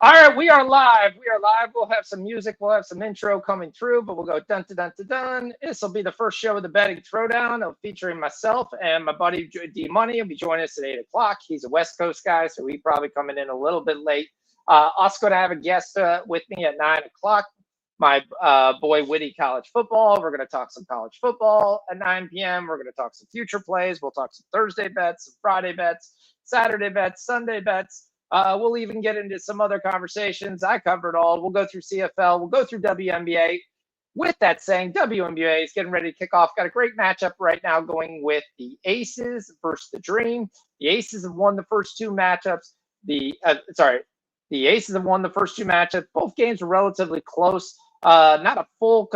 All right, we are live. We are live. We'll have some music. We'll have some intro coming through, but we'll go dun dun dun dun dun. This will be the first show of the Betting Throwdown, featuring myself and my buddy D Money. Will be joining us at 8 o'clock. He's a West Coast guy, so he probably coming in a little bit late. Also going to have a guest with me at 9 o'clock. My boy Witty college football. We're going to talk some college football at 9 p.m. We're going to talk some future plays. We'll talk some Thursday bets, some Friday bets, Saturday bets, Sunday bets. We'll even get into some other conversations. I covered all. We'll go through CFL. We'll go through WNBA. With that saying, WNBA is getting ready to kick off. Got a great matchup right now going with the Aces versus the Dream. The Aces have won the first two matchups. The Aces have won the first two matchups. Both games were relatively close. Not a full,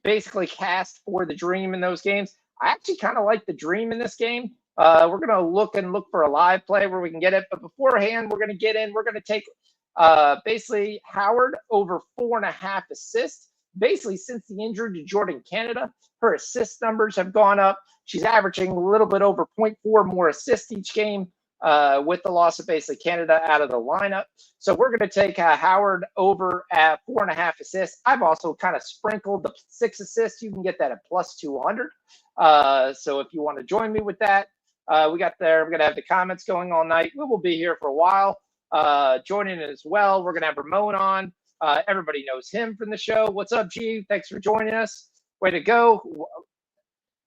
basically, cast for the Dream in those games. I actually kind of like the Dream in this game. We're going to look for a live play where we can get it. But beforehand, we're going to take basically Howard over 4.5 assists. Basically, since the injury to Jordan Canada, her assist numbers have gone up. She's averaging a little bit over 0.4 more assists each game with the loss of basically Canada out of the lineup. So we're going to take Howard over at 4.5 assists. I've also kind of sprinkled the 6 assists. You can get that at plus 200. So if you want to join me with that, we're going to have the comments going all night. We will be here for a while. Joining as well, we're going to have Ramon on. Everybody knows him from the show. What's up, G? Thanks for joining us. Way to go.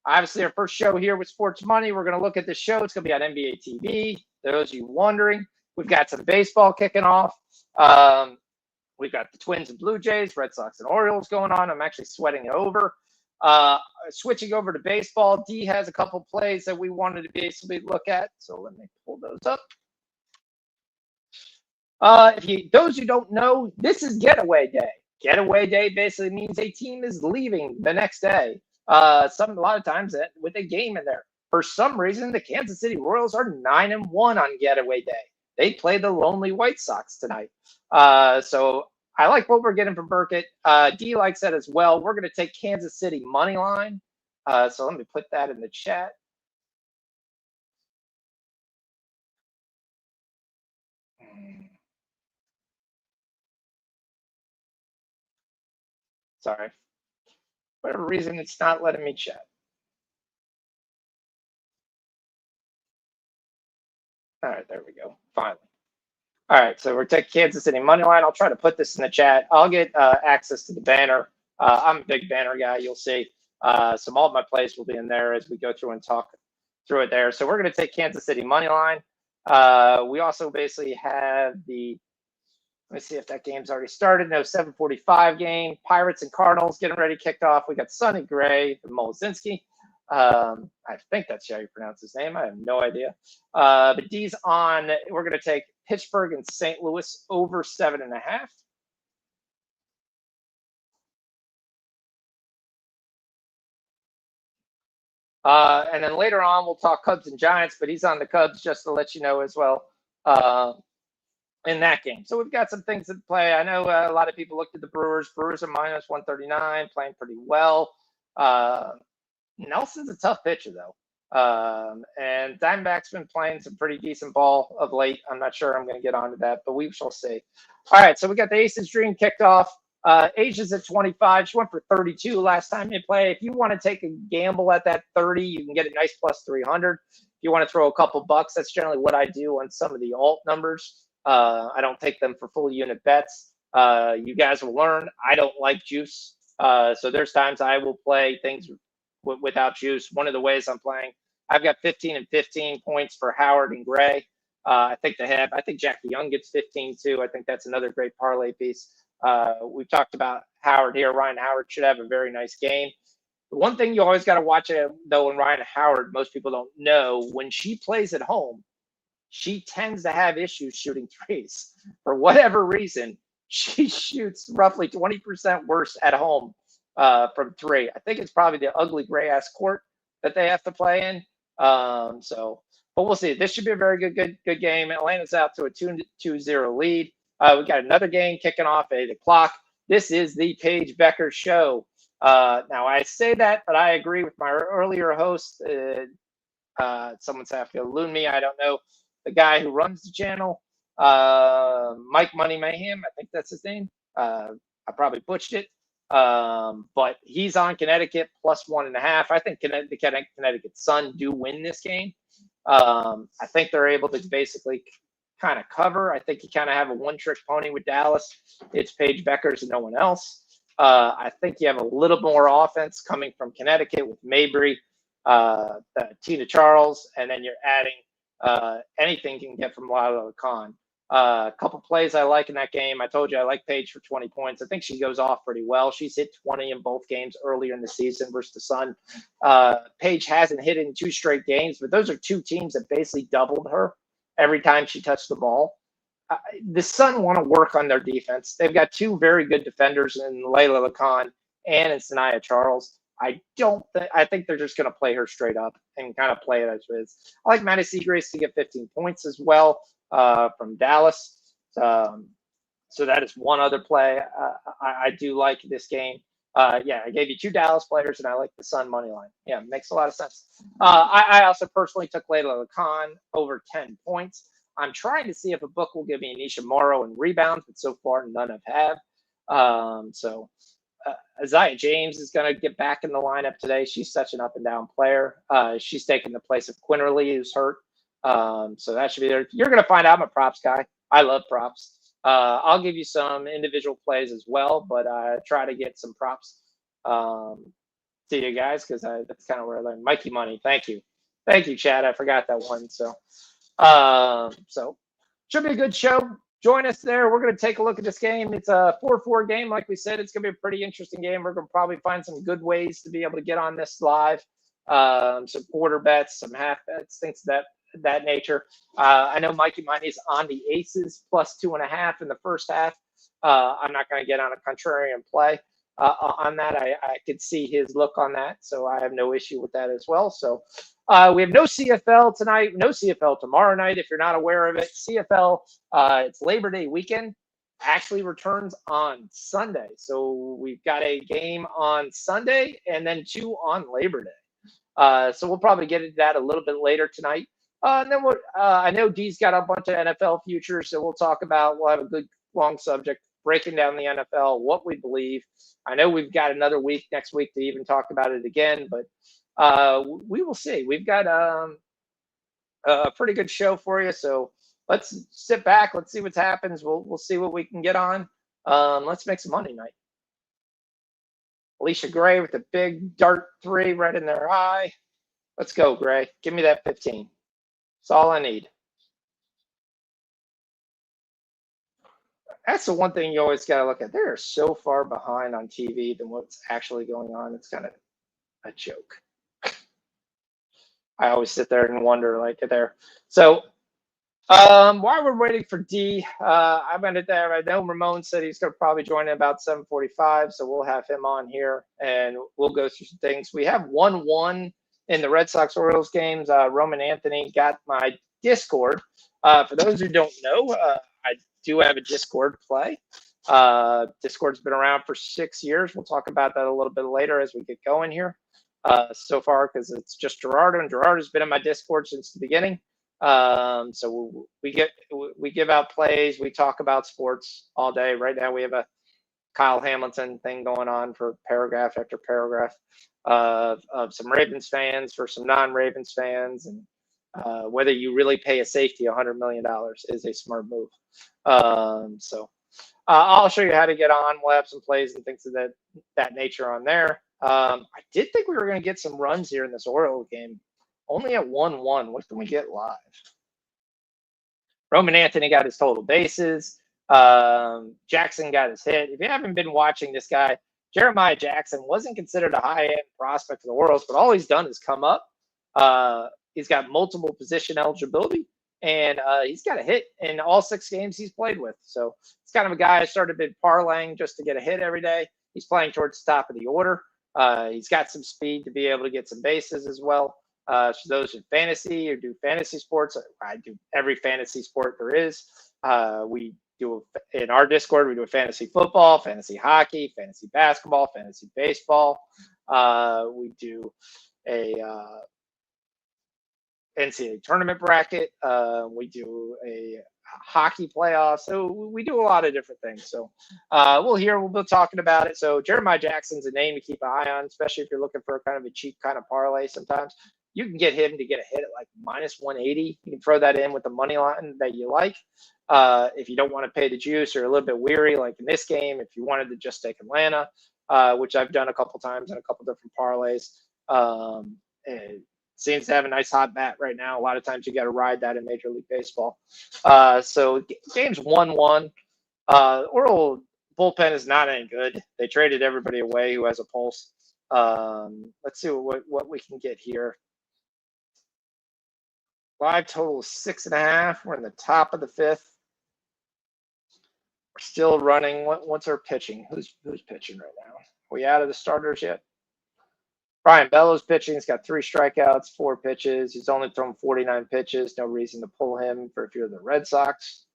Obviously, our first show here with Sports Money. We're going to look at the show. It's going to be on NBA TV. Those of you wondering, we've got some baseball kicking off. We've got the Twins and Blue Jays, Red Sox and Orioles going on. I'm actually sweating it over. Switching over to baseball, D has a couple plays that we wanted to basically look at. So let me pull those up. Those who don't know, this is getaway day. Getaway day basically means a team is leaving the next day. A lot of times with a game in there. For some reason, the Kansas City Royals are 9-1 on getaway day. They play the lonely White Sox tonight. So I like what we're getting from Burkett. D likes that as well. We're going to take Kansas City money line. So let me put that in the chat. Sorry. Whatever reason, it's not letting me chat. All right, there we go. Finally. All right, so we're taking Kansas City money line. I'll try to put this in the chat. I'll get access to the banner. I'm a big banner guy. You'll see. Some all of my plays will be in there as we go through and talk through it there. So we're going to take Kansas City money line. We also basically have the. Let me see if that game's already started. No, 7:45 game. Pirates and Cardinals getting ready kicked off. We got Sonny Gray and Molizinski. I think that's how you pronounce his name. I have no idea. But D's on. We're going to take Pittsburgh and St. Louis over 7.5. And then later on, we'll talk Cubs and Giants, but he's on the Cubs just to let you know as well in that game. So we've got some things to play. I know a lot of people looked at the Brewers. Brewers are minus 139, playing pretty well. Nelson's a tough pitcher, though. And Diamondback's been playing some pretty decent ball of late. I'm not sure I'm going to get onto that, but we shall see. All right, so we got the Aces Dream kicked off. Asia's at 25. She went for 32 last time they play. If you want to take a gamble at that 30, you can get a nice plus 300. If you want to throw a couple bucks, that's generally what I do on some of the alt numbers. I don't take them for full unit bets. You guys will learn. I don't like juice. So there's times I will play things without juice. One of the ways I'm playing, I've got 15 and 15 points for Howard and Gray. I think Jackie Young gets 15 too. I think that's another great parlay piece. We've talked about Howard here. Ryan Howard should have a very nice game. The one thing you always got to watch, though, in Ryan Howard, most people don't know, when she plays at home, she tends to have issues shooting threes. For whatever reason, she shoots roughly 20% worse at home from three. I think it's probably the ugly gray-ass court that they have to play in. But we'll see. This should be a very good game. Atlanta's out to a 2-0 lead. We got another game kicking off at 8 o'clock. This is the Paige Becker Show. Now, I say that, but I agree with my earlier host. Someone's have to loon me. I don't know. The guy who runs the channel. Mike Money Mayhem, I think that's his name. I probably butchered it. But he's on Connecticut plus 1.5. I think Connecticut Sun do win this game. I think they're able to basically kind of cover. I think you kind of have a one-trick pony with Dallas. It's Paige Beckers and no one else. I think you have a little more offense coming from Connecticut with Mabry, Tina Charles, and then you're adding anything you can get from Lila Khan. A couple plays I like in that game. I told you I like Paige for 20 points. I think she goes off pretty well. She's hit 20 in both games earlier in the season versus the Sun. Paige hasn't hit in 2 straight games, but those are 2 teams that basically doubled her every time she touched the ball. The Sun want to work on their defense. They've got 2 very good defenders in Layla Lacan and in Sanaya Charles. I think they're just going to play her straight up and kind of play it as is. I like Maddie Seagrace to get 15 points as well from Dallas. So that is one other play. I do like this game. Yeah, I gave you 2 Dallas players, and I like the Sun money line. Yeah, makes a lot of sense. I also personally took Layla Lacan over 10 points. I'm trying to see if a book will give me Anisha Morrow and rebounds, but so far none have. Isaiah James is going to get back in the lineup today. She's such an up and down player. She's taking the place of Quinterly, who's hurt. So that should be there. You're going to find out I'm a props guy. I love props. I'll give you some individual plays as well, but I try to get some props to you guys because that's kind of where I learned. Mikey Money, thank you. Thank you, Chad. I forgot that one. So should be a good show. Join us there. We're going to take a look at this game. It's a 4-4 game. Like we said, it's going to be a pretty interesting game. We're going to probably find some good ways to be able to get on this live. Some quarter bets, some half bets, things of that nature. I know Mikey Money's on the Aces plus 2.5 in the first half. I'm not going to get on a contrarian play on that. I could see his look on that, so I have no issue with that as well. So we have no CFL tonight, no CFL tomorrow night. If you're not aware of it, CFL, it's Labor Day weekend, actually returns on Sunday. So we've got a game on Sunday and then 2 on Labor Day. So we'll probably get into that a little bit later tonight. And then I know Dee's got a bunch of NFL futures, so we'll have a good long subject breaking down the NFL, what we believe. I know we've got another week next week to even talk about it again, but we will see. We've got a pretty good show for you, so let's sit back. Let's see what happens. We'll see what we can get on. Let's make some money tonight. Alicia Gray with a big dart 3 right in their eye. Let's go, Gray. Give me that 15. That's all I need. That's the one thing you always got to look at. They're so far behind on TV than what's actually going on. It's kind of a joke. I always sit there and wonder, like, there. So while we're waiting for D, I'm going to there. I know Ramon said he's going to probably join in about 7:45, so we'll have him on here, and we'll go through some things. We have 1-1 in the Red Sox-Orioles games. Roman Anthony got my Discord. For those who don't know, I do have a Discord play. Discord's been around for 6 years. We'll talk about that a little bit later as we get going here. So far, because it's just Gerardo, and Gerardo's been in my Discord since the beginning. So we give out plays. We talk about sports all day. Right now, we have a Kyle Hamilton thing going on for paragraph after paragraph of some Ravens fans for some non-Ravens fans, and whether you really pay a safety $100 million is a smart move. So I'll show you how to get on. We'll have some plays and things of that nature on there. I did think we were going to get some runs here in this Orioles game. Only at 1-1. What can we get live? Roman Anthony got his total bases. Jackson got his hit. If you haven't been watching this guy, Jeremiah Jackson wasn't considered a high-end prospect for the Orioles, but all he's done is come up. He's got multiple position eligibility, and he's got a hit in all 6 games he's played with. So it's kind of a guy I started been parlaying just to get a hit every day. He's playing towards the top of the order. He's got some speed to be able to get some bases as well. So those in fantasy or do fantasy sports, I do every fantasy sport there is. We do in our Discord, we do a fantasy football, fantasy hockey, fantasy basketball, fantasy baseball. We do a NCAA tournament bracket. We do a hockey playoffs. So we do a lot of different things. So we'll be talking about it. So Jeremiah Jackson's a name to keep an eye on, especially if you're looking for kind of a cheap kind of parlay. Sometimes you can get him to get a hit at like minus 180. You can throw that in with the money line that you like. If you don't want to pay the juice or a little bit weary, like in this game, if you wanted to just take Atlanta, which I've done a couple times in a couple different parlays. It seems to have a nice hot bat right now. A lot of times you got to ride that in Major League Baseball. So game's 1-1. Oral bullpen is not any good. They traded everybody away who has a pulse. Let's see what we can get here. Live total is 6.5. We're in the top of the 5th. We're still running. What's our pitching? Who's pitching right now? Are we out of the starters yet? Brian Bellows pitching. He's got 3 strikeouts, 4 pitches. He's only thrown 49 pitches. No reason to pull him for if you're the Red Sox.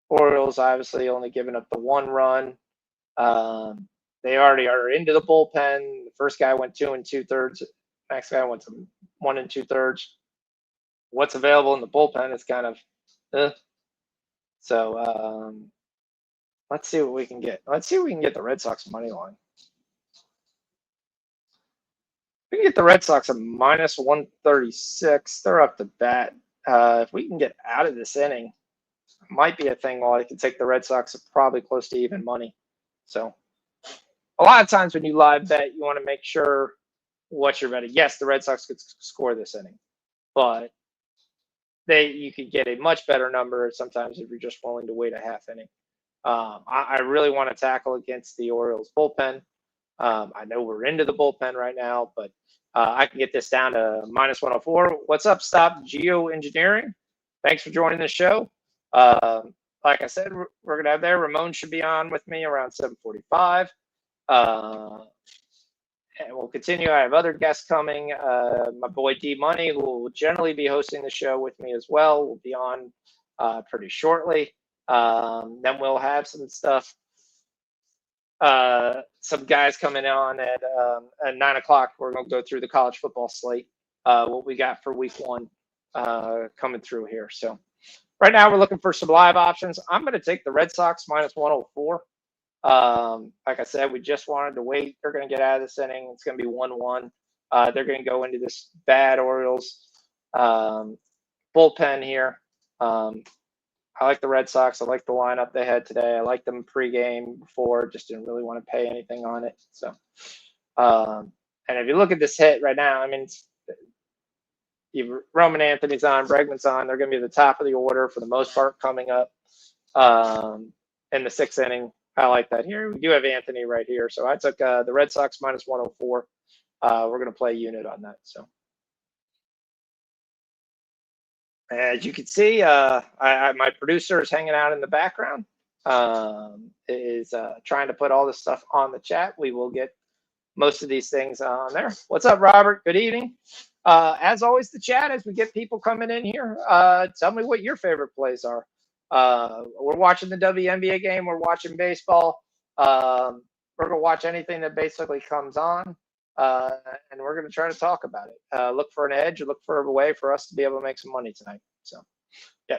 Orioles obviously only giving up the 1 run. They already are into the bullpen. The first guy went 2 2/3. Next guy went to 1 2/3. What's available in the bullpen is kind of So let's see what we can get. Let's see if we can get the Red Sox money line. We can get the Red Sox a minus 136. They're up to bat. If we can get out of this inning, it might be a thing. Well, I can take the Red Sox probably close to even money. So a lot of times when you live bet, you want to make sure what you're betting. Yes, the Red Sox could score this inning, but you could get a much better number sometimes if you're just willing to wait a half inning. I really want to tackle against the Orioles bullpen. I know we're into the bullpen right now, but I can get this down to minus 104. What's up, Stop Geoengineering? Thanks for joining the show. Like I said, we're going to have there. Ramon should be on with me around 7:45. And we'll continue. I have other guests coming. My boy D Money will generally be hosting the show with me as well. We'll be on pretty shortly. Then we'll have some stuff. Some guys coming on at 9 o'clock. We're going to go through the college football slate, what we got for week 1 coming through here. So right now we're looking for some live options. I'm going to take the Red Sox minus 104. Like I said, we just wanted to wait. They're going to get out of this inning. It's going to be 1-1. They're going to go into this bad Orioles bullpen here. I like the Red Sox. I like the lineup they had today. I liked them pregame before. Just didn't really want to pay anything on it. So, and if you look at this hit right now, I mean, Roman Anthony's on, Bregman's on. They're going to be at the top of the order for the most part coming up in the 6th inning. I like that here. We do have Anthony right here. So I took the Red Sox minus 104. We're going to play unit on that. So as you can see, my producer is hanging out in the background. Is trying to put all this stuff on the chat. We will get most of these things on there. What's up, Robert? Good evening. As always, the chat, as we get people coming in here, tell me what your favorite plays are. We're watching the WNBA game. We're watching baseball. We're going to watch anything that basically comes on, and we're going to try to talk about it. Look for an edge, look for a way for us to be able to make some money tonight. So, yeah.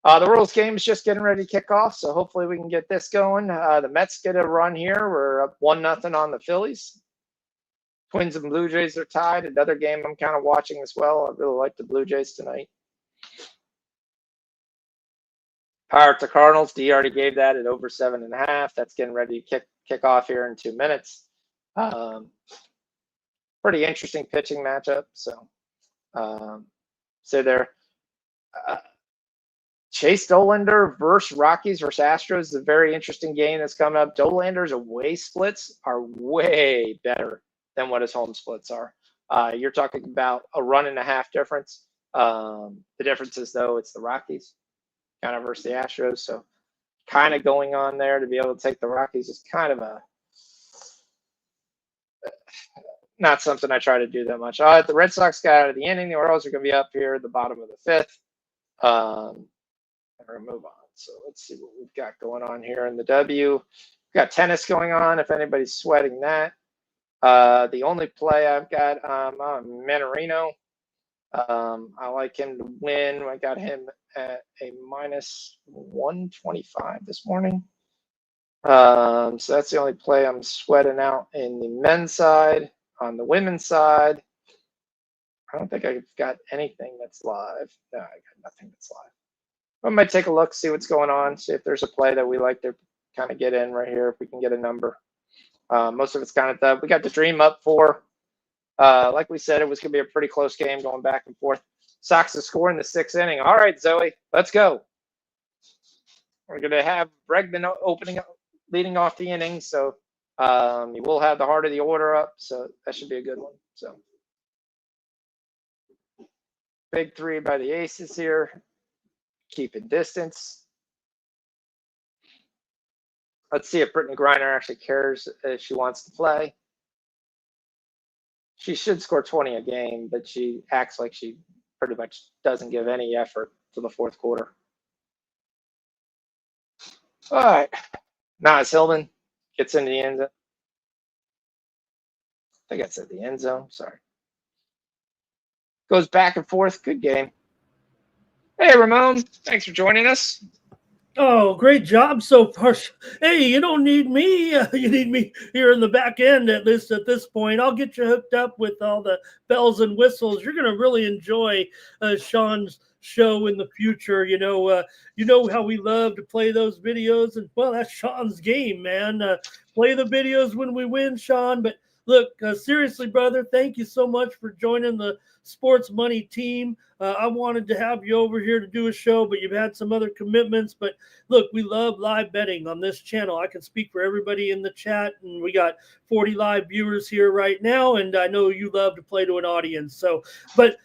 The World's game is just getting ready to kick off, so hopefully we can get this going. The Mets get a run here. We're up 1-0 on the Phillies. Twins and Blue Jays are tied. Another game I'm kind of watching as well. I really like the Blue Jays tonight. Pirates to Cardinals. D already gave that at over 7.5. That's getting ready to kick off here in 2 minutes. Pretty interesting pitching matchup. So there. Chase Dollander versus Rockies versus Astros is a very interesting game that's coming up. Dollander's away splits are way better than what his home splits are. You're talking about a 1.5 difference. The difference is, though, it's the Rockies kind of versus the Astros. So kind of going on there to be able to take the Rockies is kind of not something I try to do that much. The Red Sox got out of the inning. The Orioles are going to be up here at the bottom of the 5th. We're going to move on. So let's see what we've got going on here in the W. We've got tennis going on, if anybody's sweating that. The only play I've got, Manarino. I like him to win. I got him at a minus 125 this morning. So that's the only play I'm sweating out in the men's side. On the women's side, I don't think I've got anything that's live. No, I got nothing that's live. I might take a look, see what's going on, see if there's a play that we like to kind of get in right here, if we can get a number. Most of it's kind of tough. We got the dream up for. Like we said, it was going to be a pretty close game going back and forth. Sox to score in the 6th inning. All right, Zoe, let's go. We're going to have Bregman leading off the inning, so you will have the heart of the order up, so that should be a good one. So big 3 by the aces here. Keeping distance. Let's see if Brittany Griner actually cares if she wants to play. She should score 20 a game, but she acts like she pretty much doesn't give any effort to the 4th quarter. All right. Nas Hillman gets into the end zone. I think I said the end zone. Sorry. Goes back and forth. Good game. Hey, Ramon. Thanks for joining us. Oh, great job so far. Hey, you don't need me. You need me here in the back end, at least at this point. I'll get you hooked up with all the bells and whistles. You're going to really enjoy Sean's show in the future. You know how we love to play those videos. And, well, that's Sean's game, man. Play the videos when we win, Sean. But, look, seriously, brother, thank you so much for joining the Sports Money team. I wanted to have you over here to do a show, but you've had some other commitments. But look, we love live betting on this channel. I can speak for everybody in the chat, and we got 40 live viewers here right now, and I know you love to play to an audience. So, but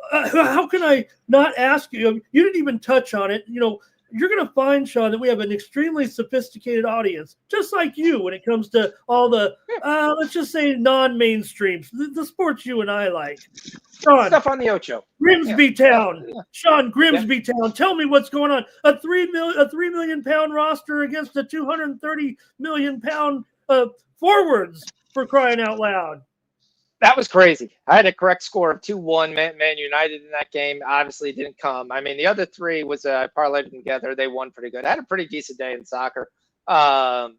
how can I not ask you? You didn't even touch on it. You're going to find, Sean, that we have an extremely sophisticated audience, just like you, when it comes to all the, let's just say, non-mainstreams, the sports you and I like. Sean, stuff on the Ocho. Grimsby Town. Sean, Grimsby Town. Tell me what's going on. A 3 million pound roster against a 230 million pound forwards, for crying out loud. That was crazy. I had a correct score of 2-1 Man United in that game. Obviously, it didn't come. I mean, the other 3 was I parlayed them together. They won pretty good. I had a pretty decent day in soccer. So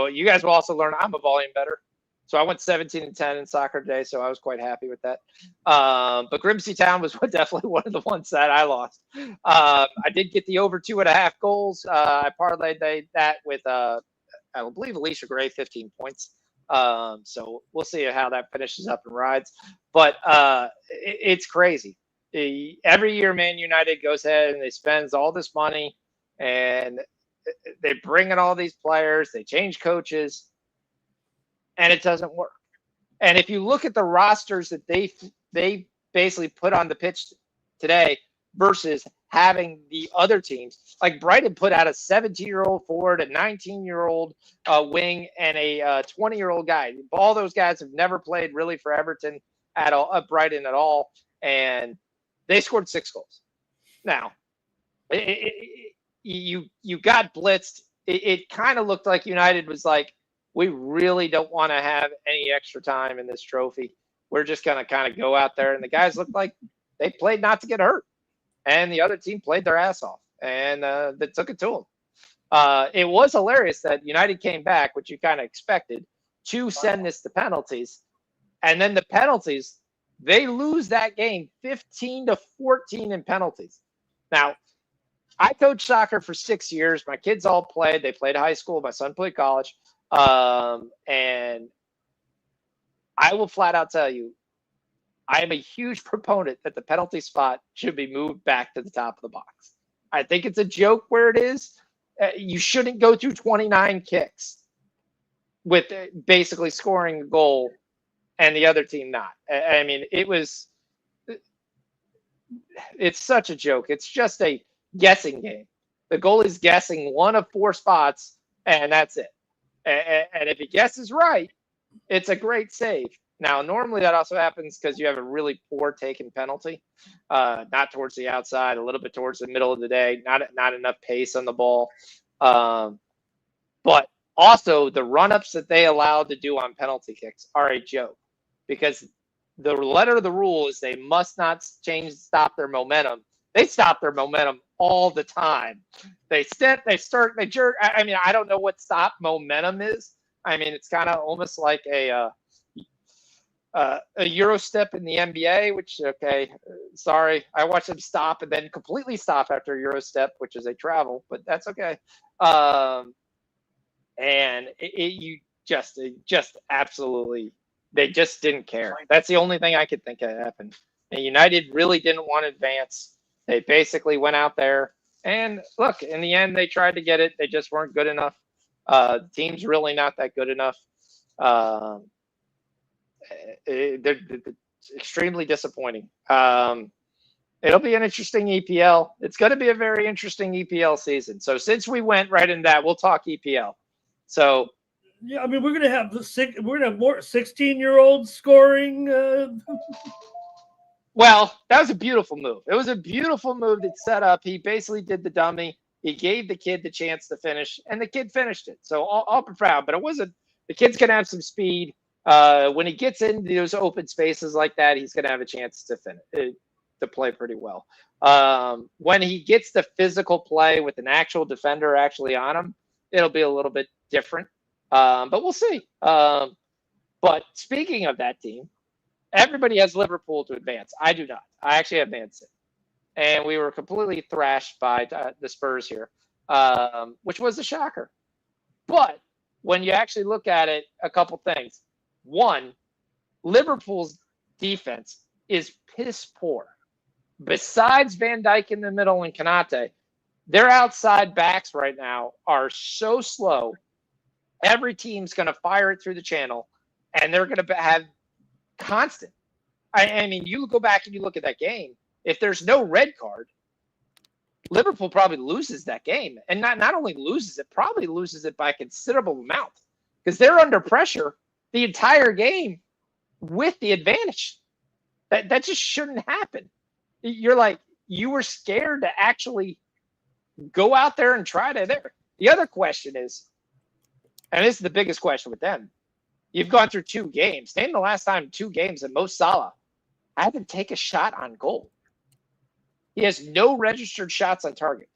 you guys will also learn I'm a volume better. So I went 17-10 in soccer today, so I was quite happy with that. But Grimsby Town was definitely one of the ones that I lost. I did get the over 2.5 goals. I parlayed that with, I believe, Alicia Gray, 15 points. So we'll see how that finishes up and rides. But it's crazy. Every year, Man United goes ahead and they spends all this money, and they bring in all these players. They change coaches, and it doesn't work. And if you look at the rosters that they basically put on the pitch today versus having the other teams, like Brighton put out a 17-year-old forward, a 19-year-old wing, and a 20-year-old guy. All those guys have never played really for Everton at all, Brighton at all, and they scored 6 goals. Now, you got blitzed. It kind of looked like United was like, we really don't want to have any extra time in this trophy. We're just going to kind of go out there. And the guys looked like they played not to get hurt. And the other team played their ass off. And they took it to them. It was hilarious that United came back, which you kind of expected, to send this to penalties. And then the penalties, they lose that game 15-14 in penalties. Now, I coached soccer for 6 years. My kids all played. They played high school. My son played college. And I will flat out tell you, I am a huge proponent that the penalty spot should be moved back to the top of the box. I think it's a joke where it is. You shouldn't go through 29 kicks with basically scoring a goal and the other team not. I mean, it's such a joke. It's just a guessing game. The goalie's guessing one of 4 spots, and that's it. And if he guesses right, it's a great save. Now, normally that also happens because you have a really poor taken penalty, not towards the outside, a little bit towards the middle of the day, not enough pace on the ball. But also the run-ups that they allowed to do on penalty kicks are a joke because the letter of the rule is they must not stop their momentum. They stop their momentum all the time. They step, they start, they jerk. I mean, I don't know what stop momentum is. I mean, it's kind of almost like a Euro step in the NBA, which, okay, sorry. I watched them stop and then completely stop after Euro step, which is a travel, but that's okay. And you just absolutely, they just didn't care. That's the only thing I could think of happened. And United really didn't want to advance. They basically went out there and look, in the end, they tried to get it. They just weren't good enough. The team's really not that good enough. They're extremely disappointing. It'll be an interesting EPL. It's going to be a very interesting EPL season. So since we went right in that, we'll talk EPL. So yeah, I mean, we're gonna have more 16-year-olds scoring. Well, that was a beautiful move. It was a beautiful move that set up. He basically did the dummy. He gave the kid the chance to finish, and the kid finished it. So all proud. But it wasn't. The kid's gonna have some speed. When he gets into those open spaces like that, he's gonna have a chance to finish to play pretty well. When he gets the physical play with an actual defender actually on him, it'll be a little bit different. But we'll see. But speaking of that team, everybody has Liverpool to advance. I do not. I actually have Man City. And we were completely thrashed by the Spurs here, which was a shocker. But when you actually look at it, a couple things. One, Liverpool's defense is piss poor. Besides Van Dijk in the middle and Konate, their outside backs right now are so slow. Every team's going to fire it through the channel, and they're going to have constant. I mean, you go back and you look at that game. If there's no red card, Liverpool probably loses that game. And not only loses it, probably loses it by a considerable amount because they're under pressure the entire game with the advantage. That just shouldn't happen. You're like, you were scared to actually go out there and try to there. The other question is, and this is the biggest question with them, you've gone through 2 games. Name the last time 2 games that Mo Salah had to take a shot on goal. He has no registered shots on target.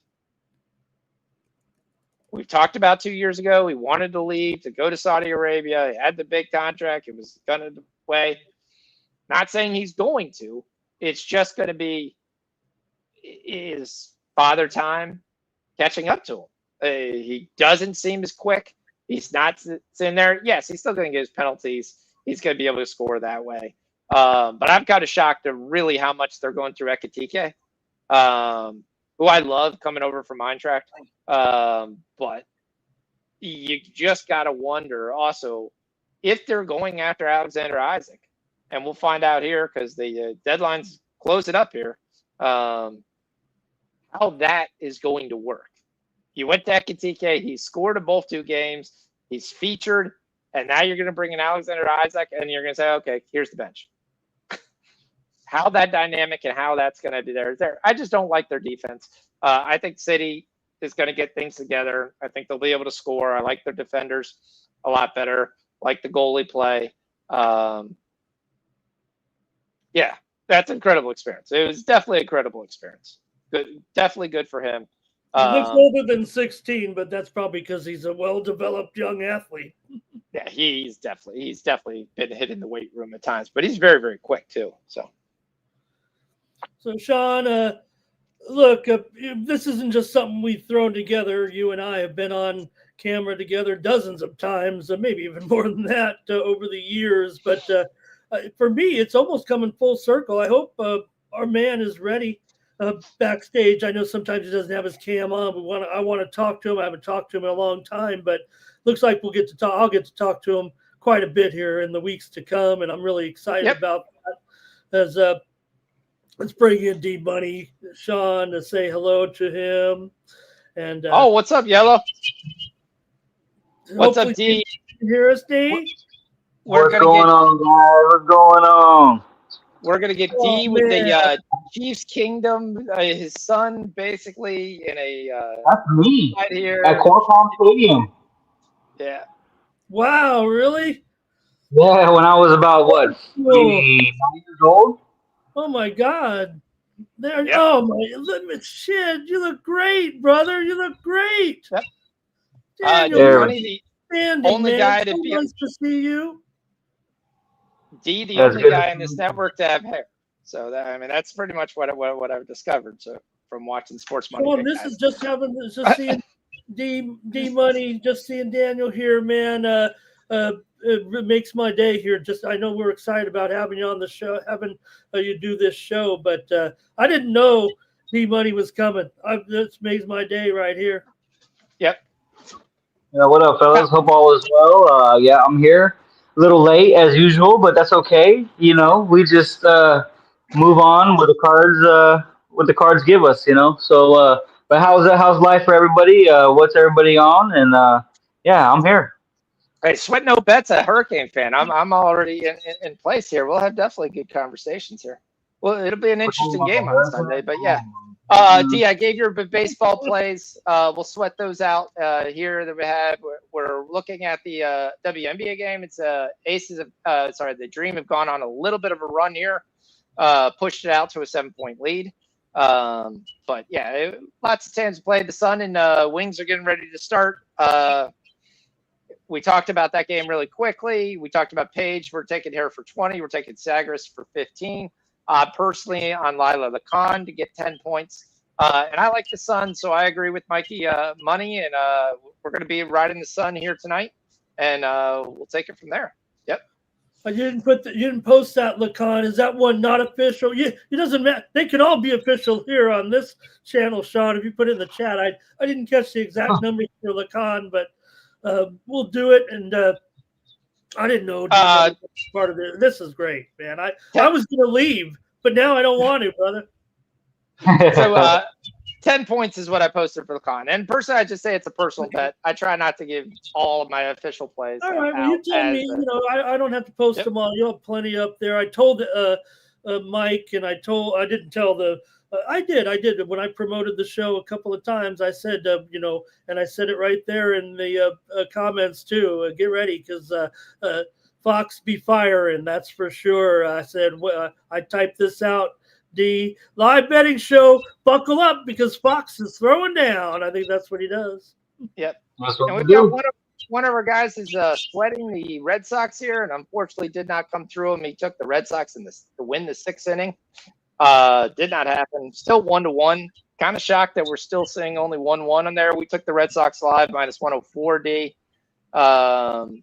We've talked about 2 years ago. He wanted to leave to go to Saudi Arabia. He had the big contract. It was going to play. Not saying he's going to. It's just going to be his father time catching up to him. He doesn't seem as quick. He's not sitting there. Yes, he's still going to get his penalties. He's going to be able to score that way. But I'm kind of shocked at really how much they're going through Ekitike, who I love coming over from Eintracht. But you just got to wonder also if they're going after Alexander Isaac. And we'll find out here because the deadline's closing up here, how that is going to work. You went to Ekitike. He scored in both 2 games. He's featured. And now you're going to bring in Alexander Isaac, and you're going to say, okay, here's the bench. How that dynamic and how that's going to be there. I just don't like their defense. I think City is going to get things together. I think they'll be able to score. I like their defenders a lot better. Like the goalie play. Yeah, that's an incredible experience. It was definitely an incredible experience. Good, definitely good for him. He looks older than 16, but that's probably because he's a well-developed young athlete. Yeah, he's definitely been hitting the weight room at times, but he's very, very quick too. So Sean, look, this isn't just something we've thrown together. You and I have been on camera together dozens of times, maybe even more than that over the years. But for me, it's almost coming full circle. I hope our man is ready. Backstage, I know sometimes he doesn't have his cam on. I want to talk to him. I haven't talked to him in a long time, but looks like we'll get to talk. I'll get to talk to him quite a bit here in the weeks to come, and I'm really excited about that. As let's bring in D Money, Sean, to say hello to him. And what's up, Yellow? What's up, D? You hear us, D? What's going on, guys? What's going on? We're going to get D with the Chiefs Kingdom, his son, basically, in a that's me right here at Qualcomm Stadium. Yeah. Wow, really? Yeah, when I was about what, Whoa. 9 years old. Oh my God. There. Yep. Oh my shit. You look great, brother. You look great. Yep. Daniel, D you're Money, the outstanding, only man. guy So to be nice to see you. the Yeah, it's only good. guy in this network to have hair. So that's pretty much what I've discovered. So from watching Sports Money Well, Big this Guys. is just seeing D Money, just seeing Daniel here, man. It makes my day here. Just I know we're excited about having you on the show, having you do this show, but I didn't know D Money was coming. This makes my day right here. Yep. Yeah, what up, fellas? Hope all is well. Yeah, I'm here. A little late as usual, but that's okay. We just move on with the cards. What the cards give us. So, but how's life for everybody? What's everybody on? And yeah, I'm here. Hey, Sweat No Bet's a Hurricane fan. I'm already in place here. We'll have definitely good conversations here. Well, it'll be an We're talking interesting about the game on Hurricanes. Sunday, but yeah. Mm, D, I gave your baseball plays. We'll sweat those out here that we have. We're looking at the WNBA game. It's Aces of the Dream have gone on a little bit of a run here, pushed it out to a 7-point lead. But yeah, lots of teams played. The Sun and Wings are getting ready to start. We talked about that game really quickly. We talked about Paige. We're taking her for 20. We're taking Sagres for 15. Personally, on Lila Lacan to get 10 points. And I like the Sun, so I agree with Mikey Money. And we're going to be riding the Sun here tonight. And we'll take it from there. Yep. You didn't post that, Lacan. Is that one not official? It doesn't matter. They can all be official here on this channel, Sean. If you put it in the chat, I didn't catch the exact numbers for Lacan, but we'll do it. And I didn't know part of it. This is great, man. I was going to leave, but now I don't want to, brother. So 10 points is what I posted for the con. And personally, I just say it's a personal bet. I try not to give all of my official plays. All right. Well, you tell me. I don't have to post them all. You'll have plenty up there. I told Mike, and I didn't tell the. I did when I promoted the show a couple of times. I said, and I said it right there in the comments too. Get ready because Fox be firing. That's for sure. I said I typed this out. The live betting show. Buckle up because Fox is throwing down. I think that's what he does. Yep. That's what And we we've do. got one of our guys is sweating the Red Sox here, and unfortunately did not come through him. He took the Red Sox to win the 6th inning. Did not happen. Still 1-1. Kind of shocked that we're still seeing only 1-1 on there. We took the Red Sox live minus 104 D.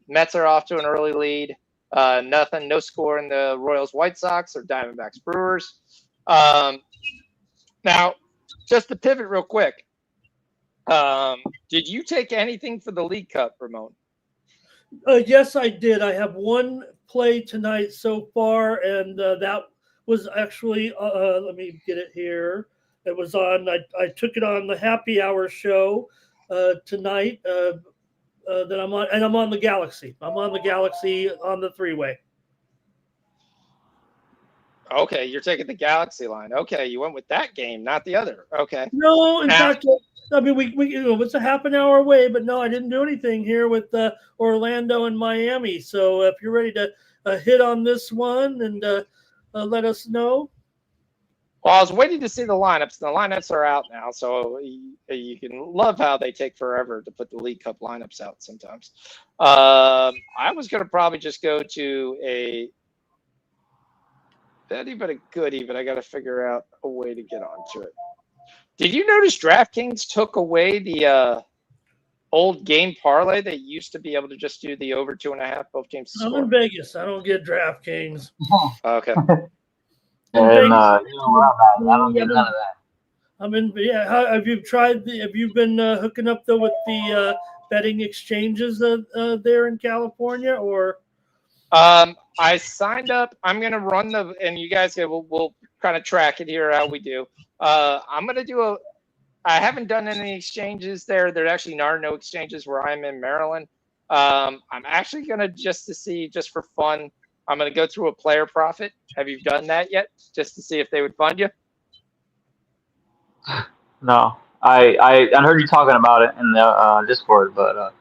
Mets are off to an early lead. Nothing, no score in the Royals White Sox or Diamondbacks Brewers. Now, just to pivot real quick. Did you take anything for the League Cup, Ramon? Yes, I did. I have one play tonight so far, and that was actually, let me get it here. It was on, I took it on the Happy Hour show tonight that I'm on, and I'm on the Galaxy. I'm on the Galaxy on the 3-way. Okay, you're taking the Galaxy line. Okay, you went with that game, not the other. Okay. No, in fact, I mean, we it's a half an hour away, but no, I didn't do anything here with Orlando and Miami. So if you're ready to hit on this one and let us know. Well, I was waiting to see the lineups. The lineups are out now, so you can love how they take forever to put the League Cup lineups out sometimes. I was going to probably just go to a betty, but a goodie, but I got to figure out a way to get onto it. Did you notice DraftKings took away the old game parlay? They used to be able to just do the over 2.5 both teams to score. I'm in Vegas. I don't get DraftKings. Okay. And you know where I'm at. I don't get none of that. I'm in. Yeah. Have you been hooking up though with the betting exchanges there in California or? I signed up. I'm gonna run and you guys we'll kind of track it here how we do. I'm gonna do I haven't done any exchanges there. There actually are no exchanges where I'm in Maryland. I'm actually gonna just for fun. I'm gonna go through a player profit. Have you done that yet? Just to see if they would fund you? No, I heard you talking about it in the Discord, but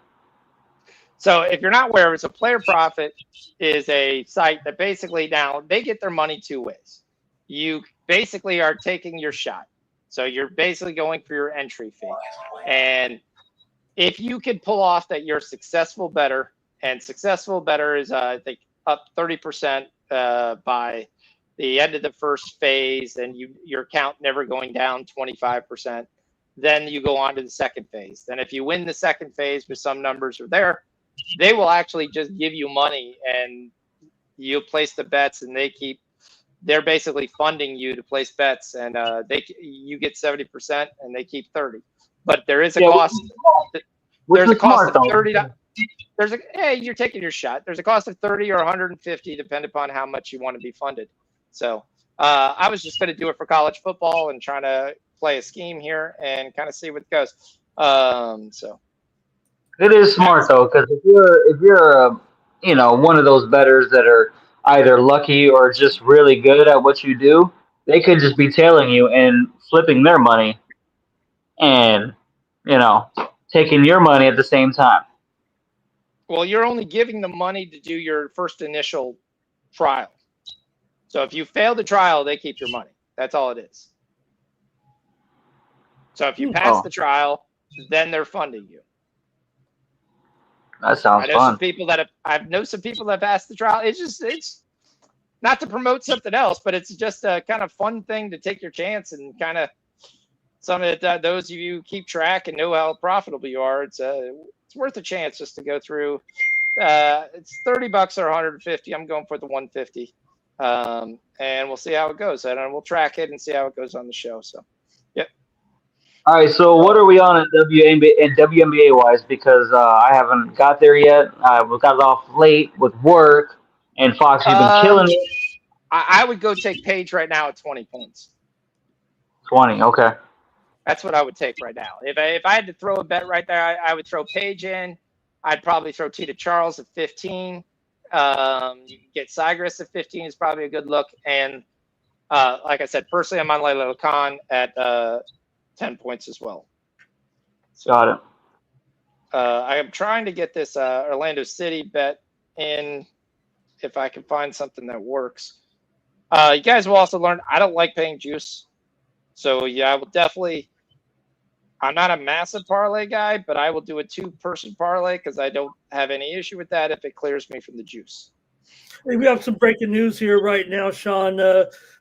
So if you're not aware, it's a Player Profit is a site that basically now they get their money two ways. You basically are taking your shot. So you're basically going for your entry fee. And if you could pull off that you're successful bettor, and successful bettor is, I think, up 30% by the end of the first phase, and your account never going down 25%, then you go on to the second phase. Then if you win the second phase with some numbers are there, they will actually just give you money and you place the bets, and they're basically funding you to place bets, and you get 70% and they keep 30. But there is a cost. There's a cost of $30. Hey, you're taking your shot. There's a cost of 30 or 150, depending upon how much you want to be funded. So I was just going to do it for college football and trying to play a scheme here and kind of see what goes. So it is smart though, because if you're one of those bettors that are either lucky or just really good at what you do, they could just be tailing you and flipping their money, and taking your money at the same time. Well, you're only giving them money to do your first initial trial. So if you fail the trial, they keep your money. That's all it is. So if you pass the trial, then they're funding you. That sounds fun. I know some people that have passed the trial. It's not to promote something else, but it's just a kind of fun thing to take your chance and kind of something that those of you keep track and know how profitable you are. It's worth a chance just to go through. It's $30 or 150. I'm going for the 150, and we'll see how it goes. And we'll track it and see how it goes on the show. So, yep. All right. So what are we on at WNBA wise? Because I haven't got there yet. We got it off late with work, and Fox, you've been killing it. I would go take Paige right now at 20 points. 20. Okay. That's what I would take right now. If I had to throw a bet right there, I would throw Paige in. I'd probably throw Tita Charles at 15. You can get Sigris at 15 is probably a good look. And like I said, personally, I'm on Layla Khan at 10 points as well. So, got it. I am trying to get this Orlando City bet in if I can find something that works. You guys will also learn I don't like paying juice. So, yeah, I will definitely – I'm not a massive parlay guy, but I will do a two-person parlay because I don't have any issue with that if it clears me from the juice. Hey, we have some breaking news here right now, Sean.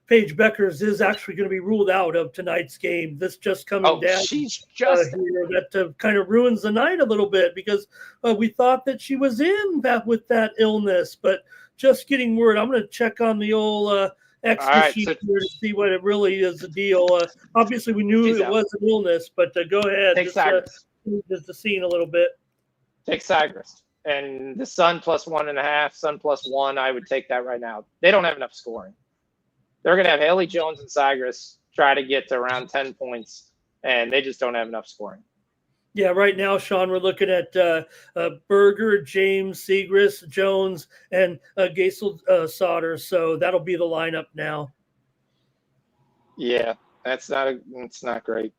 Paige Beckers is actually going to be ruled out of tonight's game. This just coming down. She's just here. That kind of ruins the night a little bit because we thought that she was in with that illness, but just getting word. I'm going to check on the old extra sheet here to see what it really is the deal. Obviously, we knew it was an illness, but go ahead. Take just the scene a little bit. Take Sigris. And the Sun plus 1.5, Sun plus 1, I would take that right now. They don't have enough scoring. They're going to have Haley Jones and Sigris try to get to around 10 points, and they just don't have enough scoring. Yeah, right now, Sean, we're looking at Berger, James, Sigris, Jones, and Gaisel Sauter. So that'll be the lineup now. Yeah, it's not great.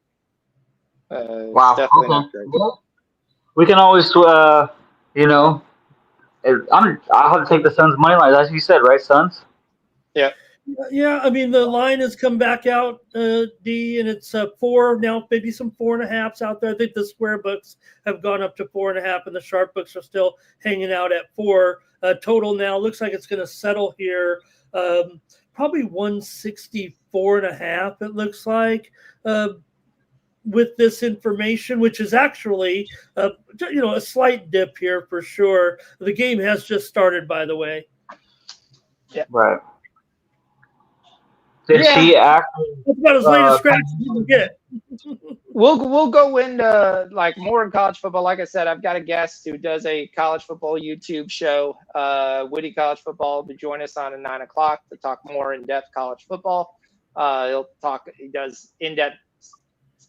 Wow. It's definitely not great. Well, we can always, I'll have to take the Suns' money line, as you said, right, Suns? Yeah. Yeah, I mean, the line has come back out, D, and it's 4 now, maybe some 4.5s out there. I think the square books have gone up to 4.5, and the sharp books are still hanging out at 4. Total now looks like it's going to settle here, probably 164.5, it looks like, with this information, which is actually, a slight dip here for sure. The game has just started, by the way. Yeah. Right. Did she actually? That's about as late as scratch as you can get. We'll go into more in college football. Like I said, I've got a guest who does a college football YouTube show. Witty College Football will join us on at 9 o'clock to talk more in depth college football. He does in depth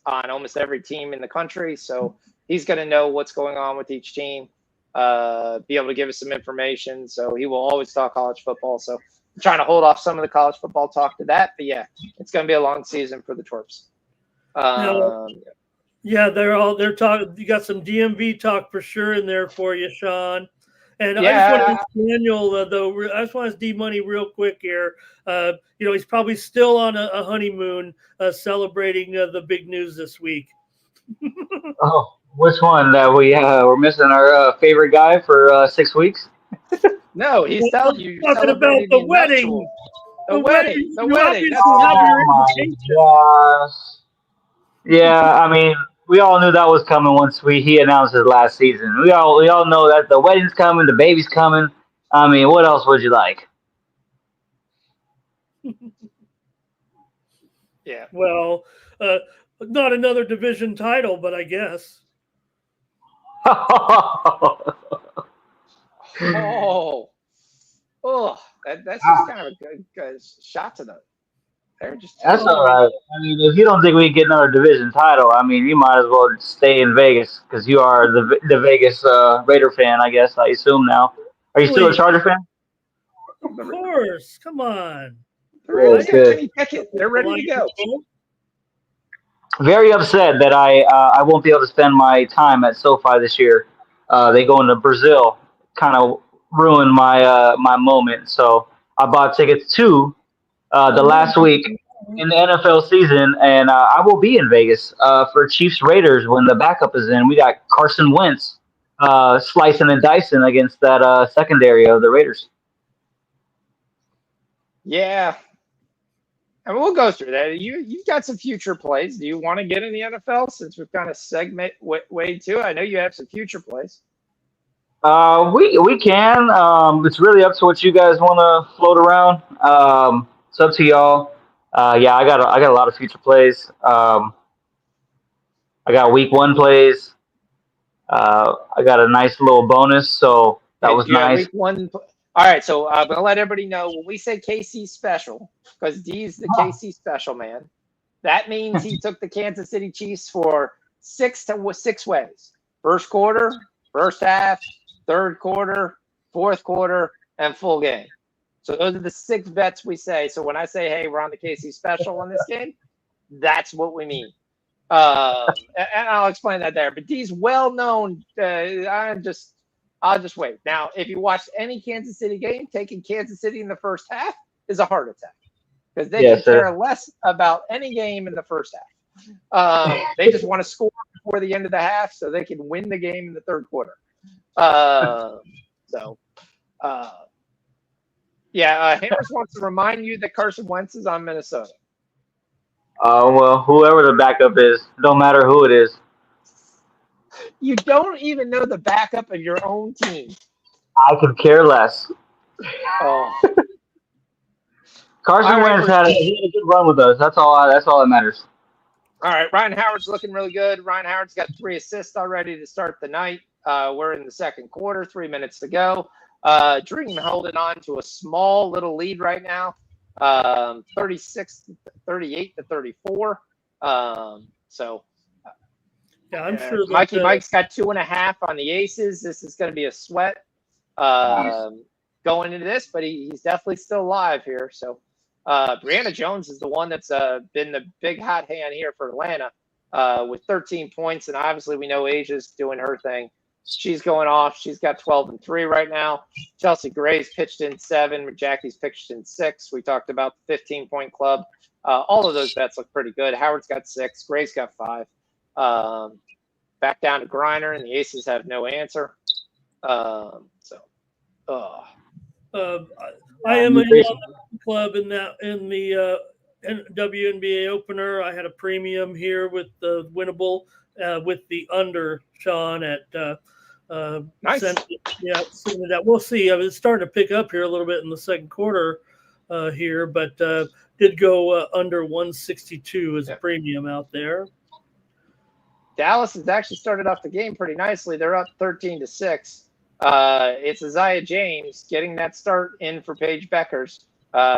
on almost every team in the country, so he's going to know what's going on with each team. Be able to give us some information. So he will always talk college football. So I'm trying to hold off some of the college football talk to that, but yeah, it's going to be a long season for the Twerps. Yeah, they're talking. You got some DMV talk for sure in there for you, Sean. And I just want to Yeah, ask Daniel, though. I just want to ask D Money real quick here. He's probably still on a honeymoon, celebrating the big news this week. Oh, which one? That we're missing our favorite guy for 6 weeks? no, he's telling I'm you you're talking about celebrating the the wedding. nuptial. The wedding. The You wedding. That's obviously what have Oh your my invitation. gosh! Yeah, I mean, we all knew that was coming once he announced his last season. We all know that the wedding's coming, the baby's coming. I mean, what else would you like? yeah. Well, not another division title, but I guess. Oh, that's just kind of a good shot to the. They're just That's too. all right. I mean, if you don't think we can get another division title, I mean, you might as well stay in Vegas because you are the Vegas Raider fan, I guess. I assume now. Are you still a Please, Charger fan? of course. Come on. The Raiders Good, got good. Kenny Pickett. They're ready to go. Very upset that I won't be able to spend my time at SoFi this year. They go into Brazil, kind of ruined my moment. So I bought tickets to the last week in the NFL season, and I will be in Vegas for Chiefs Raiders when the backup is in. We got Carson Wentz slicing and dicing against that secondary of the Raiders. Yeah, and we'll go through that. You've got some future plays. Do you want to get in the NFL since we've kind of segment way too? I know you have some future plays. We can. It's really up to what you guys want to float around. It's up to y'all. Yeah, I got a lot of future plays. I got week one plays. I got a nice little bonus, so that Okay, was do you have nice. week one? All right, so I'm gonna let everybody know when we say KC special, because D's the KC special man. That means he took the Kansas City Chiefs for six ways: first quarter, first half, third quarter, fourth quarter, and full game. So those are the 6 bets we say. So when I say, "Hey, we're on the KC special on this game," that's what we mean. And I'll explain that there. But D's well known. I'll just wait. Now, if you watched any Kansas City game, taking Kansas City in the first half is a heart attack because they Yes, could sir. care less about any game in the first half. They just want to score before the end of the half so they can win the game in the third quarter. Hammers wants to remind you that Carson Wentz is on Minnesota. Well, whoever the backup is, don't matter who it is. You don't even know the backup of your own team. I could care less. Oh. Carson All right, Wentz had a good run with us. That's all. That's all that matters. All right, Ryan Howard's looking really good. Ryan Howard's got 3 assists already to start the night. We're in the second quarter, 3 minutes to go. Dream holding on to a small little lead right now, 38 to 34. Yeah, I'm sure Mikey Mike's got 2.5 on the Aces. This is going to be a sweat going into this, but he's definitely still alive here. So Brianna Jones is the one that's been the big hot hand here for Atlanta with 13 points. And obviously we know Asia's doing her thing. She's going off. She's got 12 and 3 right now. Chelsea Gray's pitched in 7. Jackie's pitched in 6. We talked about the 15-point club. All of those bets look pretty good. Howard's got 6. Gray's got 5. Back down to Griner, and the Aces have no answer. I am in the club in the WNBA opener. I had a premium here with the winnable with the under, Sean, at nice. Sending that. We'll see. It's starting to pick up here a little bit in the second quarter here, but did go under 162 as a premium out there. Dallas has actually started off the game pretty nicely. They're up 13-6. It's Isaiah James getting that start in for Paige Beckers.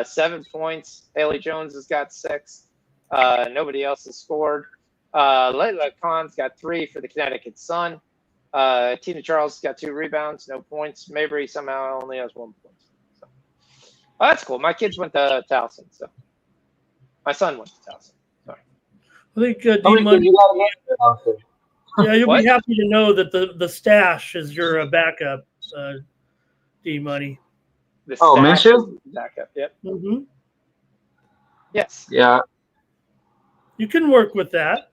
7 points. Haley Jones has got 6. Nobody else has scored. Layla Khan's got 3 for the Connecticut Sun. Tina Charles has got 2 rebounds, no points. Mabry somehow only has 1 point. So, that's cool. My kids went to Towson, so my son went to Towson. Sorry. I think How many D-Money, you got again? yeah, you'll What? be happy to know that the stash is your backup, D-Money. The Oh, stash Minshew? is backup. Yep. Mm-hmm. Yes. Yeah, You can work with that.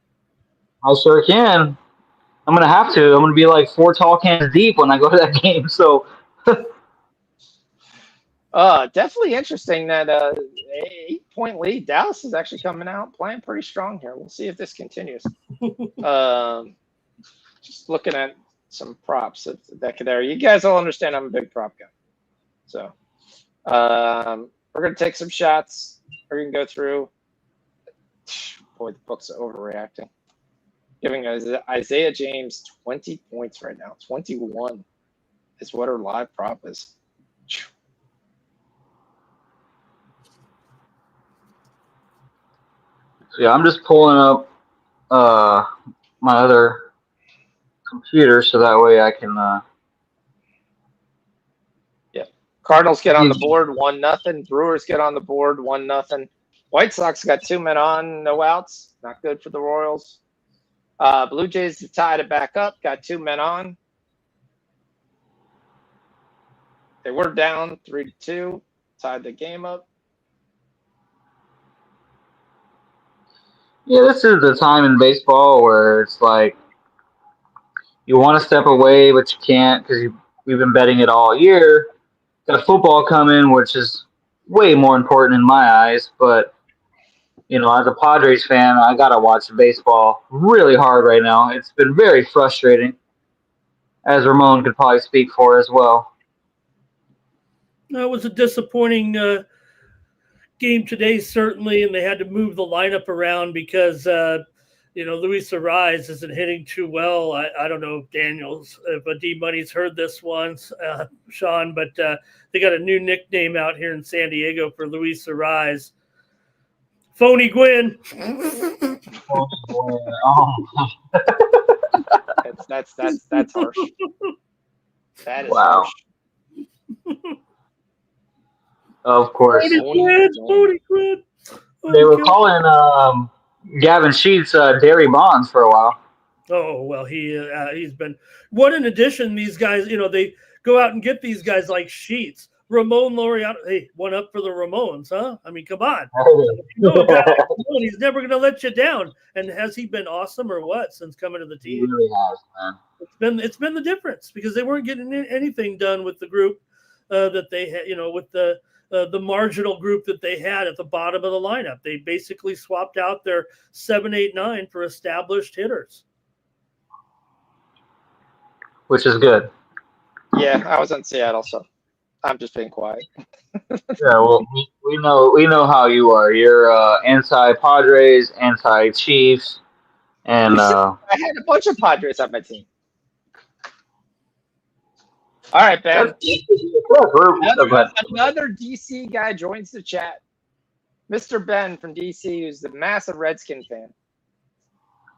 I sure can. I'm gonna have to. I'm gonna be like 4 tall cans deep when I go to that game. So Definitely interesting that 8-point lead. Dallas is actually coming out playing pretty strong here. We'll see if this continues. Just looking at some props at the deck there. You guys all understand I'm a big prop guy. So we're gonna take some shots. We're gonna go through. Boy, the book's overreacting. Giving Isaiah James 20 points right now. 21 is what our live prop is. yeah, I'm just pulling up my other computer so that way I can. Cardinals get on the board 1-0. Brewers get on the board 1-0. White Sox got 2 men on, no outs. Not good for the Royals. Blue Jays tied it back up, got 2 men on. They were down 3-2, tied the game up. Yeah, this is the time in baseball where it's like you want to step away, but you can't because we've been betting it all year. Got football coming, which is way more important in my eyes. But as a Padres fan, I gotta watch baseball really hard right now. It's been very frustrating, as Ramon could probably speak for as well. It was a disappointing game today, certainly, and they had to move the lineup around because Luis Ariz isn't hitting too well. I don't know if D-Money's heard this once, Sean, but they got a new nickname out here in San Diego for Luis Ariz. Phony Gwyn. That's harsh. That is wow. harsh. Of course. Phony Gwyn. They were calling Gavin Sheets Dairy Bonds for a while. Oh, well, he's been – what an addition these guys – they go out and get these guys like Sheets. Ramon Laureano, hey, one up for the Ramones, huh? I mean, come on. A guy like Ramon, he's never going to let you down. And has he been awesome or what since coming to the team? He really has, man. It's been the difference because they weren't getting anything done with the group that they had, with the marginal group that they had at the bottom of the lineup. They basically swapped out their 7, 8, 9 for established hitters. Which is good. Yeah, I was in Seattle, so I'm just being quiet. Yeah, well, we know how you are. You're anti-Padres, anti-Chiefs, and I had a bunch of Padres on my team. All right, Ben. Another DC guy joins the chat. Mr. Ben from DC, who's the massive Redskin fan.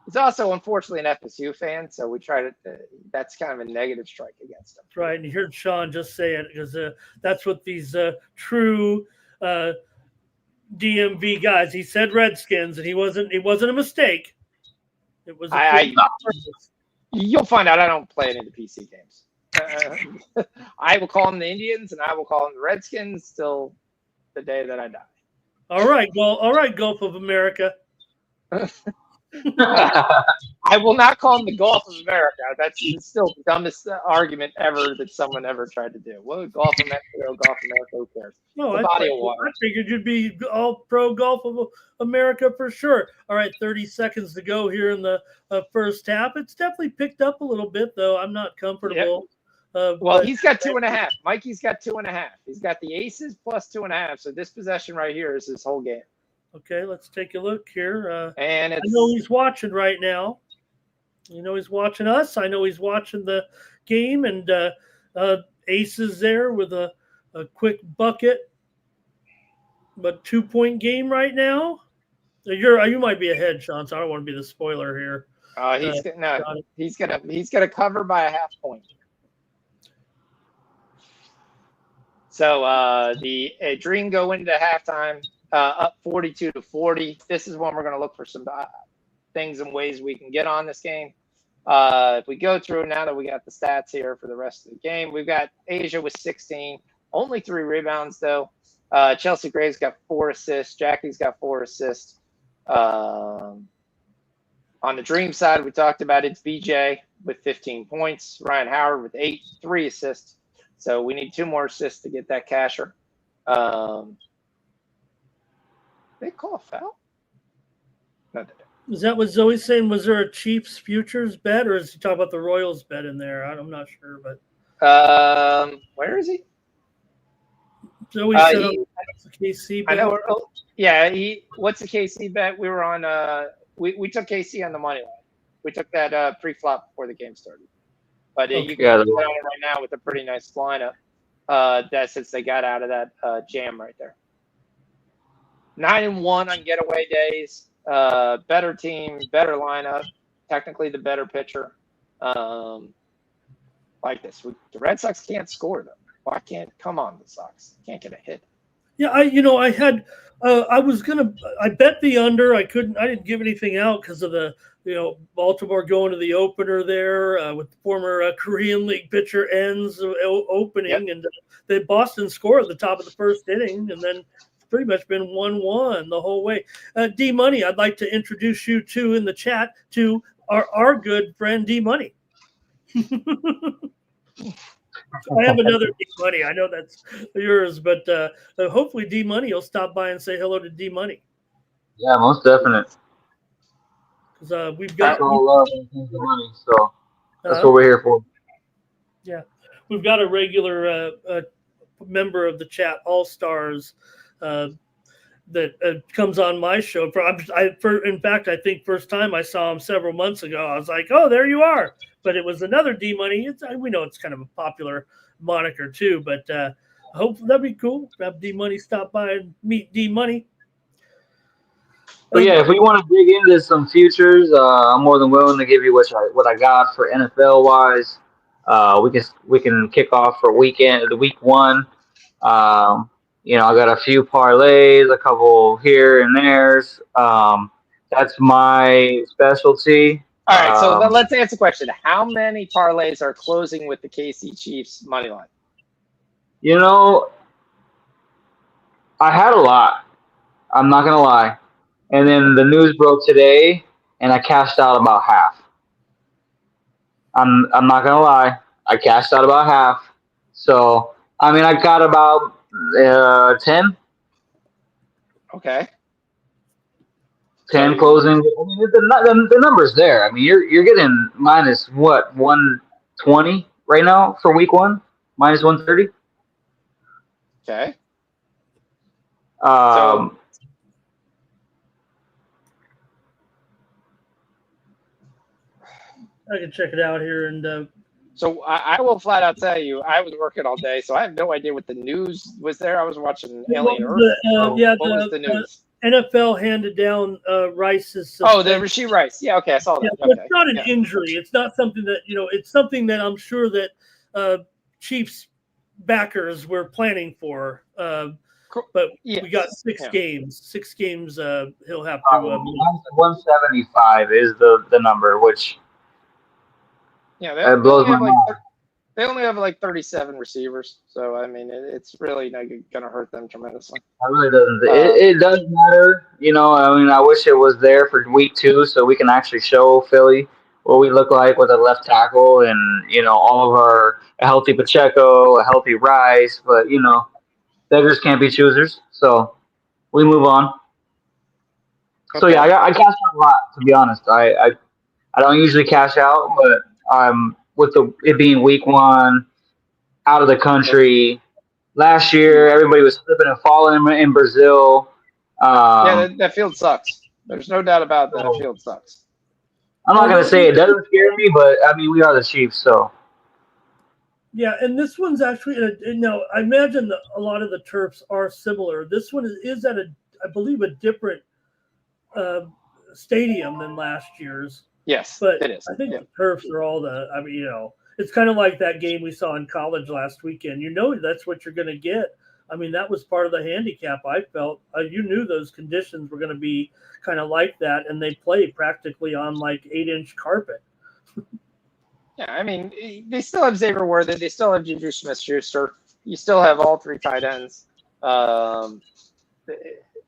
He's also, unfortunately, an FSU fan, so we try to. That's kind of a negative strike against him. Right, and you heard Sean just say it because that's what these true DMV guys. He said Redskins, and it wasn't a mistake. It was. You'll find out. I don't play any of the PC games. I will call them the Indians, and I will call them the Redskins till the day that I die. All right, Gulf of America. I will not call them the Gulf of America. That's still the dumbest argument ever that someone ever tried to do. Well, Gulf of Mexico, Gulf of America, who cares? No, I figured you'd be all pro Gulf of America for sure. All right, 30 seconds to go here in the first half. It's definitely picked up a little bit, though. I'm not comfortable. Yep. Well, he's got 2.5. Mikey's got 2.5. He's got the aces plus 2.5. So this possession right here is his whole game. Okay, let's take a look here. And I know he's watching right now. He's watching us. I know he's watching the game, and aces there with a quick bucket. But 2-point game right now. You might be ahead, Sean. So I don't want to be the spoiler here. He's gonna cover by a half point. So the Dream go into halftime. Up 42-40. This is when we're going to look for some things and ways we can get on this game. If we go through now that we got the stats here for the rest of the game, we've got Asia with 16, only 3 rebounds though. Chelsea Gray's got 4 assists. Jackie's got 4 assists. On the Dream side, we talked about it's BJ with 15 points, Ryan Howard with 8, 3 assists. So we need 2 more assists to get that casher. They call a foul? No, they didn't. Is that what Zoe's saying? Was there a Chiefs futures bet, or is he talking about the Royals bet in there? I'm not sure, but where is he? Zoe said it's a KC bet. I know. What's the KC bet? We were on. We took KC on the money line. We took that pre-flop before the game started. But you can get on it right now with a pretty nice lineup. That since they got out of that jam right there. 9-1 on getaway days. Better team, better lineup. Technically, the better pitcher. Like this, the Red Sox can't score though. Why can't? Come on, the Sox can't get a hit. Yeah, I bet the under. I didn't give anything out because of the Baltimore going to the opener there with the former Korean League pitcher ends opening, and the Boston score at the top of the first inning, and then it's pretty much been 1-1 the whole way. D Money, I'd like to introduce you to in the chat to our good friend D Money. I have another D Money. I know that's yours, but hopefully D Money will stop by and say hello to D Money. Yeah, most definite. Because we've got all love and money, so that's what we're here for. Yeah, we've got a regular member of the chat, All Stars, that comes on my show. In fact, I think first time I saw him several months ago, I was like, "Oh, there you are." But it was another D Money. We know it's kind of a popular moniker too, but hopefully that'd be cool. Have D Money stop by and meet D Money. But yeah, if we want to dig into some futures, I'm more than willing to give you what I got for NFL wise. We can kick off for week 1. I got a few parlays, a couple here and there's. That's my specialty. All right, so let's answer the question. How many parlays are closing with the KC Chiefs money line? I had a lot. I'm not going to lie. And then the news broke today, and I cashed out about half. I'm not going to lie. I cashed out about half. So, I got about 10. Okay. 10 closing. The number's there. You're getting minus what, 120 right now for week 1, minus 130. Okay. I can check it out here, and so I will flat out tell you, I was working all day, so I have no idea what the news was there. I was watching Alien Earth. What was the news? NFL handed down Rice's. The Rasheed Rice. Yeah, okay, I saw that. Yeah, it's not an injury. It's not something that it's something that I'm sure that Chiefs backers were planning for. But we got 6 games. 6 games. He'll have to. 175 is the number, which. Yeah, that blows my mind. They only have like 37 receivers, so it's really not going to hurt them tremendously. It really doesn't. It does matter, I wish it was there for week 2 so we can actually show Philly what we look like with a left tackle and all of a healthy Pacheco, a healthy Rice, but beggars can't be choosers, so we move on. Okay. So yeah, I cashed out a lot, to be honest. I don't usually cash out, but with it being week 1, out of the country. Last year, everybody was slipping and falling in Brazil. That field sucks. There's no doubt about that. That field sucks. I'm not going to say it doesn't scare me, but, we are the Chiefs, so. Yeah, and this one's actually, I imagine that a lot of the turfs are similar. This one is at I believe, a different stadium than last year's. Yes, but it is. I think the turfs are all it's kind of like that game we saw in college last weekend. That's what you're going to get I mean, that was part of the handicap. I felt you knew those conditions were going to be kind of like that, and they play practically on like 8-inch carpet. Yeah, I mean, they still have Xavier Worthy. They still have Juju Smith-Schuster. You still have all three tight ends.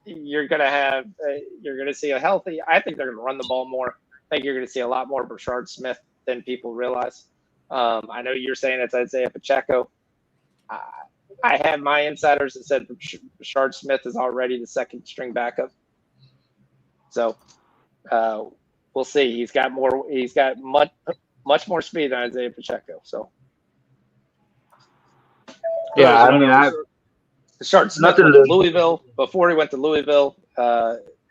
You're gonna see a healthy. I think they're gonna run the ball more. I think you're gonna see a lot more Brashard Smith than people realize. I know you're saying it's Isaiah Pacheco. I had my insiders that said Brashard Smith is already the second string backup. So we'll see. He's got much more speed than Isaiah Pacheco. So yeah, I mean, Brashard Smith went to Louisville. Before he went to Louisville,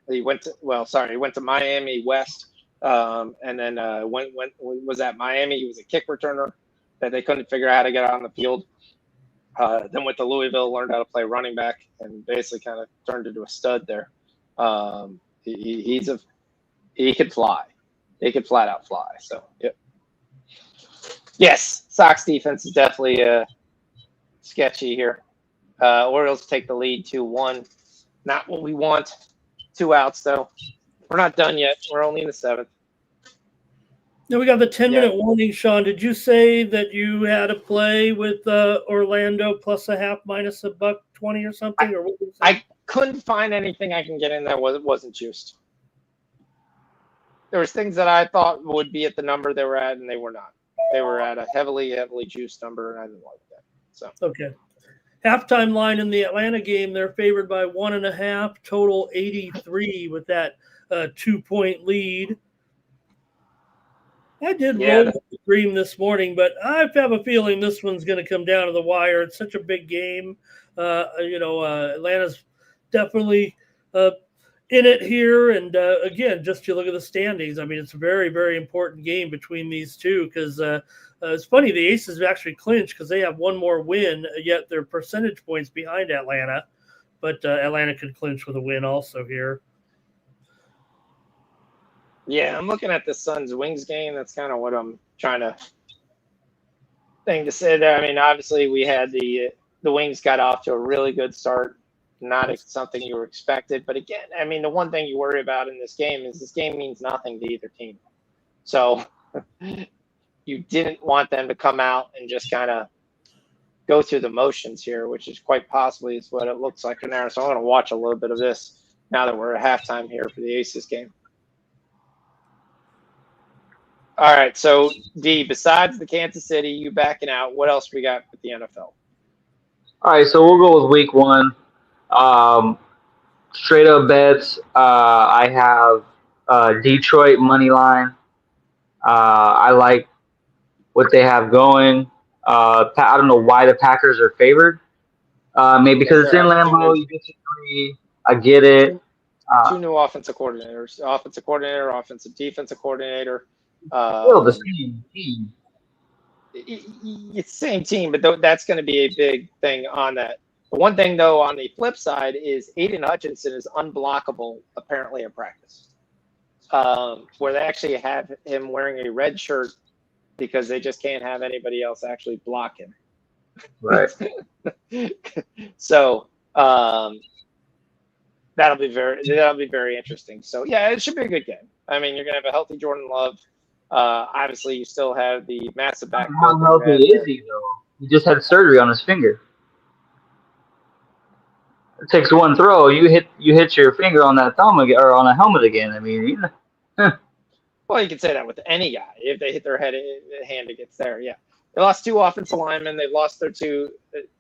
he went to Miami West, and then was at Miami. He was a kick returner that they couldn't figure out how to get out on the field. Then went to Louisville, learned how to play running back, and basically kind of turned into a stud there. He could fly. He could flat out fly. So, yep. Yes, Sox defense is definitely sketchy here. Orioles take the lead 2-1. Not what we want. 2 outs, though. We're not done yet. We're only in the 7th. Now we got the 10-minute warning, Sean. Did you say that you had a play with Orlando plus a half minus $1.20 or something? Or what was that? I couldn't find anything I can get in that wasn't juiced. There was things that I thought would be at the number they were at, and they were not. They were at a heavily juiced number, and I didn't like that. So okay. Halftime line in the Atlanta game, they're favored by 1.5, total 83 with that 2-point lead. I did roll with the dream this morning, but I have a feeling this one's going to come down to the wire. It's such a big game. Atlanta's definitely in it here. And again, just you look at the standings. I mean, it's a very, very important game between these two because it's funny. The Aces have actually clinched because they have one more win, yet they're percentage points behind Atlanta. But Atlanta could clinch with a win also here. Yeah, I'm looking at the Suns Wings game. That's kind of what I'm trying to say there. I mean, obviously we had the Wings got off to a really good start. Not something you were expected. But again, I mean, the one thing you worry about in this game is this game means nothing to either team. So you didn't want them to come out and just kind of go through the motions here, which is quite possibly is what it looks like in there. So I'm going to watch a little bit of this now that we're at halftime here for the Aces game. All right, so D, besides the Kansas City, you backing out, what else we got with the NFL? All right, so we'll go with week 1. Straight up bets. I have Detroit money line. I like what they have going. I don't know why the Packers are favored. Maybe because it's in Lambeau. You get to 3. I get it. 2 new offensive coordinators, offensive defensive coordinator. Still the same team. It's the same team, but that's going to be a big thing on that. The one thing, though, on the flip side is Aiden Hutchinson is unblockable, apparently, in practice, where they actually have him wearing a red shirt because they just can't have anybody else actually block him. Right. So that'll be very interesting. So, yeah, it should be a good game. I mean, you're going to have a healthy Jordan Love. Obviously, you still have the massive backfield. How healthy is he, though? He just had surgery on his finger. It takes one throw. You hit your finger on that thumb again, or on a helmet again. I mean, Well, you can say that with any guy. If they hit their hand, it gets there. Yeah, they lost 2 offensive linemen. They've lost their 2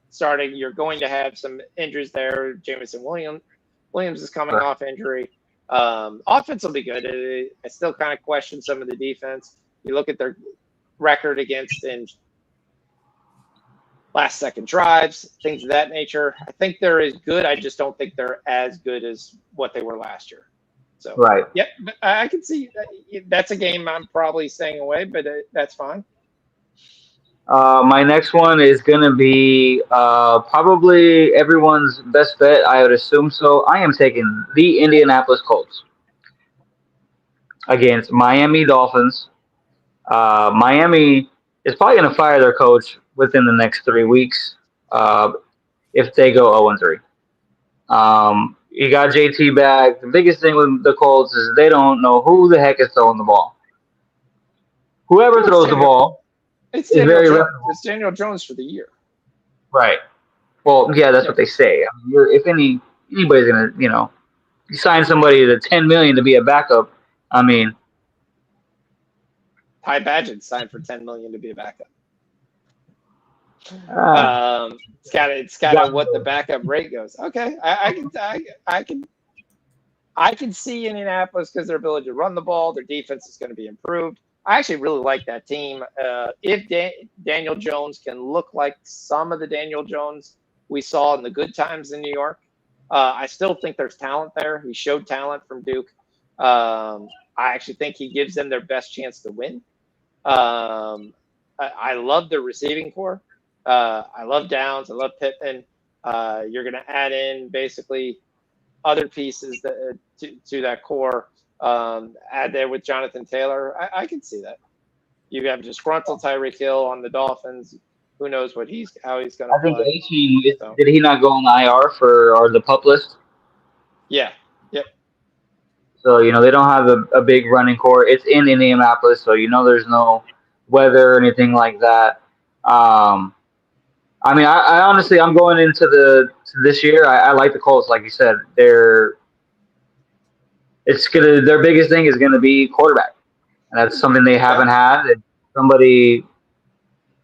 starting. You're going to have some injuries there. Jamison Williams is coming off injury. Offense will be good. I still kind of question some of the defense. You look at their record against in last second drives, things of that nature. I think they're as good. I just don't think they're as good as what they were last year. So, right. Yeah, I can see that's a game I'm probably staying away, but that's fine. My next one is going to be probably everyone's best bet, I would assume so. I am taking the Indianapolis Colts against Miami Dolphins. Miami is probably going to fire their coach within the next 3 weeks. if they go 0-3. You got JT back. The biggest thing with the Colts is they don't know who the heck is throwing the ball. Whoever throws the ball it's is Daniel very Jones. reputable. It's Daniel Jones for the year. Right. Well, yeah, that's what they say. I mean, if anybody's gonna, you sign somebody to $10 million to be a backup. I mean, Ty Badgett signed for $10 million to be a backup. It's kind of what the backup rate goes. Okay, I can see Indianapolis because their ability to run the ball, their defense is going to be improved. I actually really like that team. If Daniel Jones can look like some of the Daniel Jones we saw in the good times in New York, I still think there's talent there. He showed talent from Duke. I actually think he gives them their best chance to win. I love their receiving core. I love Downs. I love Pittman. You're going to add in basically other pieces to that core. Add there with Jonathan Taylor. I can see that. You have disgruntled Tyreek Hill on the Dolphins. Who knows how he's going to play. I think 18, did he not go on the IR or the PUP list? Yeah. Yep. So, they don't have a big running core. It's in Indianapolis, so there's no weather or anything like that. I mean, I honestly, I'm going into this year. I like the Colts, like you said. Their biggest thing is gonna be quarterback, and that's something they haven't had. And somebody,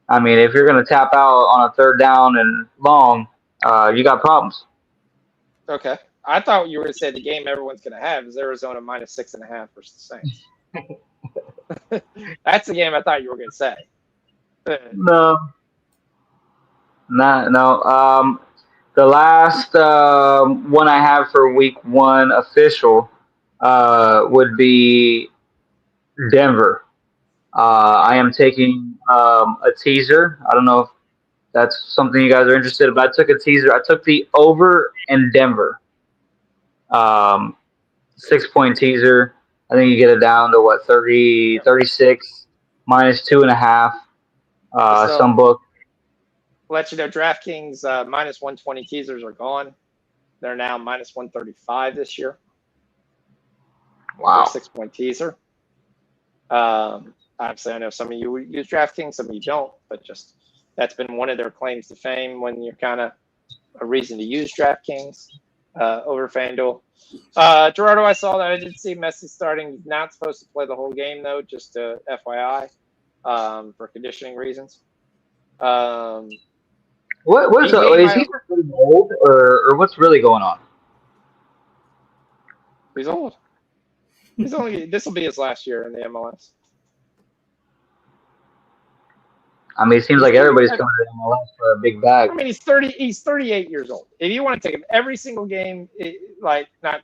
I mean, if you're gonna tap out on a third down and long, you got problems. Okay, I thought you were gonna say the game everyone's gonna have is Arizona minus 6.5 versus the Saints. That's the game I thought you were gonna say. No. No. The last one I have for week 1 official would be Denver. I am taking a teaser. I don't know if that's something you guys are interested in, but I took a teaser. I took the over in Denver. 6-point teaser. I think you get it down to 36 minus 2.5. Some book. Let you know, DraftKings minus 120 teasers are gone. They're now minus 135 this year. Wow. 6-point teaser. Obviously, I know some of you use DraftKings, some of you don't, but just that's been one of their claims to fame when you're kind of a reason to use DraftKings over FanDuel. Gerardo, I saw that. I did see Messi starting. He's not supposed to play the whole game, though, just FYI, for conditioning reasons. What is is he really old or what's really going on? He's old. This will be his last year in the MLS. I mean, it seems like everybody's coming to the MLS for a big bag. I mean, he's 38 years old. If you want to take him every single game, not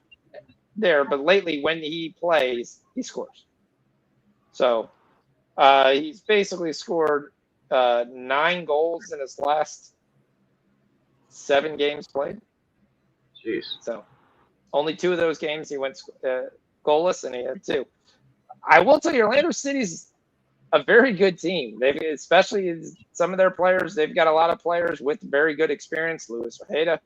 there, but lately when he plays, he scores. So he's basically scored 9 goals in his last 7 games played. Jeez. So only 2 of those games he went goalless, and he had 2. I will tell you, Orlando City's a very good team. They've, especially some of their players, they've got a lot of players with very good experience. Luis Ojeda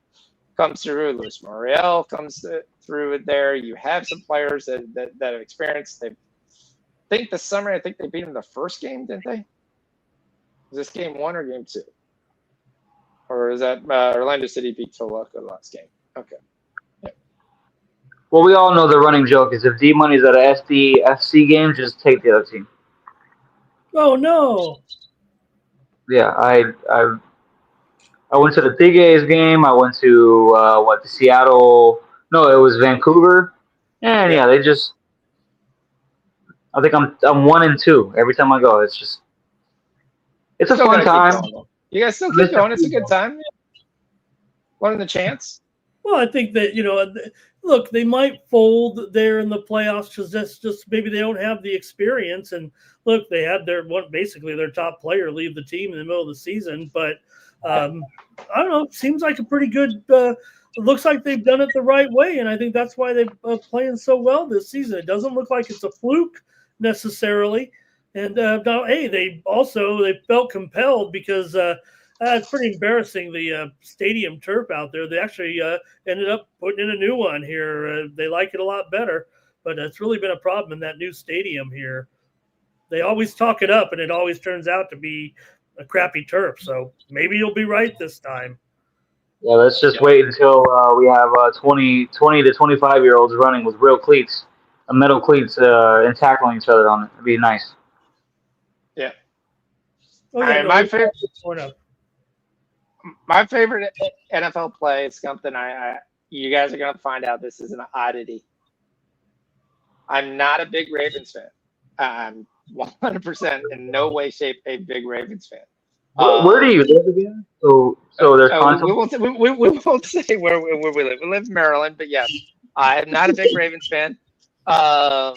comes through. Luis Muriel comes through there. You have some players that have experience. I think this summer, I think they beat them the first game, didn't they? Was this game 1 or game 2? Or is that Orlando City beat Toluca the last game? Okay. Yeah. Well, we all know the running joke is if D-Money's at a SDFC game, just take the other team. Oh, no. Yeah, I went to the Tigres game. I went to the Seattle. No, it was Vancouver. And yeah, they just. I think I'm 1-2 every time I go. It's a fun time. You guys still keep going. It's a good time. What in the chance? Well, I think that look, they might fold there in the playoffs because that's just maybe they don't have the experience. And look, they had their top player leave the team in the middle of the season. But I don't know. It seems like a pretty good. It looks like they've done it the right way, and I think that's why they're playing so well this season. It doesn't look like it's a fluke necessarily. And they felt compelled because It's pretty embarrassing, the stadium turf out there. They actually ended up putting in a new one here. They like it a lot better, but it's really been a problem in that new stadium here. They always talk it up, and it always turns out to be a crappy turf. So maybe you'll be right this time. Yeah, let's just wait until we have 20 to 25-year-olds running with real cleats, metal cleats, and tackling each other on it. It'd be nice. Yeah. Oh, yeah, my favorite NFL play is something you guys are going to find out. This is an oddity. I'm not a big Ravens fan. I'm 100% in no way, shape, a big Ravens fan. Where do you live again? So there's content. We won't say where we live. We live in Maryland, but yes, I am not a big Ravens fan. But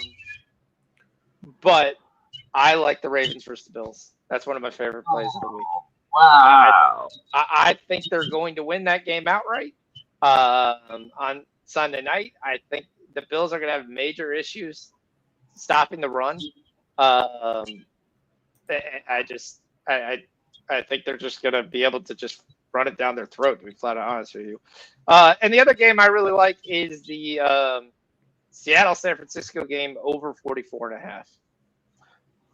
I like the Ravens versus the Bills. That's one of my favorite plays of the week. Wow. I think they're going to win that game outright on Sunday night. I think the Bills are going to have major issues stopping the run. I think they're just going to be able to just run it down their throat, to be flat out honest with you. And the other game I really like is the Seattle-San Francisco game over 44.5.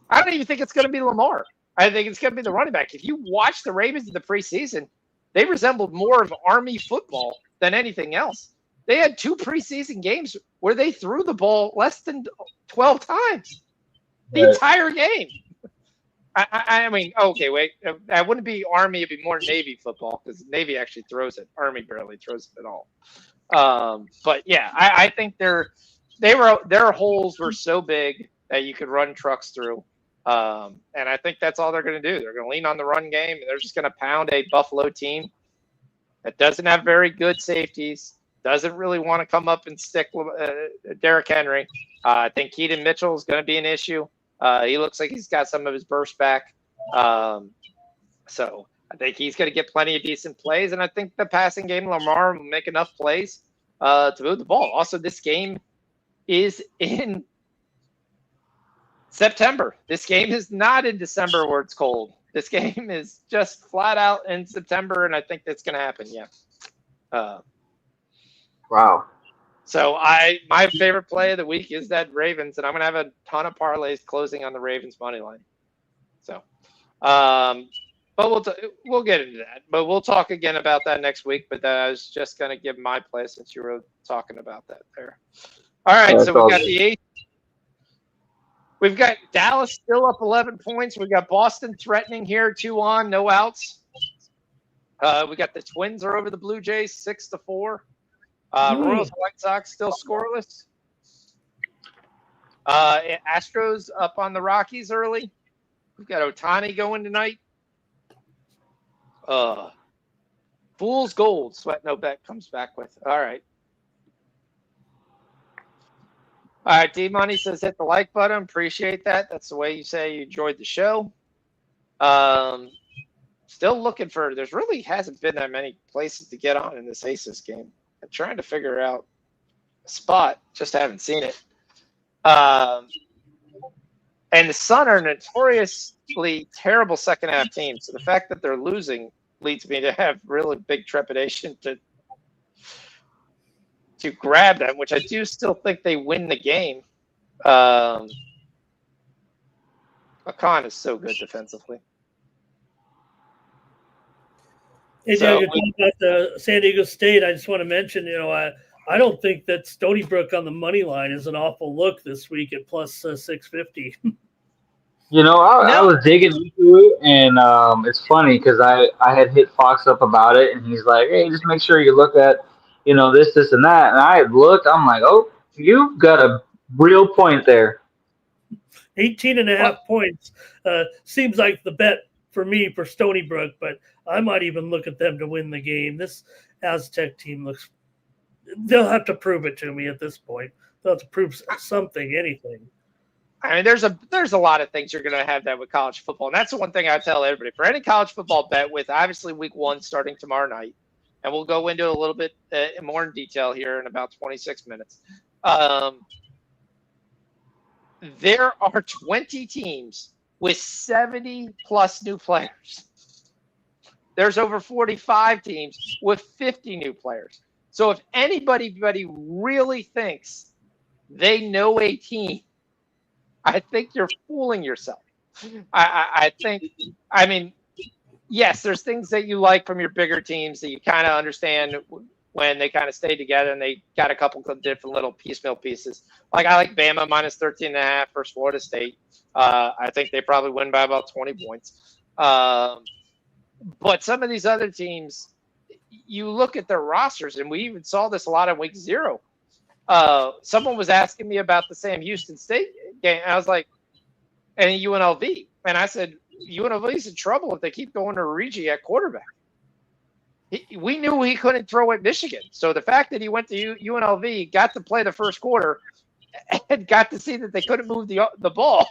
I don't even think it's going to be Lamar. I think it's going to be the running back. If you watch the Ravens in the preseason, they resembled more of Army football than anything else. They had 2 preseason games where they threw the ball less than 12 times the entire game. I mean, okay, wait. That wouldn't be Army. It'd be more Navy football because Navy actually throws it. Army barely throws it at all. But yeah, I think their holes were so big that you could run trucks through. And I think that's all they're going to do. They're going to lean on the run game, and they're just going to pound a Buffalo team that doesn't have very good safeties, doesn't really want to come up and stick Derrick Henry. I think Keaton Mitchell is going to be an issue. He looks like he's got some of his burst back. So I think he's going to get plenty of decent plays, and I think the passing game, Lamar will make enough plays to move the ball. Also, this game is in September. This game is not in December where it's cold. This game is just flat out in September, and I think that's going to happen. Yeah. Wow. So my favorite play of the week is that Ravens, and I'm going to have a ton of parlays closing on the Ravens money line. So, but we'll get into that. But we'll talk again about that next week. But I was just going to give my play since you were talking about that there. All right, so we got the 8th. We've got Dallas still up 11 points. We got Boston threatening here, 2 on, no outs. We got the Twins are over the Blue Jays, 6-4. Royals, White Sox still scoreless. Astros up on the Rockies early. We've got Ohtani going tonight. Fool's Gold, Sweat No Bet comes back with. All right. All right, D-Money says hit the like button. Appreciate that. That's the way you say you enjoyed the show. Still looking for – there's really hasn't been that many places to get on in this Aces game. I'm trying to figure out a spot. Just haven't seen it. And the Sun are a notoriously terrible second-half team. So the fact that they're losing leads me to have really big trepidation to grab them, which I do still think they win the game. Akan is so good defensively. Hey, Doug, you're talking about the San Diego State. I just want to mention, I don't think that Stony Brook on the money line is an awful look this week at plus 650. I was digging into it, and it's funny because I had hit Fox up about it, and he's like, hey, just make sure you look at this, and that. And I looked, I'm like, oh, you've got a real point there. 18.5 points seems like the bet for me for Stony Brook, but I might even look at them to win the game. This Aztec team they'll have to prove it to me at this point. They'll have to prove something, anything. I mean, there's a lot of things you're going to have that with college football. And that's the one thing I tell everybody. For any college football bet with obviously week 1 starting tomorrow night, and we'll go into a little bit more in detail here in about 26 minutes. There are 20 teams with 70-plus new players. There's over 45 teams with 50 new players. So if anybody really thinks they know a team, I think you're fooling yourself. I think, I mean, yes, there's things that you like from your bigger teams that you kind of understand when they kind of stay together and they got a couple of different little piecemeal pieces. Like I like Bama minus 13.5 versus Florida State. I think they probably win by about 20 points. But some of these other teams, you look at their rosters, and we even saw this a lot in week 0. Someone was asking me about the Sam Houston State game. I was like, and UNLV. And I said, UNLV's in trouble if they keep going to Regi at quarterback. We knew he couldn't throw at Michigan. So the fact that he went to UNLV, got to play the first quarter, and got to see that they couldn't move the ball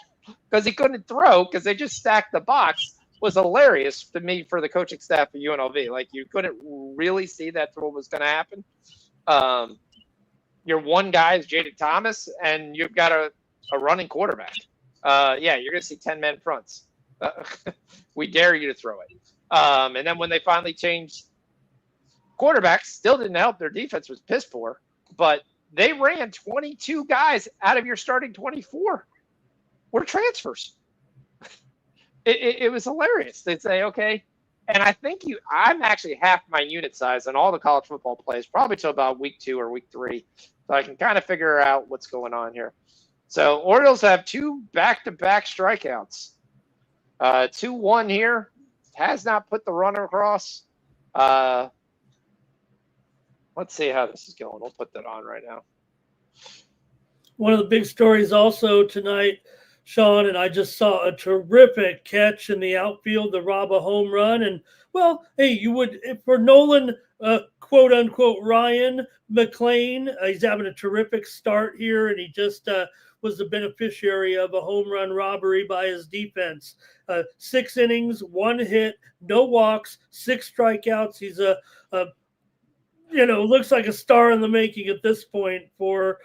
because he couldn't throw because they just stacked the box was hilarious to me for the coaching staff of UNLV. Like, you couldn't really see that what was going to happen. Your one guy is Jaden Thomas, and you've got a running quarterback. Yeah, you're going to see 10-man fronts. We dare you to throw it. And then when they finally changed quarterbacks, still didn't help. Their defense was piss poor, but they ran 22 guys out of your starting 24 were transfers. It was hilarious. They'd say, okay, and I think I'm actually half my unit size on all the college football plays, probably till about week 2 or week 3. So I can kind of figure out what's going on here. So Orioles have 2 back-to-back strikeouts. 2-1 here. Has not put the runner across. Let's see how this is going. We'll put that on right now. One of the big stories also tonight, Sean, and I just saw a terrific catch in the outfield to rob a home run. And, well, hey, you would, for Nolan, quote unquote, Ryan McClain, he's having a terrific start here, and he just was the beneficiary of a home run robbery by his defense. 6 innings, 1 hit, no walks, 6 strikeouts. He's looks like a star in the making at this point for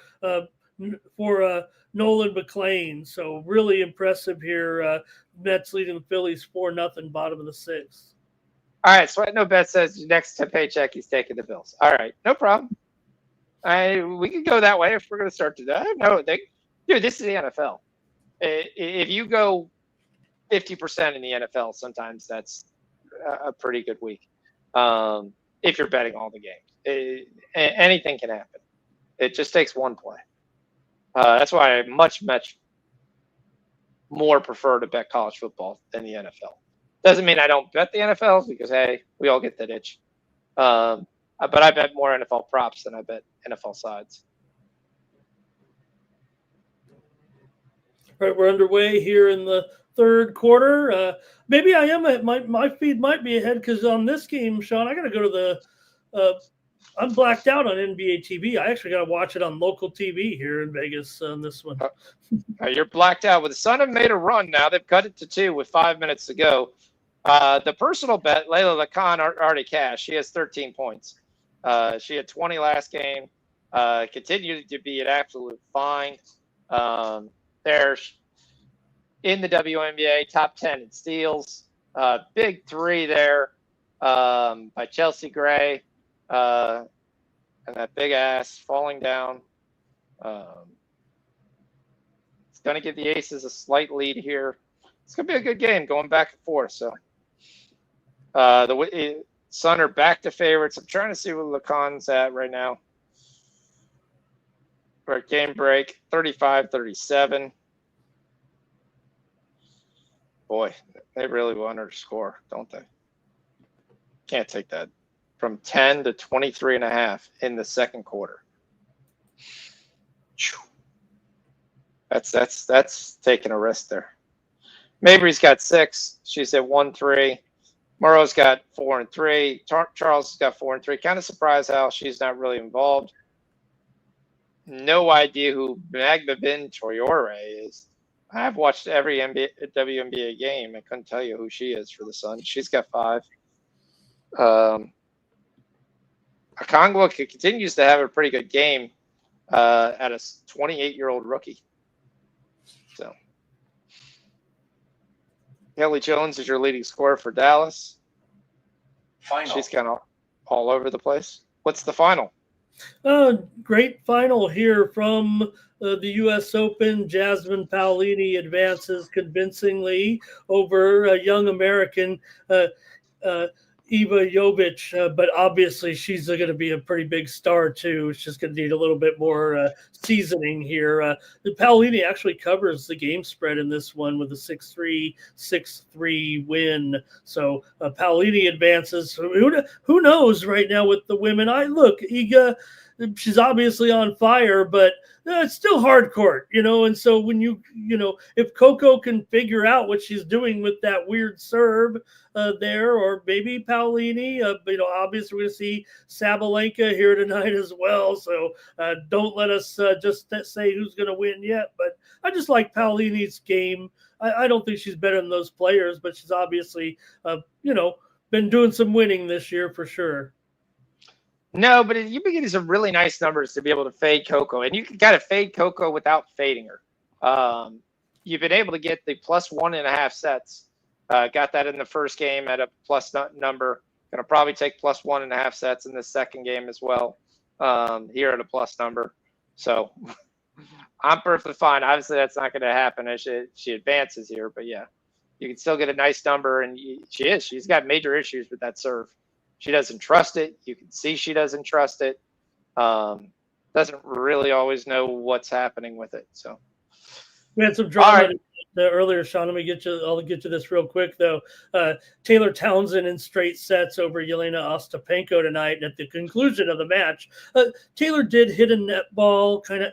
Nolan McClain. So really impressive here. Mets leading the Phillies 4-0, bottom of the 6th. All right, Sweat No Bet says next paycheck he's taking the Bills. All right, no problem. We can go that way if we're going to start to that. No, dude, this is the NFL. If you go 50% in the NFL, sometimes that's a pretty good week. If you're betting all the games, anything can happen. It just takes one play. That's why I much more prefer to bet college football than the NFL. Doesn't mean I don't bet the NFL because, hey, we all get that itch. But I bet more NFL props than I bet NFL sides. All right, we're underway here in the third quarter. Maybe I am my feed might be ahead because on this game, Sean, I got to go to the I'm blacked out on NBA TV. I actually got to watch it on local TV here in Vegas on this one. You're blacked out. Well, the Sun have made a run now. They've cut it to 2 with 5 minutes to go. The personal bet, Layla Lacan already cashed. She has 13 points. She had 20 last game. Continued to be an absolute fine. They're in the WNBA, top 10 in steals. Big 3 there by Chelsea Gray. And that big ass falling down. It's going to give the Aces a slight lead here. It's going to be a good game going back and forth. So the Sun are back to favorites. I'm trying to see what Lacan's at right now. We're at game break, 35-37. Boy, they really want her to score, don't they? Can't take that. From 10 to 23.5 in the second quarter. That's taking a risk there. Mabry's got 6. She's at 1-3. Morrow's got 4 and 3. Charles has got 4 and 3. Kind of surprised how she's not really involved. No idea who Magda Bin Toyore is. I've watched every WNBA game. I couldn't tell you who she is for the Sun. She's got 5. Akongwu continues to have a pretty good game at a 28-year-old rookie. So, Kelly Jones is your leading scorer for Dallas. Final. She's kind of all over the place. What's the final? Great final here from the U.S. Open. Jasmine Paolini advances convincingly over a young American, Eva Jovic, but obviously she's going to be a pretty big star too. She's going to need a little bit more seasoning here. Paolini actually covers the game spread in this one with a 6-3, 6-3 win. So Paolini advances. Who knows right now with the women? Iga, she's obviously on fire, but it's still hard court, and so when if Coco can figure out what she's doing with that weird serve there, or maybe Paolini, obviously we're going to see Sabalenka here tonight as well, so don't let us just say who's going to win yet, but I just like Paolini's game. I don't think she's better than those players, but she's obviously, been doing some winning this year for sure. No, but you've been getting some really nice numbers to be able to fade Coco, and you can kind of fade Coco without fading her. You've been able to get the plus 1.5 sets. Got that in the first game at a plus number. Going to probably take plus 1.5 sets in the second game as well. Here at a plus number. So I'm perfectly fine. Obviously, that's not going to happen as she advances here, but yeah, you can still get a nice number, and she's got major issues with that serve. She doesn't trust it. You can see she doesn't trust it. Doesn't really always know what's happening with it. So we had some drama earlier, Sean. I'll get to this real quick though. Taylor Townsend in straight sets over Yelena Ostapenko tonight. And at the conclusion of the match, Taylor did hit a net ball kind of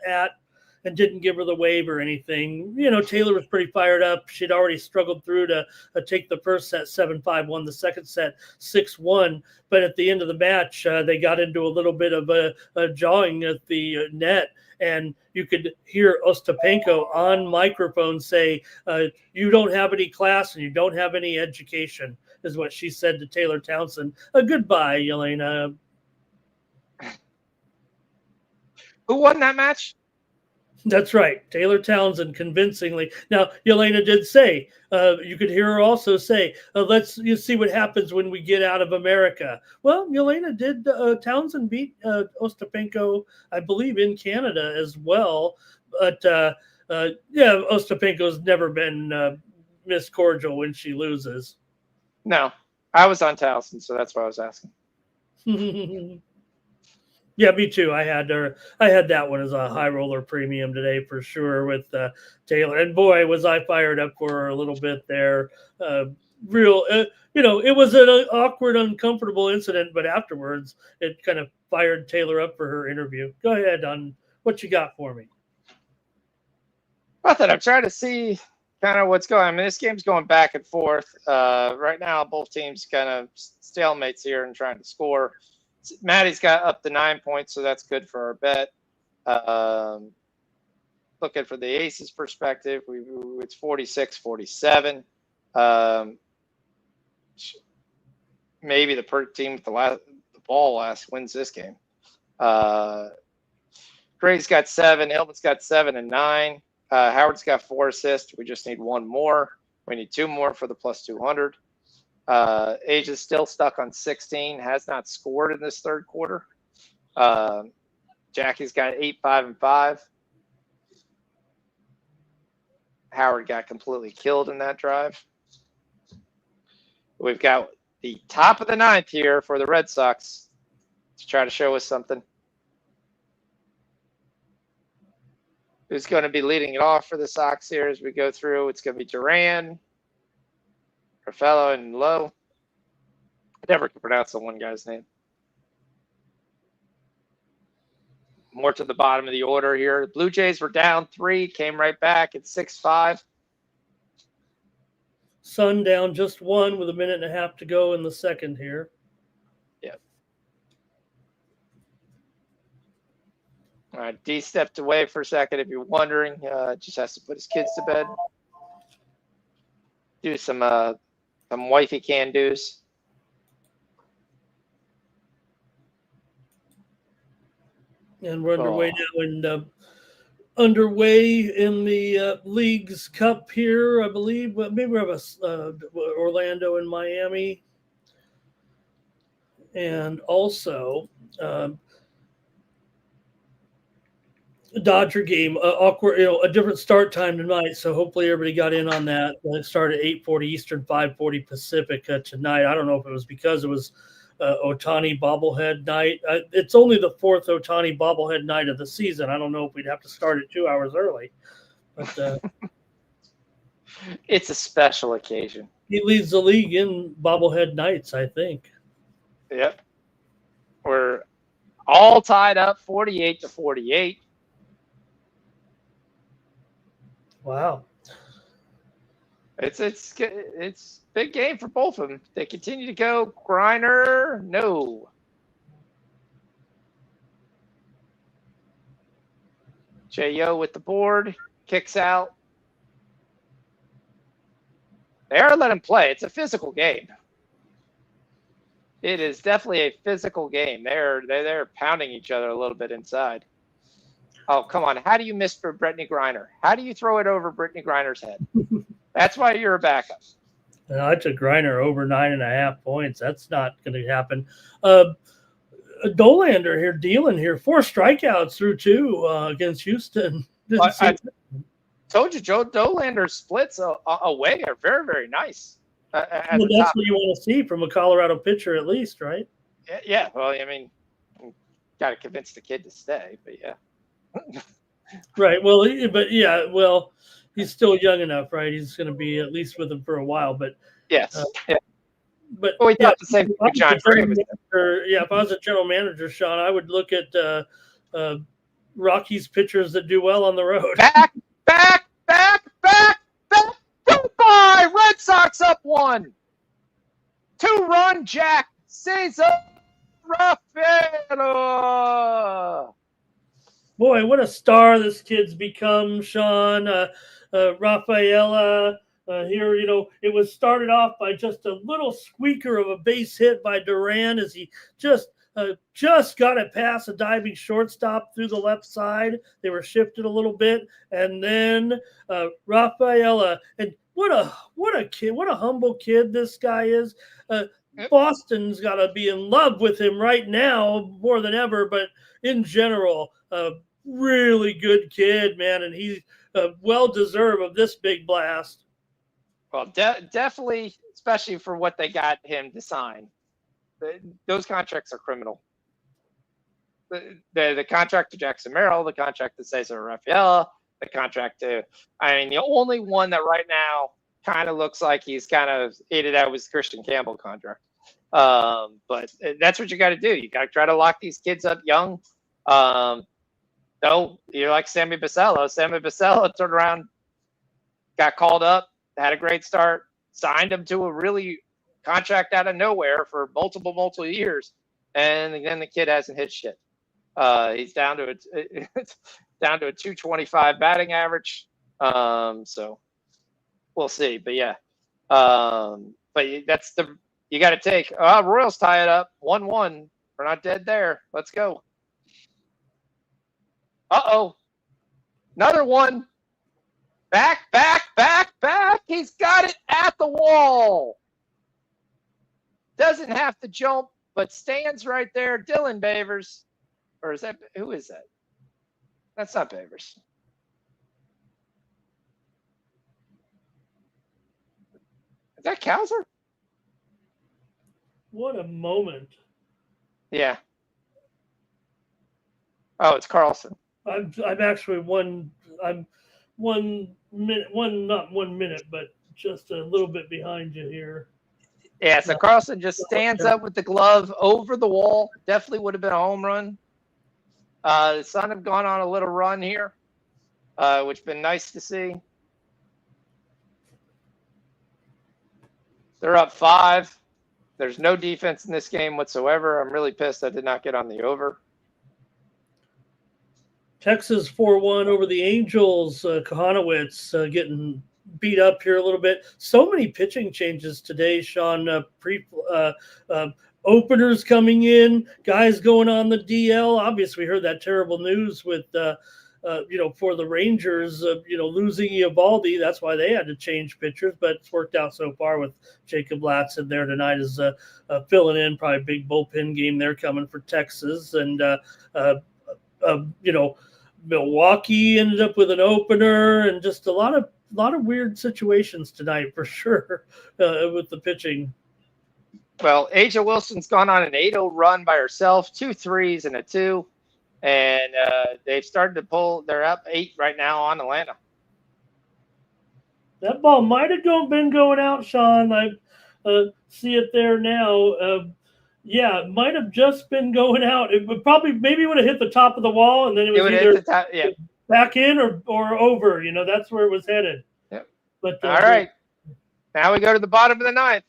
and didn't give her the wave or anything. Taylor was pretty fired up. She'd already struggled through to take the first set 7-5, won the second set 6-1. But at the end of the match, they got into a little bit of a jawing at the net. And you could hear Ostapenko on microphone say, you don't have any class and you don't have any education, is what she said to Taylor Townsend. Goodbye, Yelena. Who won that match? That's right. Taylor Townsend convincingly. Now, Yelena did say, you could hear her also say, let's see what happens when we get out of America. Well, Yelena did, Townsend beat Ostapenko, I believe, in Canada as well. But, Ostapenko's never been Miss Cordial when she loses. No, I was on Townsend, so that's why I was asking. Yeah, me too. I had that one as a high roller premium today for sure with Taylor. And boy, was I fired up for her a little bit there. It was an awkward, uncomfortable incident, but afterwards it kind of fired Taylor up for her interview. Go ahead on what you got for me. Nothing. I'm trying to see kind of what's going on. I mean, this game's going back and forth. Right now, both teams kind of stalemates here and trying to score. Maddie's got up to 9 points, so that's good for our bet. Looking for the aces perspective, it's 46-47. Maybe the team with the ball last wins this game. Gray's got 7. Hillman's got 7 and 9. Howard's got 4 assists. We just need 1 more. We need 2 more for the plus 200. Asia's still stuck on 16, has not scored in this third quarter. Jackie's got 8, 5, and 5. Howard got completely killed in that drive. We've got the top of the 9th here for the Red Sox to try to show us something. Who's going to be leading it off for the Sox here as we go through? It's going to be Duran, Rafaelo, and Lowe. I never can pronounce the one guy's name. More to the bottom of the order here. The Blue Jays were down 3, came right back at 6-5. Sun down just 1 with a minute and a half to go in the second here. Yep. All right, D stepped away for a second. If you're wondering, just has to put his kids to bed. Do some wifey can-dos. And we're underway now in the League's Cup here, I believe. Maybe we have Orlando and Miami. And also, Dodger game, awkward, a different start time tonight. So hopefully everybody got in on that. It started at 8:40 Eastern, 5:40 Pacific tonight. I don't know if it was because it was Ohtani bobblehead night. It's only the fourth Ohtani bobblehead night of the season. I don't know if we'd have to start it 2 hours early, but it's a special occasion. He leads the league in bobblehead nights, I think. Yep. We're all tied up 48-48. Wow. It's big game for both of them. They continue to go. Griner, no. J.O. with the board, kicks out. They are letting him play. It's a physical game. It is definitely a physical game. They're pounding each other a little bit inside. Oh, come on. How do you miss for Brittany Griner? How do you throw it over Brittany Griner's head? That's why you're a backup. I took Griner over 9.5 points. That's not going to happen. Dolander here, dealing here. 4 strikeouts through 2 against Houston. I told you, Joe Dolander's splits away are very, very nice. Well, that's what you want to see from a Colorado pitcher, at least, right? Yeah. Well, I mean, got to convince the kid to stay, but yeah. Right. Well, he's still young enough, right? He's going to be at least with him for a while, but yes. Yeah. But we thought the same thing with John Gray. If I was a general manager, Sean, I would look at Rockies pitchers that do well on the road. Back. Goodbye. Red Sox up 1. 2-run Jack Cesar Rafaela. Boy, what a star this kid's become, Sean. Rafaela. Here, it was started off by just a little squeaker of a base hit by Duran as he just got it past a diving shortstop through the left side. They were shifted a little bit, and then Rafaela. And what a kid! What a humble kid this guy is. Boston's got to be in love with him right now more than ever. But in general, really good kid, man, and he's well deserved of this big blast. Well, definitely, especially for what they got him to sign. Those contracts are criminal. The contract to Jackson Merrill, the contract to Cesar Rafaela, the contract to, the only one that right now kind of looks like he's kind of ate it out was Christian Campbell contract. But that's what you got to do. You got to try to lock these kids up young. No, you're like Sammy Basello. Sammy Basello turned around, got called up, had a great start, signed him to a really contract out of nowhere for multiple years, and then the kid hasn't hit shit. He's down to a 225 batting average. So we'll see. But yeah, but that's you got to take. Royals tie it up 1-1. We're not dead there. Let's go. Another one. Back. He's got it at the wall. Doesn't have to jump, but stands right there. Dylan Bavers. Or is that, who is that? That's not Bavers. Is that Kowser? What a moment. Yeah. Oh, it's Carlson. I'm actually not 1 minute, but just a little bit behind you here. Yeah, so Carlson just stands up with the glove over the wall. Definitely would have been a home run. The Sun have gone on a little run here, which has been nice to see. They're up 5. There's no defense in this game whatsoever. I'm really pissed I did not get on the over. Texas 4-1 over the Angels. Kohanowitz getting beat up here a little bit. So many pitching changes today, Sean. Openers coming in, guys going on the DL. Obviously, we heard that terrible news with for the Rangers, losing Eovaldi, that's why they had to change pitchers. But it's worked out so far with Jacob Latson there tonight as filling in. Probably a big bullpen game there coming for Texas, and Milwaukee ended up with an opener, and just a lot of weird situations tonight for sure with the pitching. Well, Asia Wilson's gone on an 8-0 run by herself, 2 threes and a 2. And they've started to pull. They're up 8 right now on Atlanta. That ball might have been going out, Sean. I see it there now. It might have just been going out. It would maybe would have hit the top of the wall, and then it was either back in or over. That's where it was headed. Yep. But all right, now we go to the bottom of the ninth.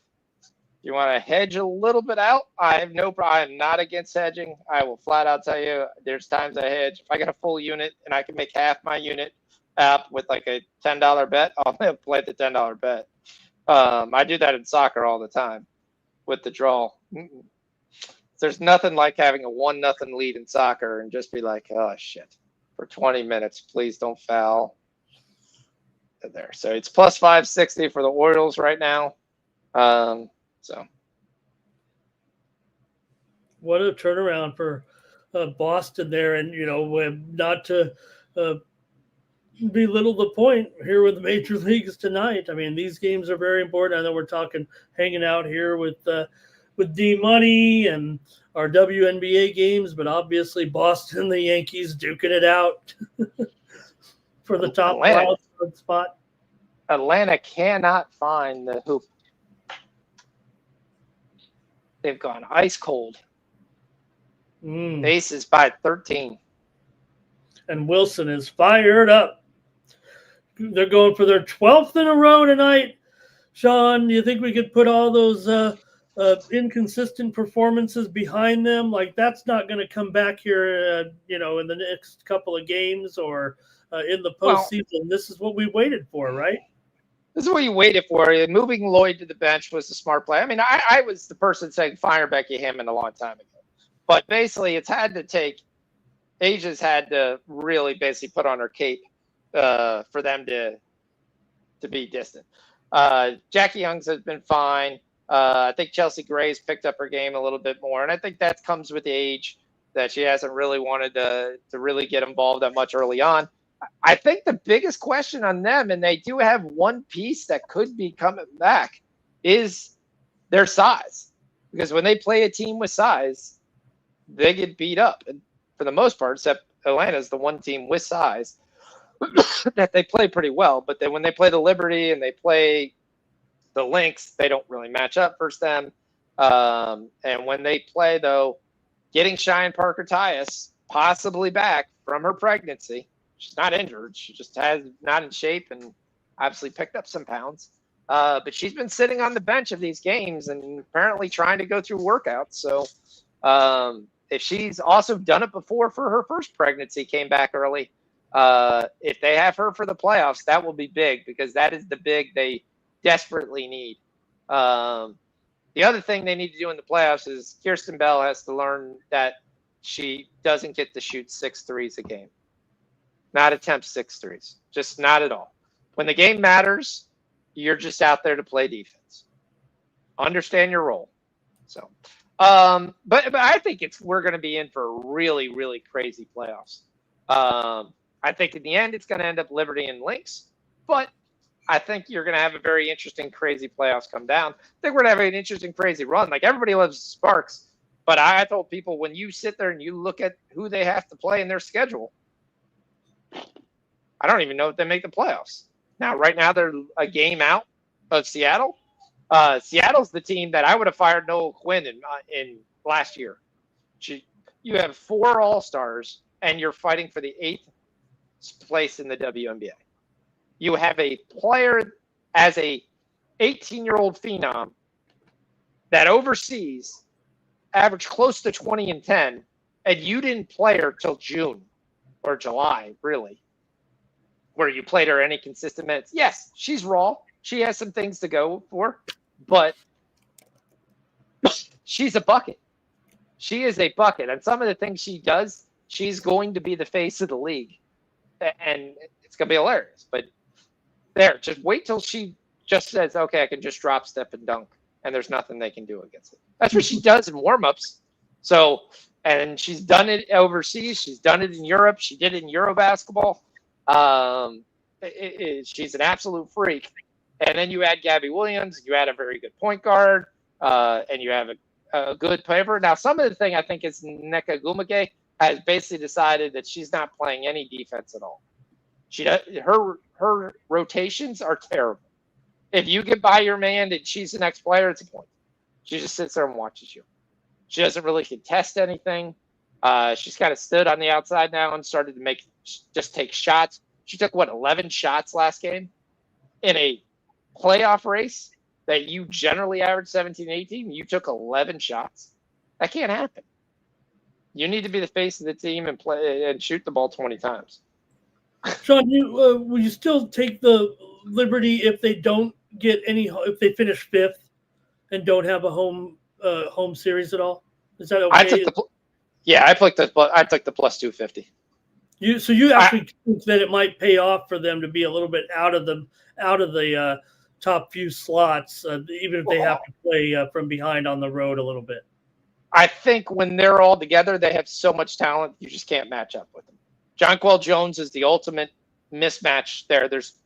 You want to hedge a little bit out? I have no problem. I'm not against hedging. I will flat out tell you there's times I hedge. If I get a full unit and I can make half my unit up with like a $10 bet, I'll play the $10 bet. I do that in soccer all the time with the draw. There's nothing like having a 1-0 lead in soccer and just be like, oh, shit, for 20 minutes, please don't foul. There. So it's plus 560 for the Orioles right now. So, what a turnaround for Boston there, and not to belittle the point here with the major leagues tonight. I mean, these games are very important. I know we're hanging out here with D Money and our WNBA games, but obviously Boston, the Yankees duking it out for the top wild spot. Atlanta cannot find the hoop. They've gone ice cold. Aces by 13. And Wilson is fired up. They're going for their 12th in a row tonight. Sean, do you think we could put all those inconsistent performances behind them? Like, that's not going to come back here, in the next couple of games or in the postseason. This is what we waited for, right? This is what you waited for. Moving Lloyd to the bench was the smart play. I mean, I was the person saying fire Becky Hammond a long time ago. But basically, Asia's had to really basically put on her cape for them to be distant. Jackie Young's has been fine. I think Chelsea Gray's picked up her game a little bit more. And I think that comes with age, that she hasn't really wanted to really get involved that much early on. I think the biggest question on them, and they do have one piece that could be coming back, is their size. Because when they play a team with size, they get beat up. And for the most part, except Atlanta's the one team with size that they play pretty well. But then when they play the Liberty and they play the Lynx, they don't really match up versus them. And when they play, though, getting Cheyenne Parker-Tyus possibly back from her pregnancy, she's not injured. She just has not in shape and obviously picked up some pounds. But she's been sitting on the bench of these games and apparently trying to go through workouts. So if she's also done it before for her first pregnancy, came back early, if they have her for the playoffs, that will be big, because that is the big they desperately need. The other thing they need to do in the playoffs is Kirsten Bell has to learn that she doesn't get to shoot 6 threes a game. Not attempt 6 threes. Just not at all. When the game matters, you're just out there to play defense. Understand your role. So, but I think we're going to be in for a really, really crazy playoffs. I think in the end, it's going to end up Liberty and Lynx, but I think you're going to have a very interesting, crazy playoffs come down. I think we're going to have an interesting, crazy run. Like, everybody loves Sparks, but I told people, when you sit there and you look at who they have to play in their schedule, I don't even know if they make the playoffs. Now, right now, they're a game out of Seattle. Seattle's the team that I would have fired Noel Quinn in last year. You have 4 All-Stars, and you're fighting for the 8th place in the WNBA. You have a player as a 18-year-old phenom that overseas averaged close to 20 and 10, and you didn't play her till June or July, really, where you played her any consistent minutes. Yes, she's raw. She has some things to go for, but she's a bucket. She is a bucket. And some of the things she does, she's going to be the face of the league. and it's going to be hilarious. But there, just wait till she just says, okay, I can just drop, step, and dunk, and there's nothing they can do against it. That's what she does in warm-ups. So, and she's done it overseas. She's done it in Europe. She did it in Euro basketball. She's an absolute freak. And then you add Gabby Williams, you add a very good point guard, and you have a good paper. Now, some of the thing I think is Nneka Gumake has basically decided that she's not playing any defense at all. Her rotations are terrible. If you get by your man and she's the next player, it's a point. She just sits there and watches you. She doesn't really contest anything. She's kind of stood on the outside now and started to just take shots. She took, 11 shots last game in a playoff race that you generally average 17, 18. You took 11 shots. That can't happen. You need to be the face of the team and play and shoot the ball 20 times. Sean, will you still take the liberty if they don't get if they finish 5th and don't have a home series at all? Is that okay? I took the plus 250. So you actually think that it might pay off for them to be a little bit out of the top few slots, even if they have to play from behind on the road a little bit? I think when they're all together, they have so much talent, you just can't match up with them. Jonquel Jones is the ultimate mismatch there. There's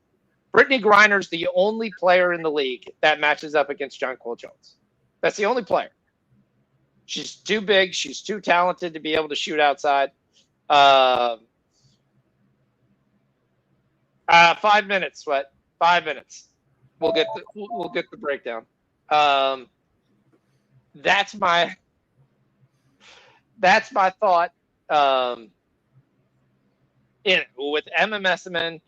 Brittany Griner's the only player in the league that matches up against Jonquel Jones. That's the only player. She's too big. She's too talented to be able to shoot outside. 5 minutes, Sweat. 5 minutes. We'll get the breakdown. That's my thought. With MMSMN,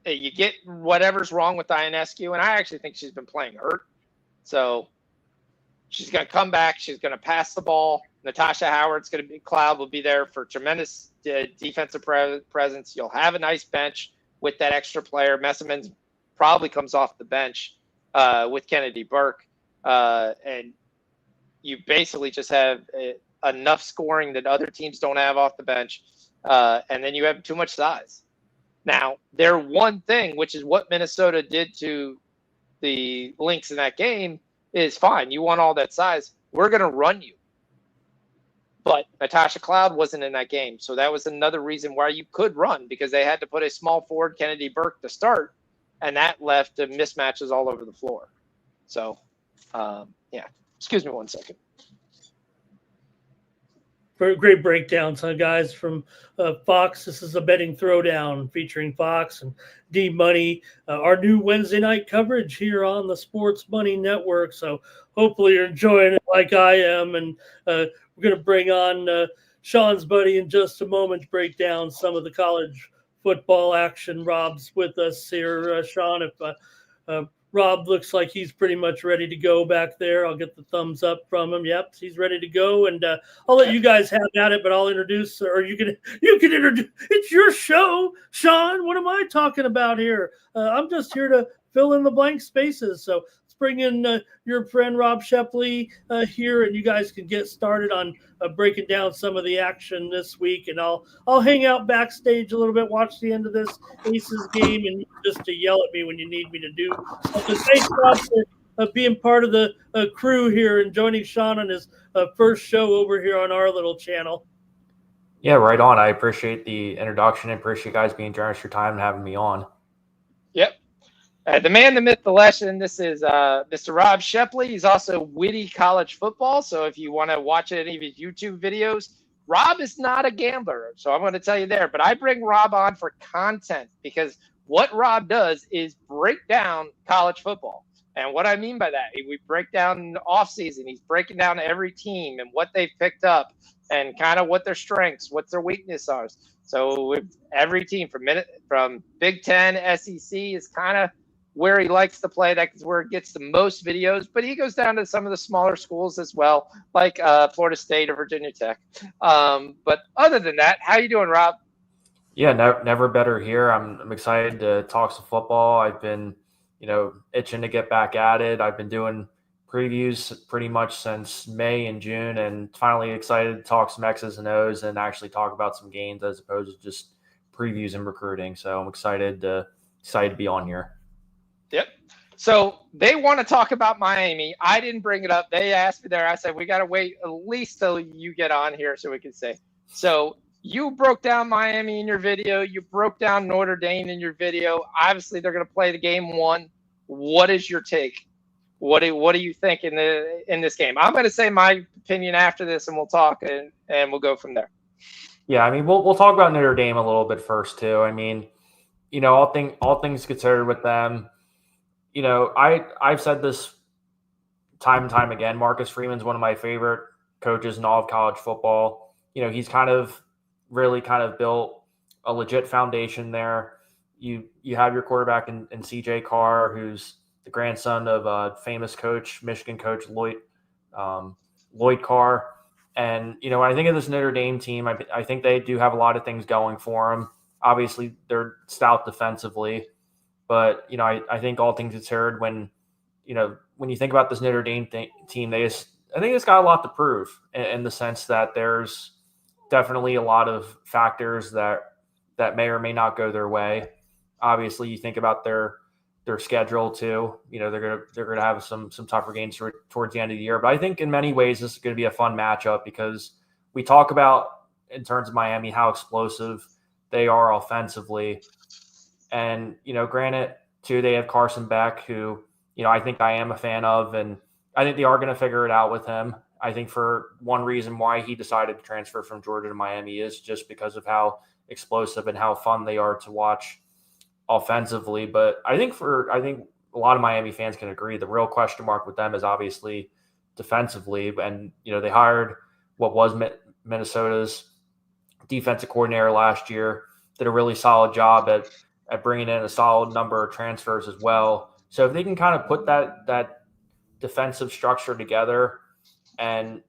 you get whatever's wrong with Ionescu, and I actually think she's been playing hurt. So she's going to come back. She's going to pass the ball. Natasha Howard's going to be, Cloud will be there for tremendous defensive presence. You'll have a nice bench with that extra player. Messerman probably comes off the bench with Kennedy Burke. And you basically just have enough scoring that other teams don't have off the bench. And then you have too much size. Now, their one thing, which is what Minnesota did to the Lynx in that game, is fine. You want all that size. We're going to run you. But Natasha Cloud wasn't in that game. So that was another reason why you could run, because they had to put a small forward, Kennedy Burke, to start. And that left the mismatches all over the floor. So, yeah. Excuse me 1 second. Great breakdowns, guys, from Fox. This is a Betting Throwdown featuring Fox and D-Money, our new Wednesday night coverage here on the Sports Money Network. So hopefully you're enjoying it like I am. And we're going to bring on Sean's buddy in just a moment to break down some of the college football action. Rob's with us here, Sean. If Rob looks like he's pretty much ready to go back there, I'll get the thumbs up from him. Yep, he's ready to go. And I'll let you guys have at it, but I'll introduce, or you can introduce. It's your show, Sean. What am I talking about here? I'm just here to fill in the blank spaces. So let's bring in your friend Rob Shepley here, and you guys can get started on breaking down some of the action this week. And I'll hang out backstage a little bit, watch the end of this Aces game, and just to yell at me when you need me to do something. Thanks, Rob, for being part of the crew here and joining Sean on his first show over here on our little channel. Yeah, right on. I appreciate the introduction. I appreciate you guys being generous with your time and having me on. Yep. The man, the myth, the legend. This is Mr. Rob Shepley. He's also witty college football. So if you want to watch any of his YouTube videos, Rob is not a gambler. So I'm going to tell you there. But I bring Rob on for content, because what Rob does is break down college football. And what I mean by that, we break down the offseason. He's breaking down every team and what they've picked up and kind of what their strengths, what their weaknesses are. So with every team from Big Ten, SEC is kind of where he likes to play. That's where it gets the most videos. But he goes down to some of the smaller schools as well, like Florida State or Virginia Tech. But other than that, how you doing, Rob? Yeah, never better here. I'm excited to talk some football. I've been, itching to get back at it. I've been doing previews pretty much since May and June, and finally excited to talk some X's and O's and actually talk about some games as opposed to just previews and recruiting. So I'm excited to be on here. Yep. So they want to talk about Miami. I didn't bring it up. They asked me there. I said, we got to wait at least till you get on here so we can say. So you broke down Miami in your video. You broke down Notre Dame in your video. Obviously, they're going to play the game one. What is your take? What do you think in this game? I'm going to say my opinion after this, and we'll talk and we'll go from there. Yeah, I mean, we'll talk about Notre Dame a little bit first too. I mean, all things considered with them, I've said this time and time again. Marcus Freeman's one of my favorite coaches in all of college football. He's really built a legit foundation there. You have your quarterback in CJ Carr, who's the grandson of a famous coach, Michigan coach Lloyd Carr. And, when I think of this Notre Dame team, I think they do have a lot of things going for them. Obviously, they're stout defensively. But, I think all things considered, when you think about this Notre Dame team, I think it's got a lot to prove in the sense that there's definitely a lot of factors that may or may not go their way. Obviously, you think about their schedule too. They're gonna have some tougher games towards the end of the year. But I think in many ways this is going to be a fun matchup because we talk about in terms of Miami how explosive they are offensively, and granted too they have Carson Beck, who I think I am a fan of, and I think they are going to figure it out with him. I think for one reason why he decided to transfer from Georgia to Miami is just because of how explosive and how fun they are to watch offensively. But I think a lot of Miami fans can agree the real question mark with them is obviously defensively. And, they hired what was Minnesota's defensive coordinator last year, did a really solid job at bringing in a solid number of transfers as well. So if they can kind of put that defensive structure together and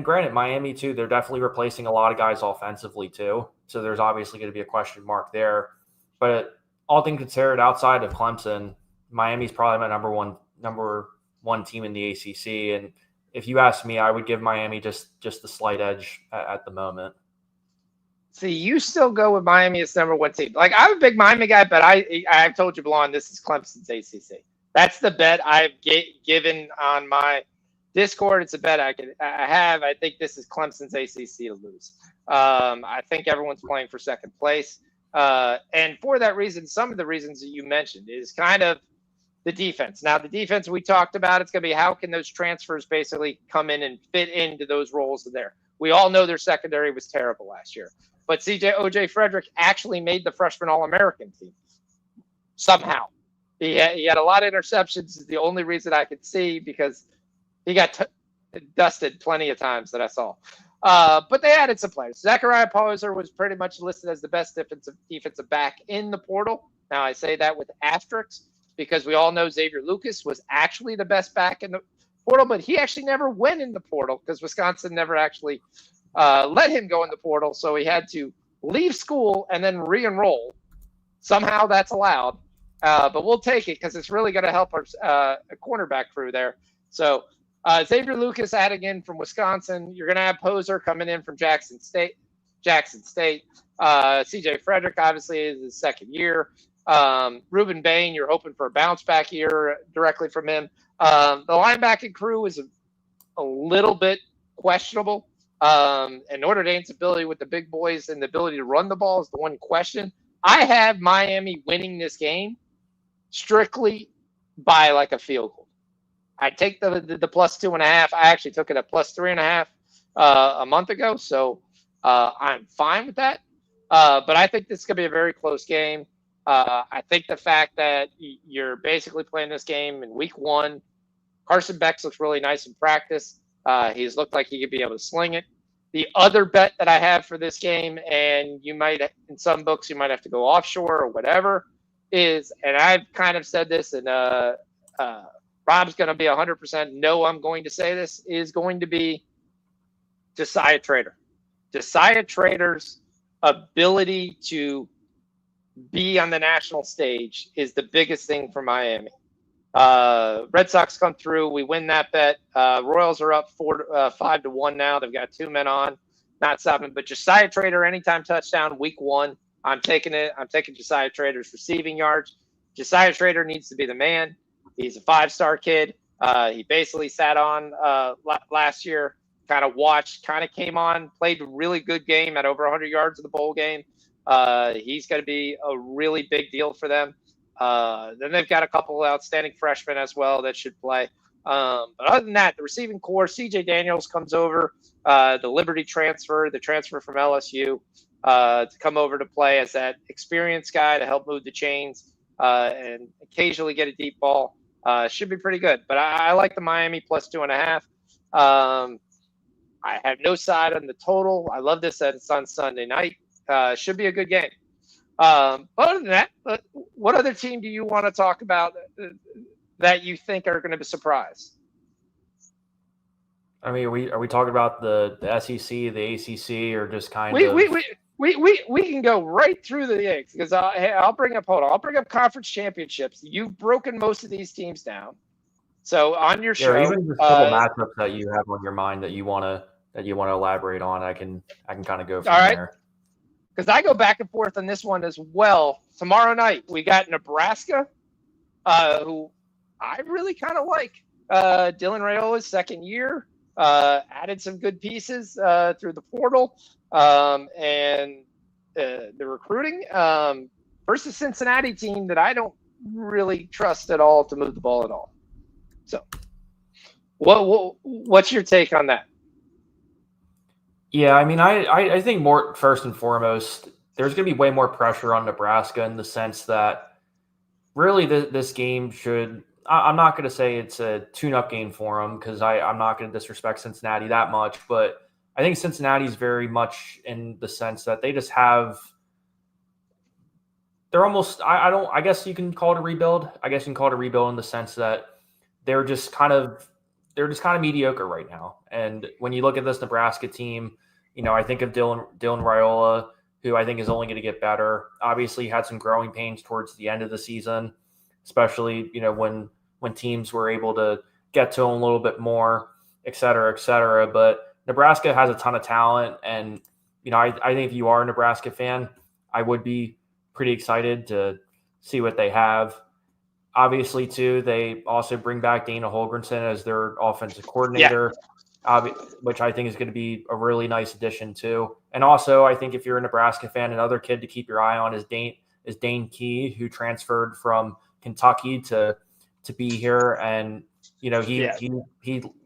granted Miami too, they're definitely replacing a lot of guys offensively too. So there's obviously going to be a question mark there, but all things considered, outside of Clemson, Miami's probably my number one team in the ACC. And if you ask me, I would give Miami just the slight edge at the moment. See, you still go with Miami as number one team. Like, I'm a big Miami guy, but I've told you, Blonde, this is Clemson's ACC. That's the bet I've given on my Discord. It's a bet I have. I think this is Clemson's ACC to lose. I think everyone's playing for second place. And for that reason, some of the reasons that you mentioned is kind of the defense. Now, the defense we talked about, it's going to be how can those transfers basically come in and fit into those roles there. We all know their secondary was terrible last year. But O.J. Frederick actually made the freshman All-American team somehow. He had a lot of interceptions is the only reason I could see because he got dusted plenty of times that I saw. But they added some players. Zachariah Poser was pretty much listed as the best defensive back in the portal. Now, I say that with asterisks because we all know Xavier Lucas was actually the best back in the portal, but he actually never went in the portal because Wisconsin never actually let him go in the portal. So he had to leave school and then re-enroll. Somehow that's allowed. But we'll take it because it's really going to help our cornerback crew there. So Xavier Lucas adding in from Wisconsin. You're going to have Poser coming in from Jackson State. CJ Frederick obviously is his second year. Ruben Bain, you're hoping for a bounce back year directly from him. The linebacking crew is a little bit questionable. And Notre Dame's ability with the big boys and the ability to run the ball is the one question. I have Miami winning this game strictly by like a field goal. I take the plus 2.5. I actually took it at plus 3.5 a month ago, so I'm fine with that. But I think this is going to be a very close game. I think the fact that you're basically playing this game in week one, Carson Beck looks really nice in practice. He's looked like he could be able to sling it. The other bet that I have for this game, and you might, in some books, you might have to go offshore or whatever, is, and I've kind of said this, and Rob's going to be 100% no, I'm going to say this, is going to be Josiah Trader. Josiah Trader's ability to be on the national stage is the biggest thing for Miami. Red Sox come through. We win that bet. Royals are up 5-1 now. They've got 2 men on, not 7. But Josiah Trader, anytime touchdown, week one. I'm taking it. I'm taking Josiah Trader's receiving yards. Josiah Trader needs to be the man. He's a 5-star kid. He basically sat on last year, kind of watched, kind of came on, played a really good game at over 100 yards in the bowl game. He's going to be a really big deal for them. Then they've got a couple of outstanding freshmen as well that should play. But other than that, the receiving core, CJ Daniels comes over, the Liberty transfer, the transfer from LSU, to come over to play as that experienced guy to help move the chains and occasionally get a deep ball. Should be pretty good. But I like the Miami plus 2.5. I have no side on the total. I love this that it's on Sunday night. Should be a good game. Other than that, what other team do you want to talk about that you think are going to be surprised? I mean, are we talking about the SEC, the ACC, or just kind of? We can go right through the eggs because I'll bring up conference championships. You've broken most of these teams down. So on your show, even just a couple matchups that you have on your mind that you want to elaborate on, I can kind of go from there. Because I go back and forth on this one as well. Tomorrow night we got Nebraska, who I really kind of like. Dylan Raiola's second year, added some good pieces through the portal and the recruiting versus Cincinnati team that I don't really trust at all to move the ball at all. So, what's your take on that? Yeah, I mean, I think more first and foremost, there's going to be way more pressure on Nebraska in the sense that really this game should. I'm not going to say it's a tune-up game for them because I'm not going to disrespect Cincinnati that much, but I think Cincinnati's very much in the sense that they just have. They're almost. I guess you can call it a rebuild. I guess you can call it a rebuild in the sense that they're just kind of mediocre right now. And when you look at this Nebraska team, I think of Dylan Raiola, who I think is only going to get better. Obviously, had some growing pains towards the end of the season, especially when teams were able to get to him a little bit more, et cetera, et cetera. But Nebraska has a ton of talent, and I think if you are a Nebraska fan, I would be pretty excited to see what they have. Obviously, too, they also bring back Dana Holgrenson as their offensive coordinator, which I think is going to be a really nice addition, too. And also, I think if you're a Nebraska fan, another kid to keep your eye on is Dane Key, who transferred from Kentucky to be here. And, he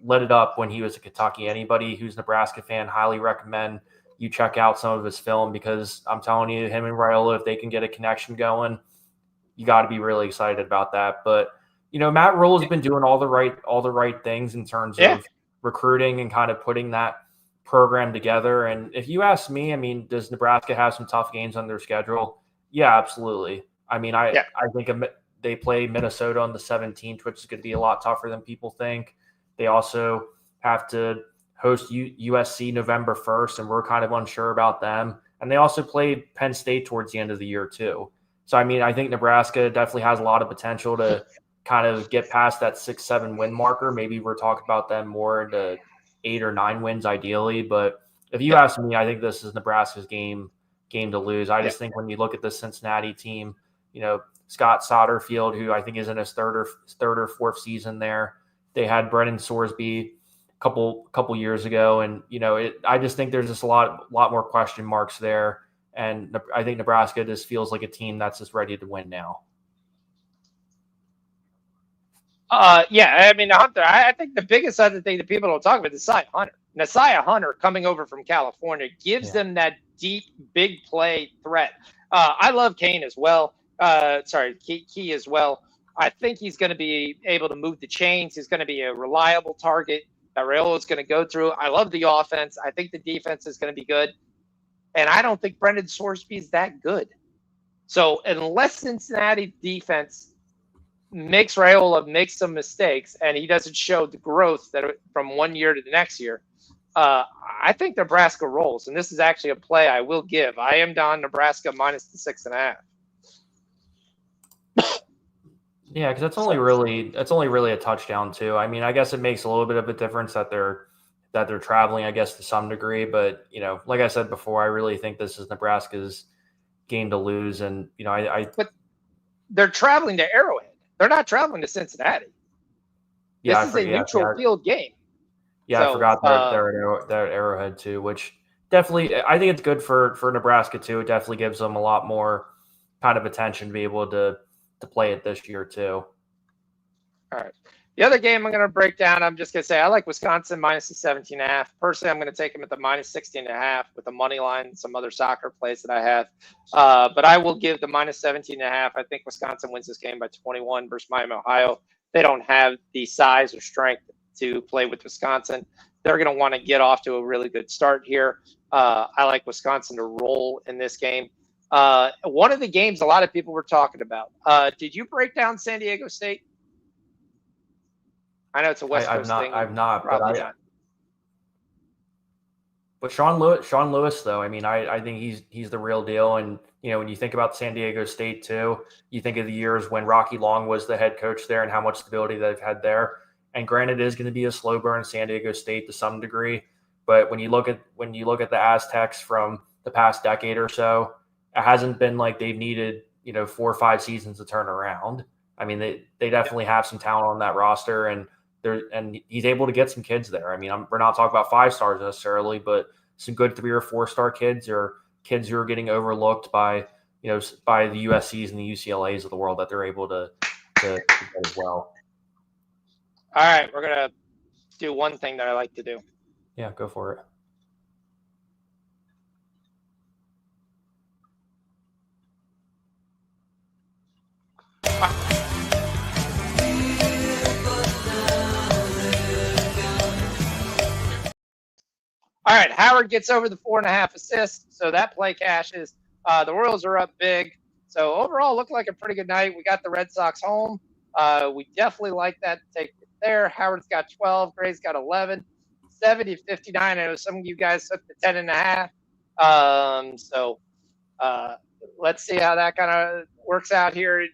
lit it up when he was at Kentucky. Anybody who's a Nebraska fan, highly recommend you check out some of his film because I'm telling you, him and Raiola, if they can get a connection going, you got to be really excited about that. But, Matt Rhule has been doing all the right things in terms of recruiting and kind of putting that program together. And if you ask me, I mean, does Nebraska have some tough games on their schedule? Yeah, absolutely. I mean, I think they play Minnesota on the 17th, which is going to be a lot tougher than people think. They also have to host USC November 1st, and we're kind of unsure about them. And they also played Penn State towards the end of the year too. So, I mean, I think Nebraska definitely has a lot of potential to kind of get past that 6-7 win marker. Maybe we're talking about them more into 8 or 9 wins ideally. But if you ask me, I think this is Nebraska's game to lose. I just think when you look at the Cincinnati team, Scott Satterfield, who I think is in his third or fourth season there. They had Brennan Sorsby a couple years ago, and I just think there's just a lot more question marks there. And I think Nebraska just feels like a team that's just ready to win now. I mean, Hunter, I think the biggest other thing that people don't talk about is Nasiah Hunter coming over from California gives them that deep, big play threat. I love Kane as well. Key as well. I think he's going to be able to move the chains. He's going to be a reliable target that Raiola is going to go through. I love the offense. I think the defense is going to be good. And I don't think Brendan Sorsby is that good. So unless Cincinnati defense makes Raiola make some mistakes and he doesn't show the growth that from one year to the next year, I think Nebraska rolls. And this is actually a play I will give. I am down Nebraska minus the 6.5. Yeah, because that's only really a touchdown too. I mean, I guess it makes a little bit of a difference that they're traveling, I guess, to some degree. But like I said before, I really think this is Nebraska's game to lose. And, but they're traveling to Arrowhead. They're not traveling to Cincinnati. Yeah, this is a neutral field game. Yeah, so, I forgot they're at Arrowhead too, which definitely I think it's good for Nebraska too. It definitely gives them a lot more kind of attention to be able to play it this year too. All right. The other game I'm going to break down, I'm just going to say I like Wisconsin minus the 17.5. Personally, I'm going to take them at the minus 16.5 with the money line, some other soccer plays that I have. But I will give the minus 17.5. I think Wisconsin wins this game by 21 versus Miami, Ohio. They don't have the size or strength to play with Wisconsin. They're going to want to get off to a really good start here. I like Wisconsin to roll in this game. One of the games a lot of people were talking about. Did you break down San Diego State? I know it's a West Coast thing. I've not, probably not. But Sean Lewis, though, I mean, I think he's the real deal. And when you think about San Diego State too, you think of the years when Rocky Long was the head coach there and how much stability they've had there. And granted, it is going to be a slow burn in San Diego State to some degree. But when you look at the Aztecs from the past decade or so, it hasn't been like they've needed 4 or 5 seasons to turn around. I mean, they definitely have some talent on that roster, and he's able to get some kids there. I mean, we're not talking about 5 stars necessarily, but some good 3 or 4 star kids or kids who are getting overlooked by by the USCs and the UCLAs of the world that they're able to get as well. All right, we're gonna do one thing that I like to do. Yeah, go for it. All right, Howard gets over the 4.5 assists, so that play cashes. The Royals are up big. So overall, looked like a pretty good night. We got the Red Sox home. We definitely like that take it there. Howard's got 12. Gray's got 11. 70-59. I know some of you guys took the 10.5. So let's see how that kind of works out here. It's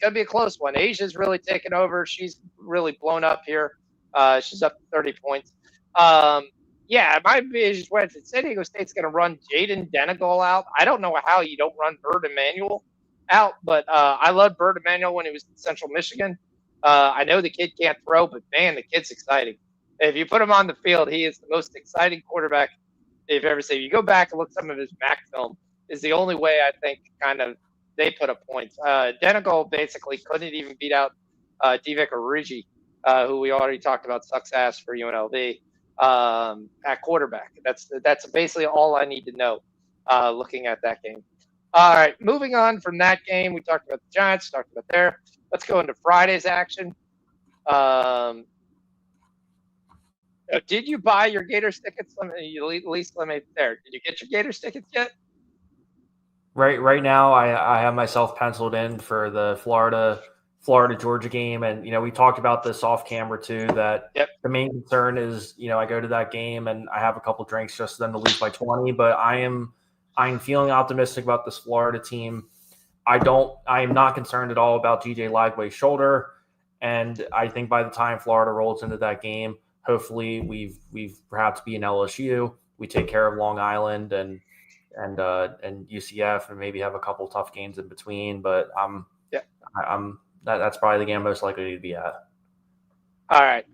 going to be a close one. Asia's really taken over. She's really blown up here. She's up to 30 points. Yeah, my vision went to San Diego State's going to run Jaden Denegal out. I don't know how you don't run Bird Emanuel out, but I loved Bird Emanuel when he was in Central Michigan. I know the kid can't throw, but man, the kid's exciting. If you put him on the field, he is the most exciting quarterback they've ever seen. You go back and look some of his MAC film is the only way I think kind of they put up points. Denegal basically couldn't even beat out Divock Origi, who we already talked about sucks ass for UNLV. At quarterback. That's basically all I need to know looking at that game. All right, moving on from that game, we talked about the Giants, talked about there. Let's go into Friday's action. Did you buy your Gators tickets? At least let me there. Did you get your Gators tickets yet? Right now, I have myself penciled in for the Florida Georgia game, and we talked about this off camera too. That The main concern is I go to that game and I have a couple drinks just then to lose by 20. But I'm feeling optimistic about this Florida team. I am not concerned at all about GJ Lagway's shoulder, and I think by the time Florida rolls into that game, hopefully we've perhaps beaten LSU. We take care of Long Island and UCF, and maybe have a couple tough games in between. But that's probably the game I'm most likely to be at. All right.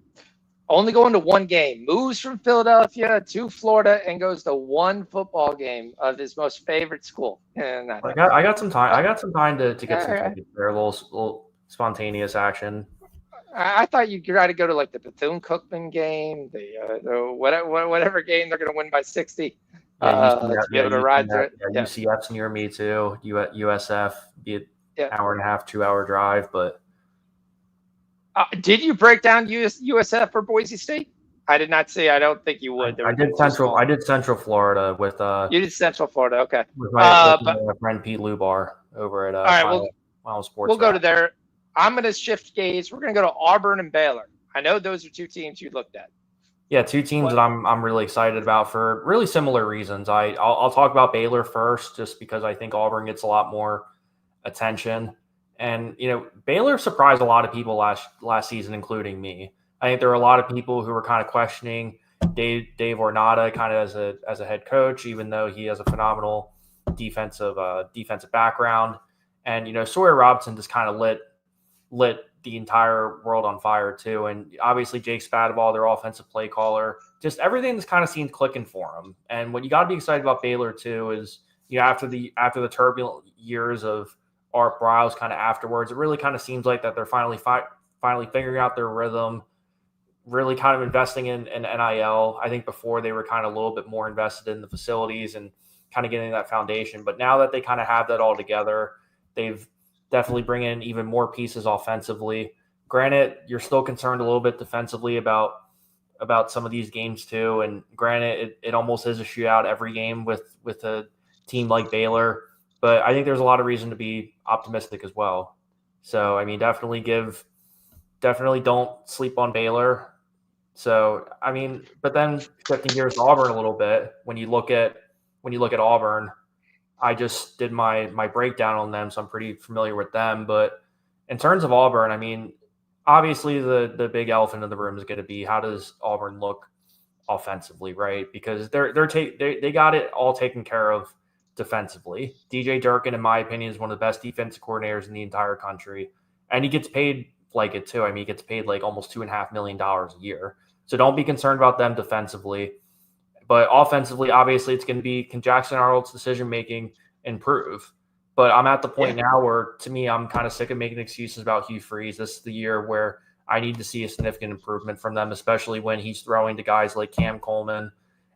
Only going to one game. Moves from Philadelphia to Florida and goes to one football game of his most favorite school. And I got some time. I got some time to get some tickets there. A little spontaneous action. I thought you'd try to go to like the Bethune-Cookman game, the whatever game they're going to win by 60. To be able to ride through it. UCF's near me too. USF, be it hour and a half, 2 hour drive. But did you break down USF for Boise State? I did not see. I don't think you would. I did Central Florida with. You did Central Florida, okay. With my friend Pete Lubar over at. All right, Final Sports. We'll go to there. I'm going to shift gaze. We're going to go to Auburn and Baylor. I know those are 2 teams you looked at. Yeah, 2 teams that I'm really excited about for really similar reasons. I'll talk about Baylor first, just because I think Auburn gets a lot more attention. And Baylor surprised a lot of people last season, including me. I think there were a lot of people who were kind of questioning Dave Ornata kind of as a head coach, even though he has a phenomenal defensive background. And, Sawyer Robinson just kind of lit the entire world on fire too. And obviously Jake Spadaball, their offensive play caller, just everything's kind of seemed clicking for him. And what you got to be excited about Baylor too is, after the turbulent years of Art Briles kind of afterwards, it really kind of seems like that they're finally figuring out their rhythm, really kind of investing in NIL. I think before they were kind of a little bit more invested in the facilities and kind of getting that foundation. But now that they kind of have that all together, they've definitely bring in even more pieces offensively. Granted, you're still concerned a little bit defensively about some of these games too. And granted, it almost is a shootout every game with a team like Baylor. But I think there's a lot of reason to be optimistic as well. So, I mean, definitely don't sleep on Baylor. So, I mean, but then shifting gears to Auburn a little bit, when you look at Auburn, I just did my breakdown on them, so I'm pretty familiar with them. But in terms of Auburn, I mean, obviously the big elephant in the room is going to be, how does Auburn look offensively, right? Because they got it all taken care of defensively. DJ Durkin, in my opinion, is one of the best defensive coordinators in the entire country, and he gets paid like it too. I mean, he gets paid like almost $2.5 million a year. So don't be concerned about them defensively. But offensively, obviously, it's going to be, can Jackson Arnold's decision-making improve? But I'm at the point now where, to me, I'm kind of sick of making excuses about Hugh Freeze. This is the year where I need to see a significant improvement from them, especially when he's throwing to guys like Cam Coleman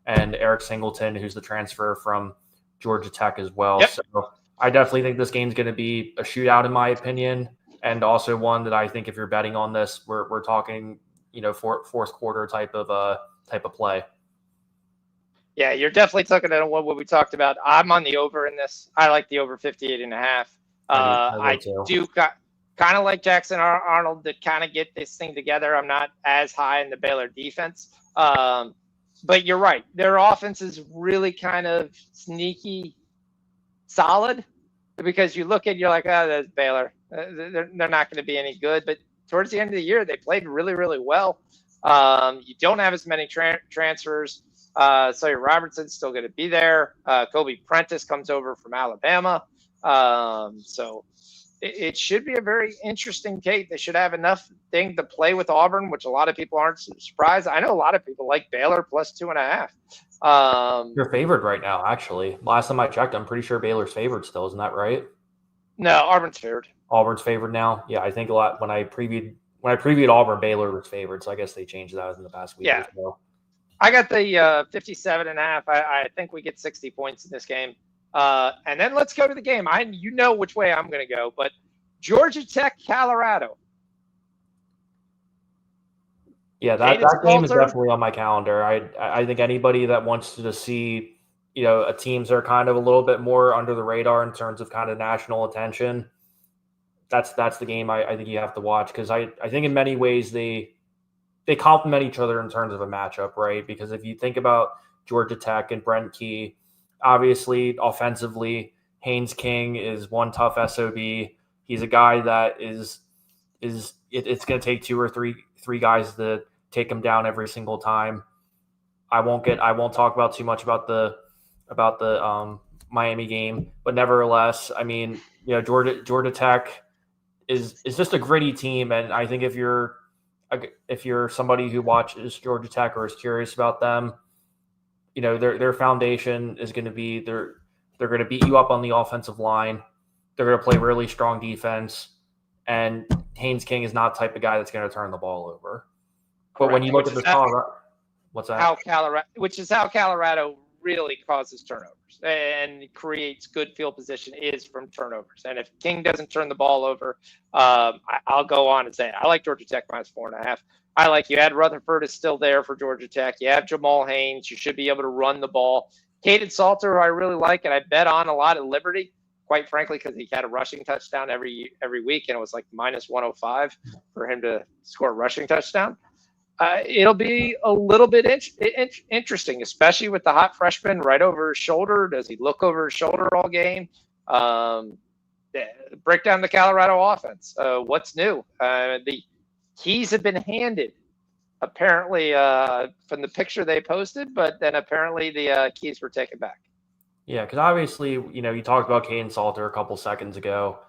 and Eric Singleton, who's the transfer from Georgia Tech as well. Yep. So I definitely think this game's going to be a shootout, in my opinion, and also one that I think if you're betting on this, we're talking, fourth quarter type of play. Yeah, you're definitely talking about what we talked about. I'm on the over in this. I like the over 58.5. I do kind of like Jackson Arnold to kind of get this thing together. I'm not as high in the Baylor defense. But you're right. Their offense is really kind of sneaky solid, because you look at, you're like, oh, that's Baylor. They're not going to be any good. But towards the end of the year, they played really, really well. You don't have as many transfers. Sawyer Robertson's still going to be there. Kobe Prentice comes over from Alabama. So it should be a very interesting tape. They should have enough thing to play with Auburn, which a lot of people aren't surprised. I know a lot of people like Baylor plus 2.5. You're favored right now, actually. Last time I checked, I'm pretty sure Baylor's favored still. Isn't that right? No, Auburn's favored. Auburn's favored now? Yeah, I think a lot when I previewed Auburn, Baylor was favored. So I guess they changed that in the past week or so. I got the 57.5. I think we get 60 points in this game. And then let's go to the game. You know which way I'm going to go, but Georgia Tech, Colorado. Yeah, that game is definitely on my calendar. I think anybody that wants to see, teams that are kind of a little bit more under the radar in terms of kind of national attention, that's the game I think you have to watch, because I think in many ways they complement each other in terms of a matchup, right? Because if you think about Georgia Tech and Brent Key, obviously offensively, Haynes King is one tough SOB. He's a guy that it's going to take two or three guys to take him down every single time. I won't talk about too much about the Miami game, but nevertheless, I mean, Georgia Tech is just a gritty team, and I think if you're somebody who watches Georgia Tech or is curious about them, their foundation is going to be they're going to beat you up on the offensive line. They're going to play really strong defense, and Haynes King is not the type of guy that's going to turn the ball over. But when you look at this Colorado, what's that? Which is how Colorado really causes turnovers and creates good field position is from turnovers. And if King doesn't turn the ball over, I'll go on and say it. I like Georgia Tech minus 4.5. I like you. Ed Rutherford is still there for Georgia Tech. You have Jamal Haynes. You should be able to run the ball. Caden Salter, who I really like, and I bet on a lot at Liberty, quite frankly, because he had a rushing touchdown every week, and it was like minus 105 for him to score a rushing touchdown. It'll be a little bit interesting, especially with the hot freshman right over his shoulder. Does he look over his shoulder all game? Break down the Colorado offense. What's new? The keys have been handed, apparently, from the picture they posted, but then apparently the keys were taken back. Yeah, because obviously, you talked about Caden Salter a couple seconds ago.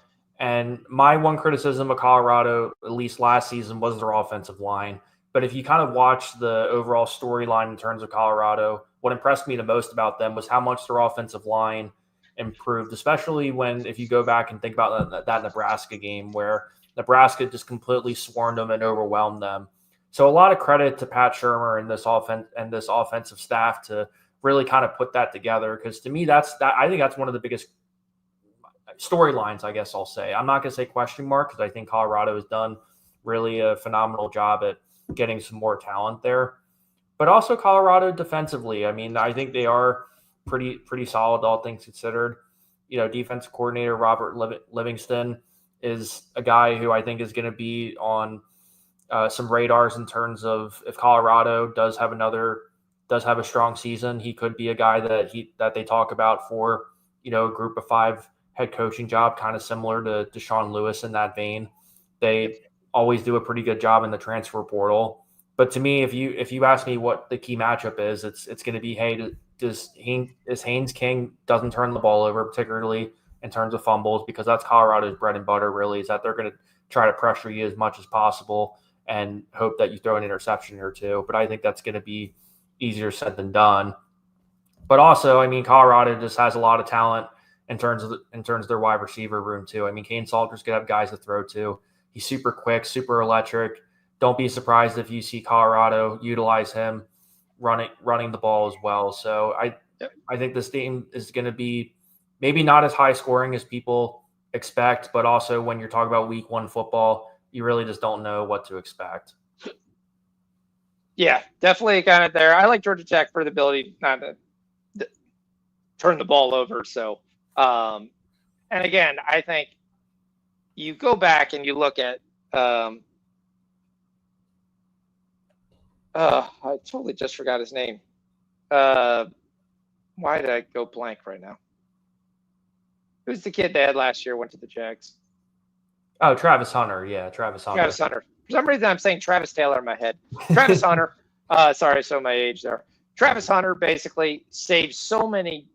And my one criticism of Colorado, at least last season, was their offensive line. But if you kind of watch the overall storyline in terms of Colorado, what impressed me the most about them was how much their offensive line improved, especially if you go back and think about that Nebraska game where Nebraska just completely swarmed them and overwhelmed them. So a lot of credit to Pat Shurmur and this offensive staff to really kind of put that together, because to me I think that's one of the biggest storylines, I guess I'll say. I'm not going to say question mark, because I think Colorado has done really a phenomenal job at getting some more talent there. But also Colorado defensively, I mean, I think they are pretty solid, all things considered. Defensive coordinator Robert Livingston is a guy who I think is going to be on some radars in terms of, if Colorado does have a strong season, he could be a guy that they talk about for a group of 5 head coaching job, kind of similar to Sean Lewis in that vein. They always do a pretty good job in the transfer portal. But to me, if you ask me what the key matchup is, it's going to be, hey, is Haynes King doesn't turn the ball over, particularly in terms of fumbles, because that's Colorado's bread and butter, really, is that they're going to try to pressure you as much as possible and hope that you throw an interception or two. But I think that's going to be easier said than done. But also, I mean, Colorado just has a lot of talent in terms of their wide receiver room too. I mean, Caden Salter's going to have guys to throw to. He's super quick, super electric. Don't be surprised if you see Colorado utilize him running the ball as well. So I think this game is going to be maybe not as high scoring as people expect, but also when you're talking about week 1 football, you really just don't know what to expect. Yeah, definitely kind of there. I like Georgia Tech for the ability not to turn the ball over. So, and again, I think you go back and you look at, I totally just forgot his name. Why did I go blank right now? Who's the kid they had last year, went to the Jags? Oh, Travis Hunter. Yeah, Travis Hunter. Travis Hunter. For some reason, I'm saying Travis Taylor in my head. Travis Hunter. Sorry, so my age there. Travis Hunter basically saved so many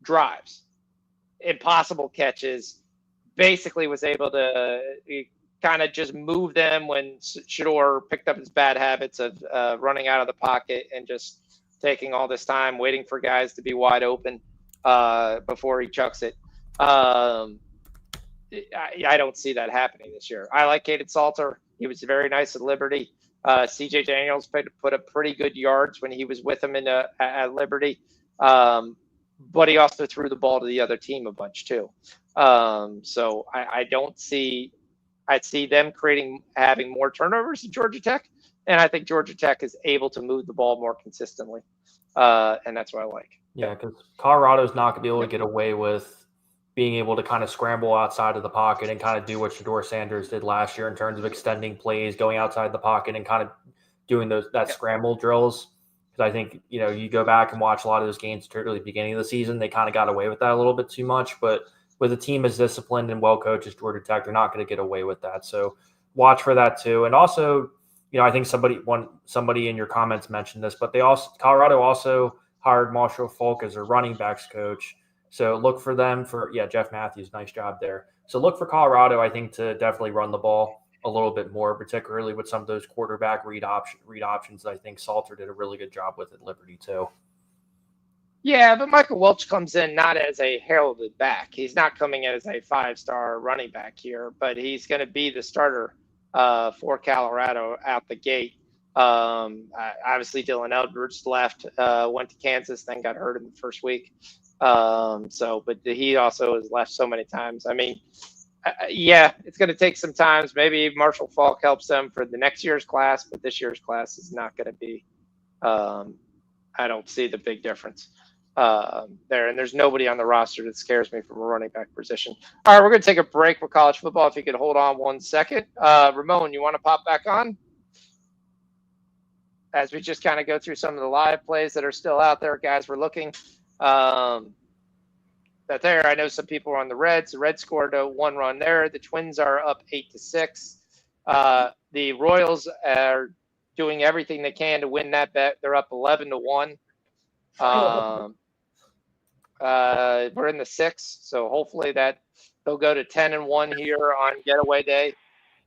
drives, impossible catches, basically was able to kind of just move them when Shador picked up his bad habits of running out of the pocket and just taking all this time, waiting for guys to be wide open before he chucks it. I don't see that happening this year. I like Caden Salter. He was very nice at Liberty. CJ Daniels put up pretty good yards when he was with him at Liberty. But he also threw the ball to the other team a bunch too. So I don't see, I'd see them having more turnovers at Georgia Tech. And I think Georgia Tech is able to move the ball more consistently. And that's what I like. Yeah, because Colorado's not going to be able to get away with being able to kind of scramble outside of the pocket and kind of do what Shador Sanders did last year in terms of extending plays, going outside the pocket and kind of doing that scramble drills. Because I think, you go back and watch a lot of those games, particularly at the beginning of the season, they kind of got away with that a little bit too much. But with a team as disciplined and well-coached as Georgia Tech, they're not going to get away with that. So watch for that too. And also, I think somebody in your comments mentioned this, but Colorado also hired Marshall Falk as their running backs coach. So look for them Jeff Matthews, nice job there. So look for Colorado, I think, to definitely run the ball a little bit more, particularly with some of those quarterback read options that I think Salter did a really good job with at Liberty too. Yeah, but Michael Welch comes in not as a heralded back. He's not coming in as a 5-star running back here, but he's going to be the starter for Colorado out the gate. Obviously, Dylan Edwards left, went to Kansas, then got hurt in the first week. But he also has left so many times. I mean, it's going to take some time. Maybe Marshall Falk helps them for the next year's class, but this year's class is not going to be. I don't see the big difference there. And there's nobody on the roster that scares me from a running back position. All right, we're going to take a break with college football. If you could hold on 1 second. Ramon, you want to pop back on? As we just kind of go through some of the live plays that are still out there, guys, we're looking. That there, I know some people are on the Reds. The Reds scored a 1 run there. The Twins are up 8-6. The Royals are doing everything they can to win that bet. They're up 11-1. We're in the 6th, so hopefully that they'll go to 10-1 here on getaway day.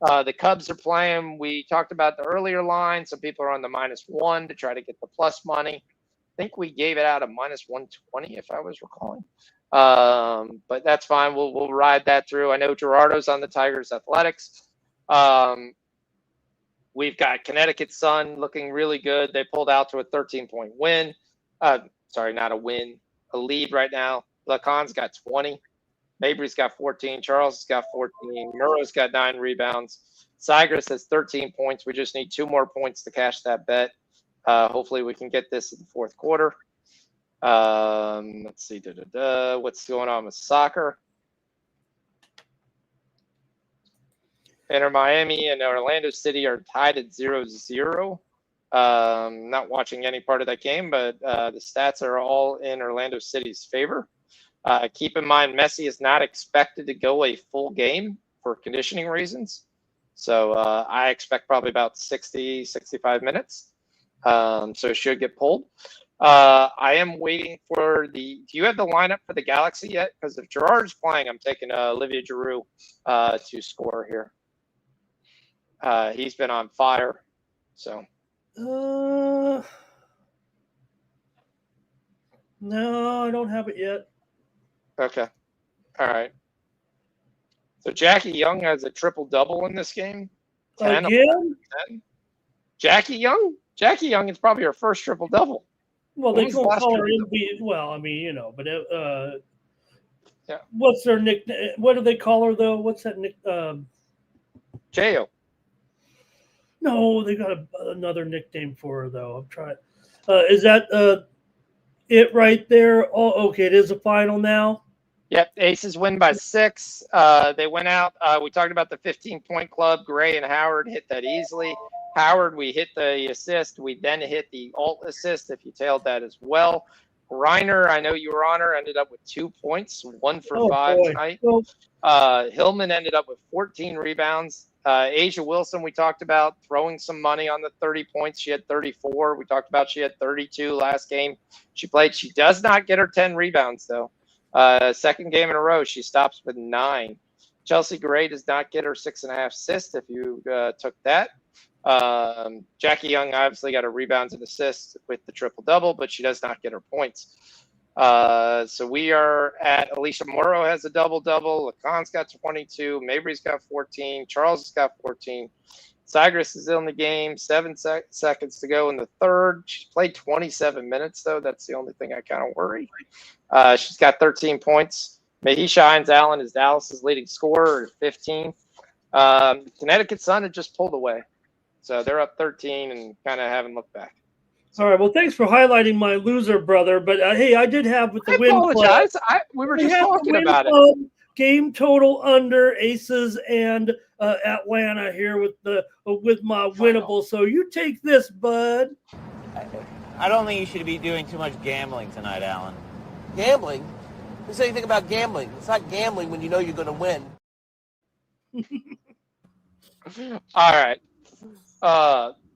The Cubs are playing. We talked about the earlier line. Some people are on the -1 to try to get the plus money. I think we gave it out at -120, if I was recalling. But that's fine. We'll ride that through. I know Gerardo's on the Tigers Athletics. We've got Connecticut Sun looking really good. They pulled out to a 13-point win. Sorry, not a win, a lead right now. Lacan's got 20. Mabry's got 14. Charles has got 14. Murrow's got 9 rebounds. Sigris has 13 points. We just need 2 more points to cash that bet. Hopefully we can get this in the 4th quarter. Let's see. What's going on with soccer? Inter Miami and Orlando City are tied at 0-0. Not watching any part of that game, but the stats are all in Orlando City's favor. Keep in mind, Messi is not expected to go a full game for conditioning reasons. So I expect probably about 60, 65 minutes. So it should get pulled. I am waiting for do you have the lineup for the Galaxy yet? Because if Gerard's playing, I'm taking Olivier Giroud to score here. He's been on fire. So. No, I don't have it yet. Okay. All right. So Jackie Young has a triple-double in this game. 10, Again? 11, 10. Jackie Young? Jackie Young is probably her first triple-double. Well, they don't call her NBA. Well, I mean, but yeah. What's their nickname? What do they call her, though? What's that nick? J.O. No, they got another nickname for her, though. I'm trying. Is that it right there? Oh, okay. It is a final now. Yep. Aces win by 6. They went out. We talked about the 15-point club. Gray and Howard hit that easily. Howard, we hit the assist. We then hit the alt assist if you tailed that as well. Reiner, I know you were on her, ended up with 2 points, 1 for 5 tonight. Hillman ended up with 14 rebounds. Asia Wilson, we talked about throwing some money on the 30 points. She had 34. We talked about she had 32 last game. She played. She does not get her 10 rebounds, though. Second game in a row, she stops with 9. Chelsea Gray does not get her 6.5 assists if you took that. Jackie Young obviously got her rebounds and assists with the triple-double, but she does not get her points. So we are at Alicia Morrow has a double-double. Lacan's got 22. Mabry's got 14. Charles has got 14. Sigris is in the game. 7 seconds to go in the 3rd. She's played 27 minutes, though. That's the only thing I kind of worry. She's got 13 points. Mahisha Hines-Allen is Dallas's leading scorer at 15. Connecticut Sun had just pulled away. So they're up 13 and kind of haven't looked back. All right. Well, thanks for highlighting my loser, brother. But hey, I did have with the win. I apologize. We were just talking about it. Game total under Aces and Atlanta here with my winnable. So you take this, bud. I don't think you should be doing too much gambling tonight, Alan. Gambling? Who said anything about gambling? It's not gambling when you know you're going to win. All right.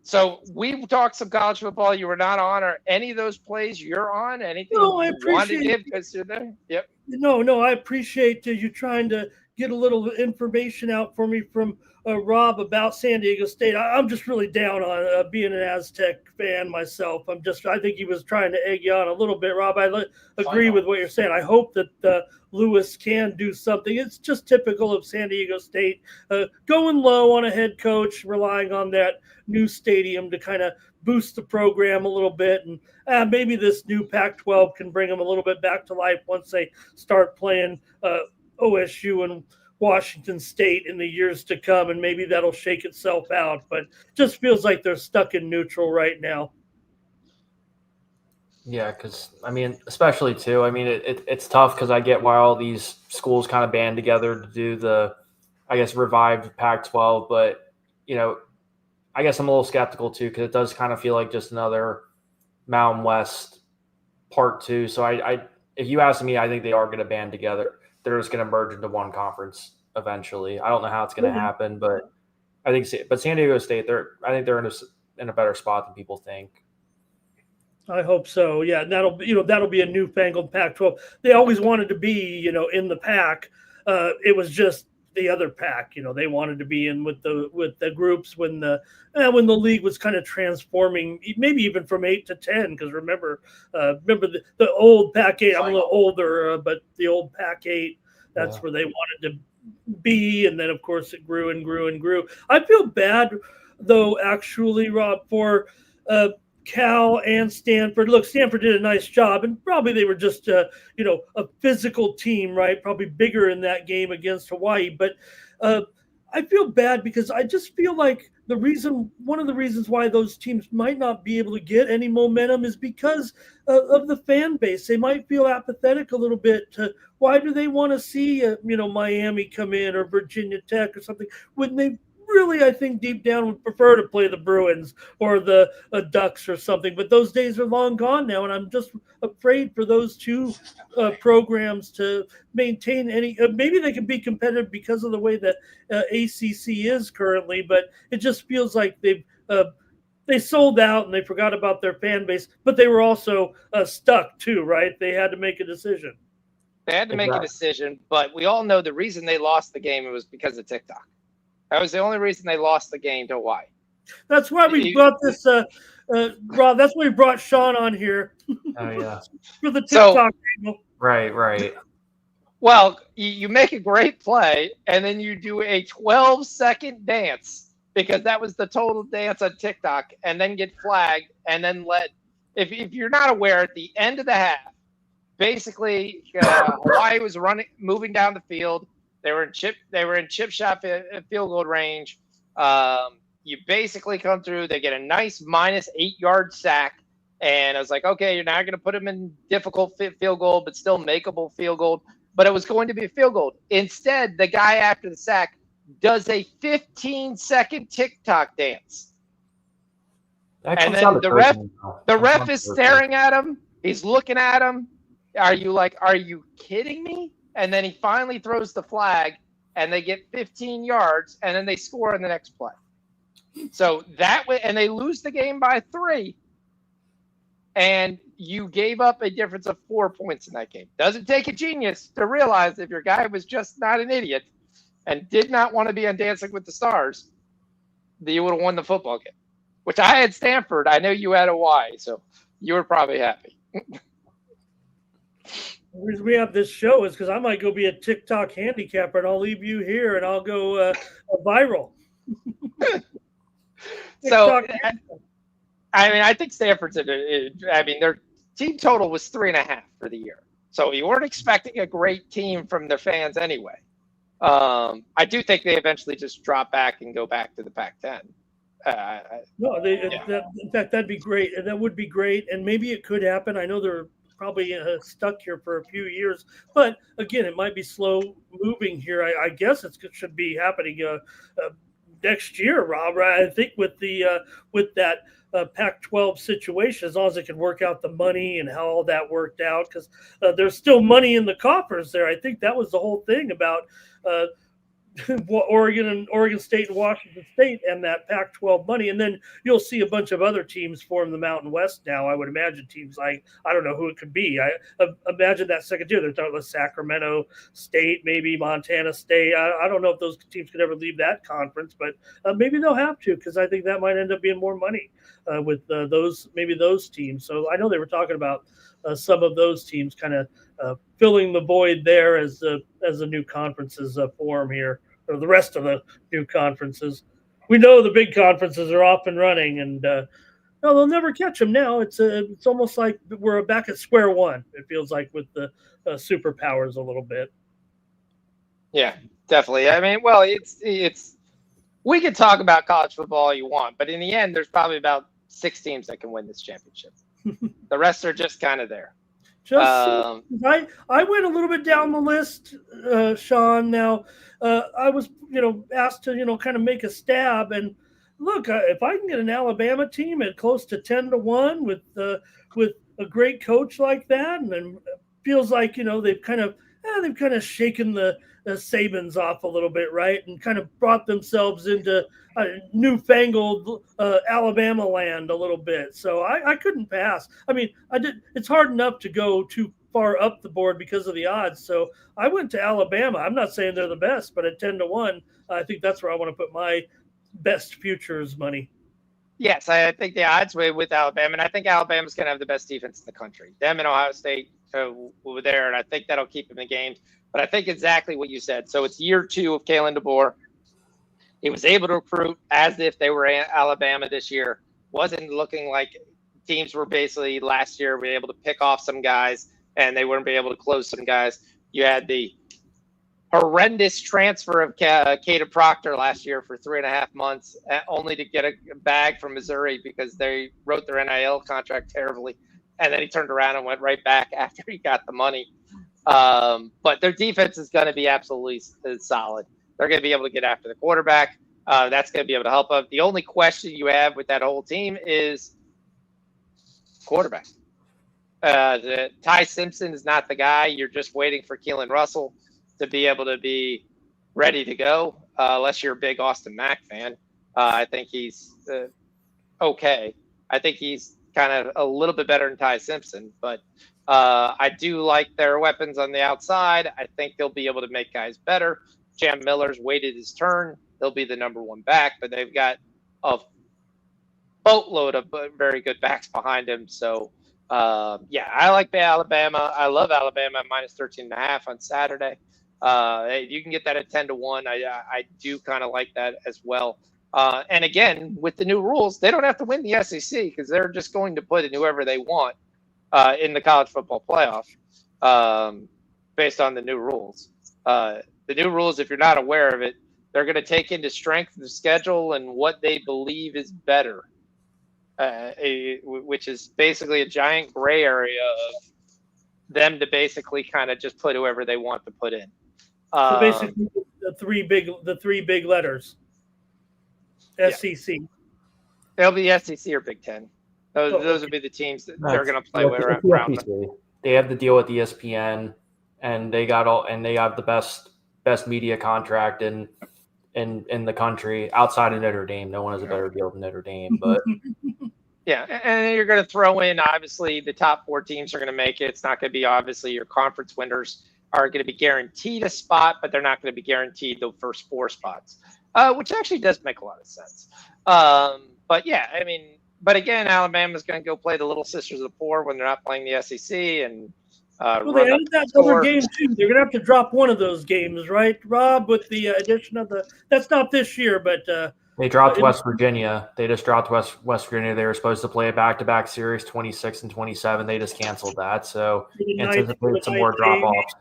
So we talked some college football. You were not on, or any of those plays you're on? Anything no, you want to give because you're there? Yep. No, I appreciate you trying to get a little information out for me from Rob about San Diego State. I'm just really down on being an Aztec fan myself. I think he was trying to egg you on a little bit, Rob. I agree with what you're saying. I hope that Lewis can do something. It's just typical of San Diego State, going low on a head coach, relying on that new stadium to kind of boost the program a little bit. And maybe this new Pac-12 can bring them a little bit back to life once they start playing OSU and Washington State in the years to come, and maybe that'll shake itself out. But just feels like they're stuck in neutral right now. Yeah, because, I mean, especially too, I mean, it's tough because I get why all these schools kind of band together to do the, I guess, revived Pac-12. But, you know, I guess I'm a little skeptical too because it does kind of feel like just another Mountain West part 2. So if you ask me, I think they are going to band together. They're just going to merge into one conference eventually. I don't know how it's going to happen, but San Diego State, I think they're in a better spot than people think. I hope so. Yeah, and that'll be a newfangled Pac-12. They always wanted to be, in the pack. It was just the other pack. They wanted to be in with the groups when the league was kind of transforming, maybe even from 8 to 10. Because remember the old Pac-8. I'm a little older, but the old Pac-8. That's where they wanted to be, and then of course it grew and grew and grew. I feel bad though, actually, Rob, for Cal and Stanford. Look, Stanford did a nice job, and probably they were just a physical team, right? Probably bigger in that game against Hawaii. But I feel bad because I just feel like one of the reasons why those teams might not be able to get any momentum is because of the fan base. They might feel apathetic a little bit to why do they want to see Miami come in or Virginia Tech or something when they really, I think deep down would prefer to play the Bruins or the Ducks or something. But those days are long gone now, and I'm just afraid for those two programs to maintain any. Maybe they can be competitive because of the way that ACC is currently, but it just feels like they sold out and they forgot about their fan base. But they were also stuck too, right? They had to make a decision. They had to make a decision, but we all know the reason they lost the game was because of TikTok. That was the only reason they lost the game to Hawaii. That's why we brought this, Rob. That's why we brought Sean on here. Oh yeah, for the TikTok angle. Right. Well, you make a great play, and then you do a 12-second dance because that was the total dance on TikTok, and then get flagged, and then if you're not aware, at the end of the half, basically Hawaii was moving down the field. They were in chip shot field goal range. You basically come through. They get a nice -8 yard sack, and I was like, okay, you're not going to put them in difficult field goal, but still makeable field goal. But it was going to be a field goal. Instead, the guy after the sack does a 15-second TikTok dance, and then the ref is staring at him. He's looking at him. Are you kidding me? And then he finally throws the flag, and they get 15 yards, and then they score in the next play. So that way, and they lose the game by 3. And you gave up a difference of 4 points in that game. Doesn't take a genius to realize if your guy was just not an idiot and did not want to be on Dancing with the Stars, that you would have won the football game. Which I had Stanford. I know you had Hawaii, so you were probably happy. The reason we have this show is because I might go be a TikTok handicapper, and I'll leave you here, and I'll go viral. So, I think Stanford's their team total was 3.5 for the year. So you weren't expecting a great team from their fans anyway. I do think they eventually just drop back and go back to the Pac-10. In fact, that'd be great. And that would be great. And maybe it could happen. I know they're probably stuck here for a few years, but again, it might be slow moving here. I guess it should be happening next year, Rob. Right? I think with that Pac-12 situation, as long as it can work out the money and how all that worked out, because there's still money in the coffers there. I think that was the whole thing about Oregon State and Washington State and that Pac-12 money. And then you'll see a bunch of other teams form the Mountain West now. I would imagine teams like, I don't know who it could be. I imagine that second tier. They're talking about Sacramento State, maybe Montana State. I don't know if those teams could ever leave that conference, but maybe they'll have to, because I think that might end up being more money with those teams. So I know they were talking about some of those teams kind of filling the void there as the new conferences form here, or the rest of the new conferences. We know the big conferences are off and running, and they'll never catch them now. It's almost like we're back at square one. It feels like with the superpowers a little bit. Yeah, definitely. It's we could talk about college football all you want, but in the end, there's probably about 6 teams that can win this championship. The rest are just kind of there. I went a little bit down the list, Sean. Now, I was, asked to, kind of make a stab. And look, if I can get an Alabama team at close to 10-1 with a great coach like that, and then feels like, they've kind of they've kind of shaken the Sabans off a little bit, right? And kind of brought themselves into newfangled Alabama land a little bit. So I couldn't pass. I mean, it's hard enough to go too far up the board because of the odds. So I went to Alabama. I'm not saying they're the best, but at 10-1, I think that's where I want to put my best futures money. Yes, I think the odds way with Alabama, and I think Alabama's going to have the best defense in the country. Them and Ohio State over there, and I think that'll keep them in the game. But I think exactly what you said. So it's year 2 of Kalen DeBoer. He was able to recruit as if they were Alabama this year. Wasn't looking like teams were basically last year were able to pick off some guys, and they weren't able to close some guys. You had the horrendous transfer of Kata Proctor last year for 3.5 months, only to get a bag from Missouri because they wrote their NIL contract terribly. And then he turned around and went right back after he got the money. But their defense is going to be absolutely solid. They're going to be able to get after the quarterback. That's going to be able to help them. The only question you have with that whole team is quarterback. Ty Simpson is not the guy. You're just waiting for Keelan Russell to be able to be ready to go, unless you're a big Austin Mack fan. I think he's okay. I think he's kind of a little bit better than Ty Simpson, but I do like their weapons on the outside. I think they'll be able to make guys better. Jam Miller's waited his turn. He'll be the number 1 back, but they've got a boatload of very good backs behind him. So, I like Alabama. I love Alabama at -13.5 on Saturday. You can get that at 10-1. I do kind of like that as well. And again, with the new rules, they don't have to win the SEC because they're just going to put in whoever they want in the college football playoff based on the new rules. The new rules, if you're not aware of it, they're going to take into strength of the schedule and what they believe is better, which is basically a giant gray area of them to basically kind of just put whoever they want to put in. So basically, the three big letters. SEC. They'll be SEC or Big Ten. Those would be the teams that they're going to play around. They have the deal with ESPN, and they have the best media contract in the country outside of Notre Dame. No one has a better deal than Notre Dame, but yeah, and you're going to throw in obviously the top 4 teams are going to make it. It's not going to be obviously your conference winners are going to be guaranteed a spot, but they're not going to be guaranteed the first 4 spots, which actually does make a lot of sense. But yeah, I mean, but again, Alabama's going to go play the Little Sisters of the Poor when they're not playing the SEC, and well, they added that other game too. They're going to have to drop one of those games, right, Rob? With the addition of that's not this year, but they dropped West Virginia. They just dropped West Virginia. They were supposed to play a back-to-back series, 26 and 27. They just canceled that, so anticipate some more drop-offs.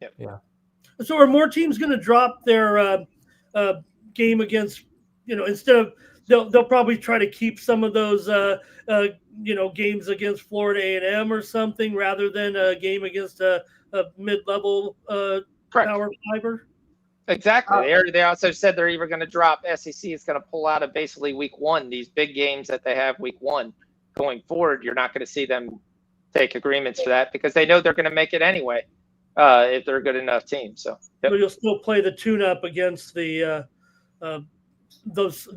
Yep. Yeah. So are more teams going to drop their game against, instead of they'll probably try to keep some of those games against Florida A&M or something rather than a game against a mid-level power fiber? Exactly. They also said they're either going to drop SEC is going to pull out of basically week 1, these big games that they have week 1 going forward. You're not going to see them take agreements for that because they know they're going to make it anyway if they're a good enough team. So you'll still play the tune-up against the those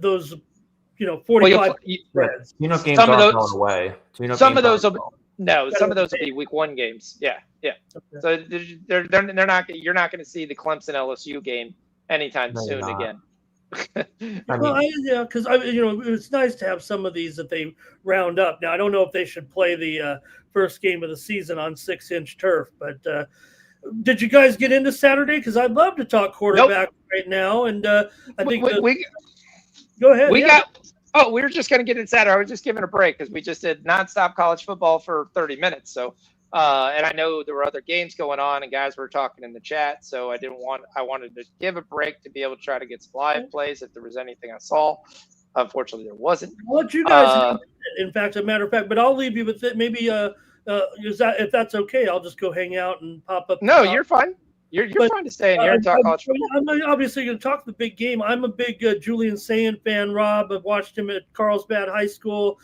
45 spreads. Games aren't going away. Some of those will be week 1 games. Yeah. Okay. So they're not. You're not going to see the Clemson LSU game anytime soon again. Because it's nice to have some of these that they round up. Now I don't know if they should play the first game of the season on 6-inch turf, but did you guys get into Saturday? Because I'd love to talk quarterback right now, and I think go ahead. We were just going to get into Saturday. I was just giving a break because we just did nonstop college football for 30 minutes. So, and I know there were other games going on and guys were talking in the chat. So I wanted to give a break to be able to try to get some live plays if there was anything I saw. Unfortunately, there wasn't. I'll let you guys in fact, as a matter of fact, but I'll leave you with it. Maybe if that's okay, I'll just go hang out and pop up. No, you're fine. You're trying to stay in here and talk college football. I'm obviously going to talk the big game. I'm a big Julian Sayin fan, Rob. I've watched him at Carlsbad High School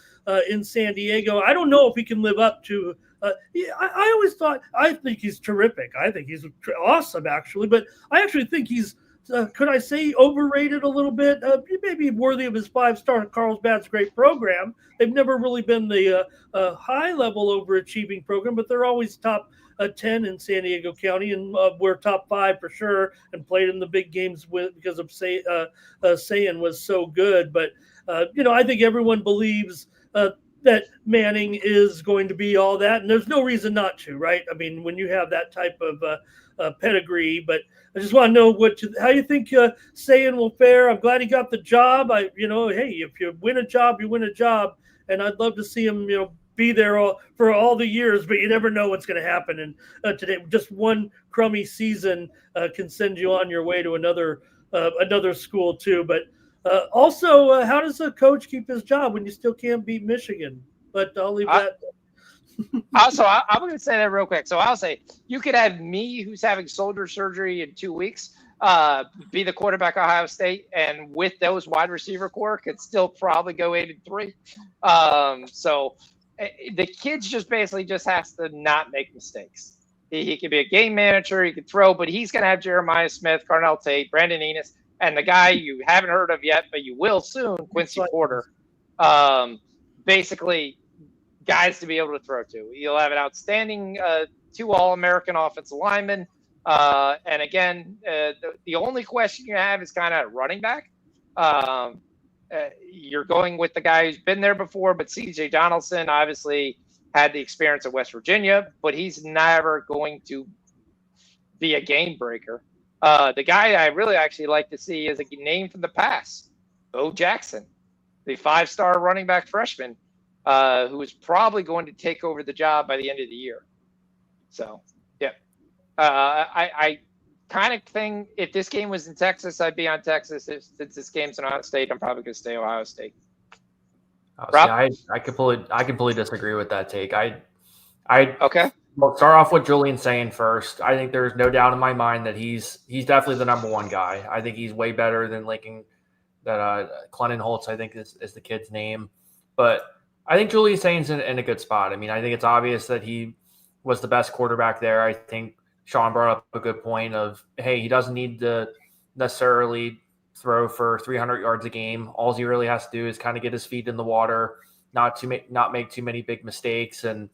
in San Diego. I don't know if he can live up to I always thought – I think he's terrific. I think he's awesome, actually. But I actually think he's could I say overrated a little bit? He may be worthy of his 5-star. Carlsbad's a great program. They've never really been the high-level overachieving program, but they're always top 10 in San Diego County, and we're top 5 for sure, and played in the big games because of Sayin was so good. But I think everyone believes that Manning is going to be all that, and there's no reason not to, right? I mean, when you have that type of pedigree. But I just want to know how you think Sayin will fare. I'm glad he got the job. Hey, if you win a job, you win a job, and I'd love to see him, be there for all the years, but you never know what's going to happen. And today, just one crummy season can send you on your way to another school too. But also, how does a coach keep his job when you still can't beat Michigan? But I'll leave that. Also, I'm going to say that real quick. So I'll say you could have me, who's having shoulder surgery in 2 weeks, be the quarterback at Ohio State, and with those wide receiver core, could still probably go 8-3. So the kid just has to not make mistakes. He can be a game manager, he can throw, but he's going to have Jeremiah Smith, Carnell Tate, Brandon Enos, and the guy you haven't heard of yet, but you will soon, Quincy Porter. Basically, guys to be able to throw to. You'll have an outstanding 2 All-American offensive linemen. And again, the only question you have is kind of running back. You're going with the guy who's been there before, but C.J. Donaldson obviously had the experience at West Virginia, but he's never going to be a game breaker. The guy I really actually like to see is a name from the past, Bo Jackson, the 5-star running back freshman, who is probably going to take over the job by the end of the year. So, yeah. I kind of think if this game was in Texas, I'd be on Texas. Since this game's in Ohio State, I'm probably going to stay Ohio State. I completely disagree with that take. Okay. Well, start off with Julian Sayin first. I think there's no doubt in my mind that he's definitely the number 1 guy. I think he's way better than Clennon Holtz, I think is the kid's name. But I think Julian Sayin's in a good spot. I mean, I think it's obvious that he was the best quarterback there. I think Sean brought up a good point of, hey, he doesn't need to necessarily throw for 300 yards a game. All he really has to do is kind of get his feet in the water, not make too many big mistakes, and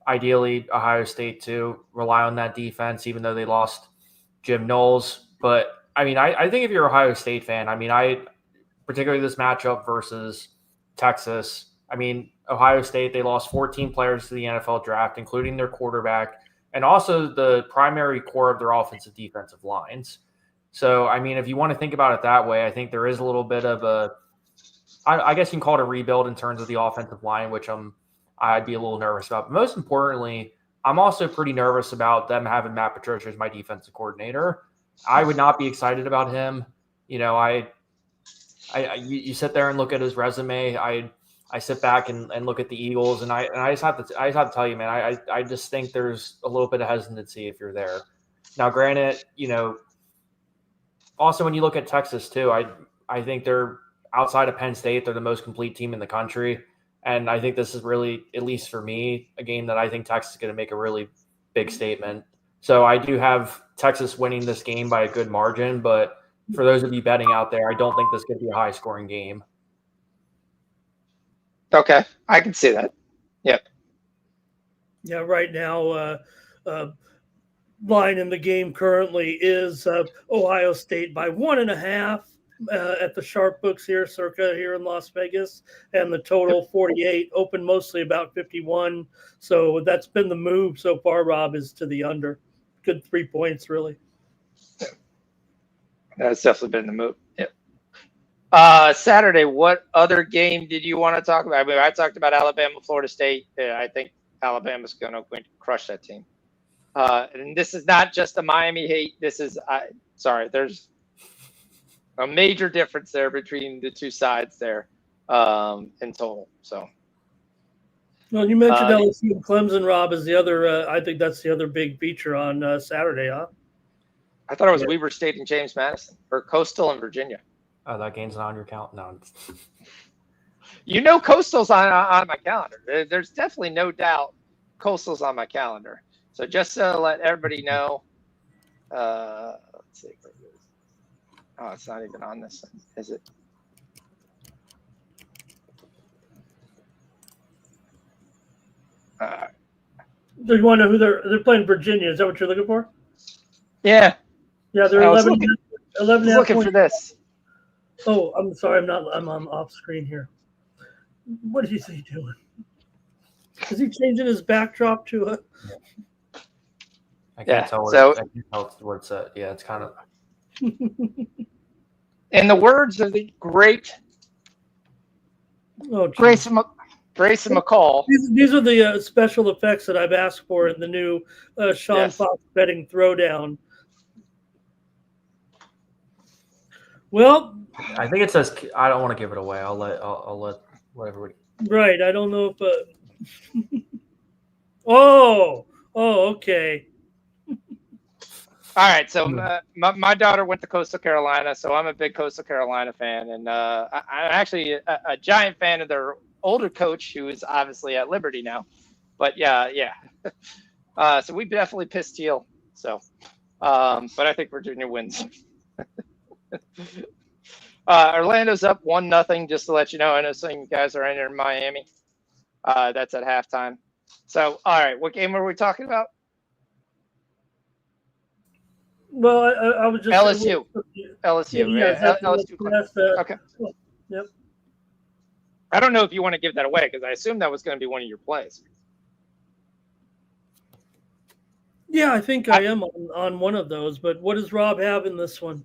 ideally Ohio State to rely on that defense, even though they lost Jim Knowles. But I mean, I think if you're an Ohio State fan, I mean, particularly this matchup versus Texas, I mean, Ohio State, they lost 14 players to the NFL draft, including their quarterback, and also the primary core of their offensive defensive lines. So, I mean, if you want to think about it that way, I think there is a little bit of I guess you can call it a rebuild in terms of the offensive line, which I'd be a little nervous about. But most importantly, I'm also pretty nervous about them having Matt Patricia as my defensive coordinator. I would not be excited about him. You sit there and look at his resume. I sit back and look at the Eagles, and I just have to tell you, man, I just think there's a little bit of hesitancy if you're there. Now, granted, also when you look at Texas too, I think they're outside of Penn State, they're the most complete team in the country. And I think this is really, at least for me, a game that I think Texas is going to make a really big statement. So I do have Texas winning this game by a good margin, but for those of you betting out there, I don't think this is going to be a high-scoring game. Okay, I can see that. Yep. Yeah, right now, line in the game currently is Ohio State by 1.5 at the sharp books here, circa here in Las Vegas, and the total 48, open mostly about 51. So that's been the move so far, Rob, is to the under. Good 3 points, really. Yeah. That's definitely been the move. Yeah. Saturday, what other game did you want to talk about? I mean, I talked about Alabama, Florida State. I think Alabama's going to crush that team. And this is not just a Miami hate. This is, there's a major difference there between the two sides there in total. So, Well, you mentioned LSU and Clemson, Rob, is the other. I think that's the other big feature on Saturday, huh? I thought it was Weber State and James Madison, or Coastal and Virginia. Oh, that game's not on your count? No. Coastal's on my calendar. There's definitely no doubt Coastal's on my calendar. So just to let everybody know, let's see. Oh, it's not even on this one, is it? Do you want to know who they're playing? Virginia. Is that what you're looking for? Yeah. Yeah, they're 11. Looking for this. Oh, I'm sorry. I'm on off screen here. What is he doing? Is he changing his backdrop to a? I can't tell where it's at. Yeah, it's kind of. In the words of the great Grayson McCall. These are the special effects that I've asked for in the new Sean Fox Betting Throwdown. Well, I think it says. I don't want to give it away. I'll let everybody. Right. I don't know if. Okay. All right. So my daughter went to Coastal Carolina, so I'm a big Coastal Carolina fan, and I'm actually a giant fan of their older coach, who is obviously at Liberty now. But yeah. So we definitely pissed teal. So, but I think Virginia wins. Orlando's up 1-0, just to let you know. I know some of you guys are in Miami. That's at halftime. So, all right, what game are we talking about? Well, I was just LSU. LSU. Yeah, LSU. Okay. Yep. I don't know if you want to give that away, because I assume that was going to be one of your plays. Yeah, I think I am on one of those. But what does Rob have in this one?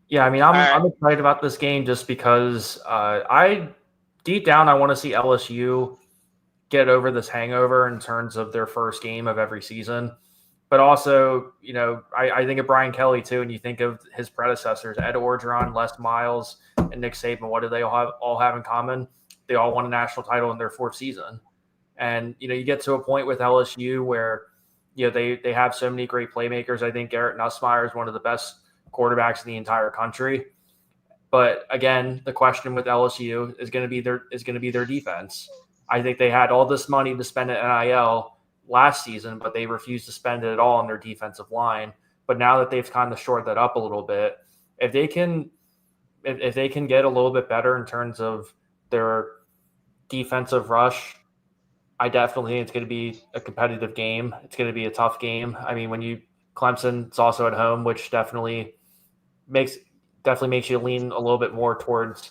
Yeah, I mean, I'm excited about this game just because deep down I want to see LSU get over this hangover in terms of their first game of every season. But also, I think of Brian Kelly too, and you think of his predecessors, Ed Orgeron, Les Miles, and Nick Saban. What do they all have in common? They all won a national title in their fourth season. And, you get to a point with LSU where, they have so many great playmakers. I think Garrett Nussmeier is one of the best quarterbacks in the entire country. But again, the question with LSU is going to be their defense. I think they had all this money to spend at NIL last season, but they refused to spend it at all on their defensive line. But now that they've kind of shored that up a little bit, if they can get a little bit better in terms of their defensive rush, I definitely think it's going to be a competitive game. It's going to be a tough game. I mean, Clemson's also at home, which definitely makes you lean a little bit more towards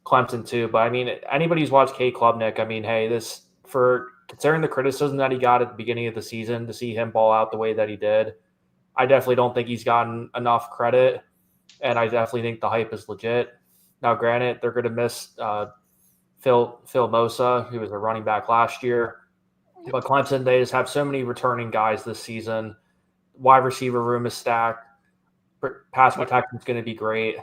Clemson too. But I mean, anybody who's watched Kate Klubnik, I mean, hey, considering the criticism that he got at the beginning of the season, to see him ball out the way that he did, I definitely don't think he's gotten enough credit, and I definitely think the hype is legit. Now, granted, they're going to miss Phil Mosa, who was a running back last year, but Clemson, they just have so many returning guys this season. Wide receiver room is stacked. Pass protection is going to be great.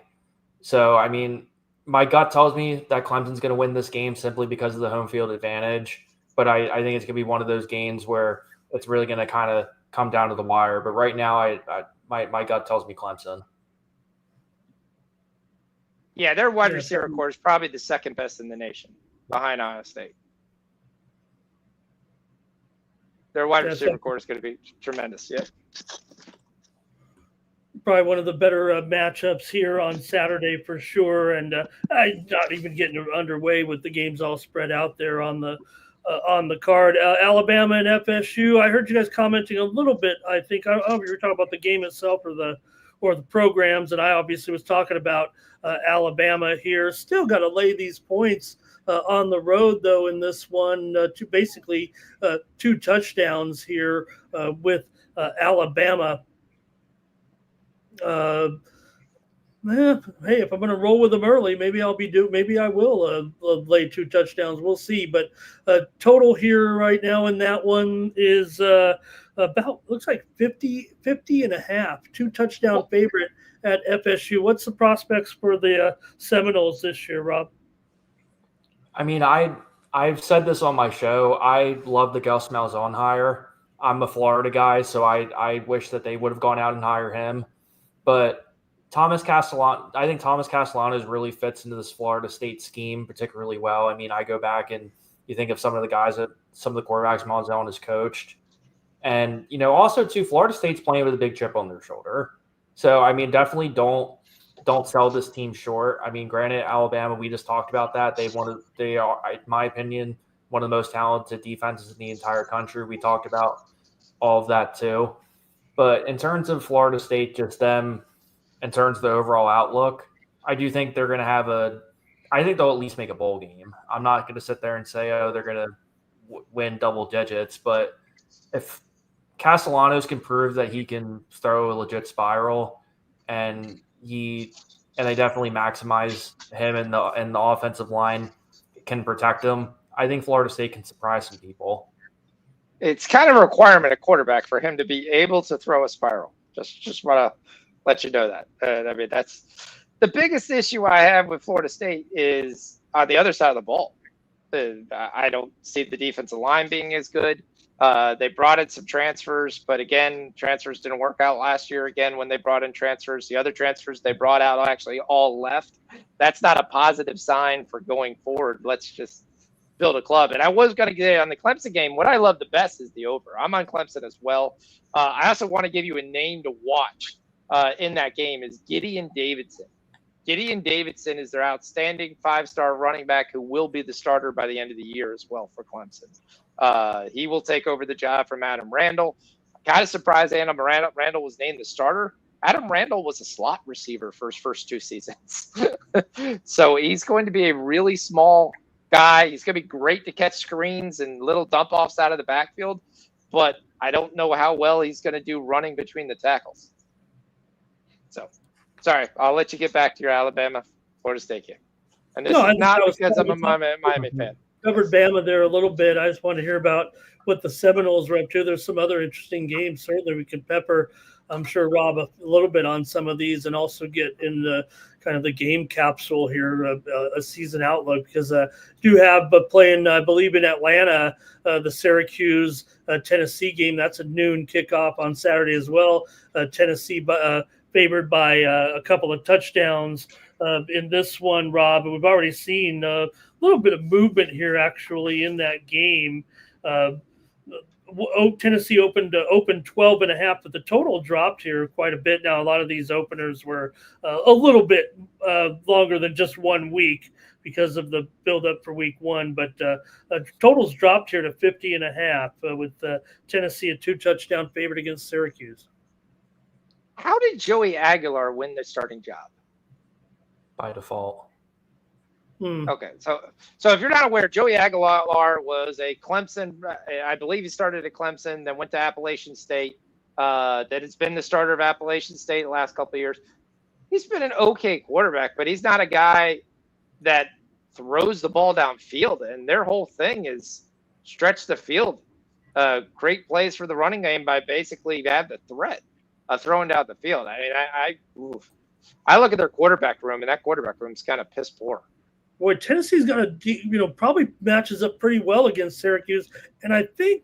So, I mean, my gut tells me that Clemson's going to win this game simply because of the home field advantage. But I think it's going to be one of those games where it's really going to kind of come down to the wire. But right now, my gut tells me Clemson. Yeah, their wide receiver core is probably the second best in the nation, behind Ohio State. Their wide receiver core is going to be tremendous. Yeah. Probably one of the better matchups here on Saturday for sure. And I'm not even getting underway with the games all spread out there on the card. Alabama and FSU. I heard you guys commenting a little bit. I think I don't know if you were talking about the game itself or the programs, and I obviously was talking about Alabama here. Still got to lay these points on the road, though, in this one. Basically 2 touchdowns here with Alabama. Hey, if I'm going to roll with them early, maybe I will lay 2 touchdowns. We'll see. But total here right now in that one is about, looks like 50 and a half, 2 touchdown favorite at FSU. What's the prospects for the Seminoles this year, Rob? I mean, I I've said this on my show. I love the Gus Malzahn hire. I'm a Florida guy, so I wish that they would have gone out and hired him. But I think Thomas Castellanos really fits into this Florida State scheme particularly well. I mean, I go back and you think of some of the quarterbacks Malzahn has coached. And, also too, Florida State's playing with a big chip on their shoulder. So, I mean, definitely don't sell this team short. I mean, granted, Alabama, we just talked about that. They are, in my opinion, one of the most talented defenses in the entire country. We talked about all of that too. But in terms of Florida State, just them, in terms of the overall outlook, I do think they're going to I think they'll at least make a bowl game. I'm not going to sit there and say, they're going to win double digits. But if Castellanos can prove that he can throw a legit spiral and they definitely maximize him and the offensive line can protect him, I think Florida State can surprise some people. It's kind of a requirement at quarterback for him to be able to throw a spiral. Just want to let you know that. I mean, that's the biggest issue I have with Florida State is on the other side of the ball. I don't see the defensive line being as good. They brought in some transfers, but again, transfers didn't work out last year. Again, when they brought in transfers, the other transfers they brought out actually all left. That's not a positive sign for going forward. Let's just build a club. And I was going to get on the Clemson game. What I love the best is the over. I'm on Clemson as well. I also want to give you a name to watch in that game is Gideon Davidson. Gideon Davidson is their outstanding 5-star running back who will be the starter by the end of the year as well for Clemson. He will take over the job from Adam Randall. Kind of surprised Adam Randall was named the starter. Adam Randall was a slot receiver for his first 2 seasons. So he's going to be a really small guy. He's going to be great to catch screens and little dump-offs out of the backfield. But I don't know how well he's going to do running between the tackles. So, sorry, I'll let you get back to your Alabama Florida State game. And this is not because I'm a Miami fan. Covered Bama there a little bit. I just want to hear about what the Seminoles are up to. There's some other interesting games. Certainly we can pepper, I'm sure, Rob, a little bit on some of these and also get in the kind of the game capsule here, a season outlook, because do have playing, I believe, in Atlanta, the Syracuse Tennessee game. That's a noon kickoff on Saturday as well. Tennessee favored by a couple of touchdowns in this one, Rob. We've already seen a little bit of movement here actually in that game. Tennessee opened 12.5, but the total dropped here quite a bit. Now, a lot of these openers were a little bit longer than just 1 week because of the build-up for week 1, but totals dropped here to 50.5 with Tennessee a 2-touchdown favorite against Syracuse. How did Joey Aguilar win the starting job? By default. Okay, so if you're not aware, Joey Aguilar was a Clemson. I believe he started at Clemson, then went to Appalachian State. That has been the starter of Appalachian State the last couple of years. He's been an okay quarterback, but he's not a guy that throws the ball downfield. And their whole thing is stretch the field. Great plays for the running game by basically have the threat of throwing down the field. I mean, I look at their quarterback room, and that quarterback room is kind of piss poor. Boy, Tennessee's got probably matches up pretty well against Syracuse, and I think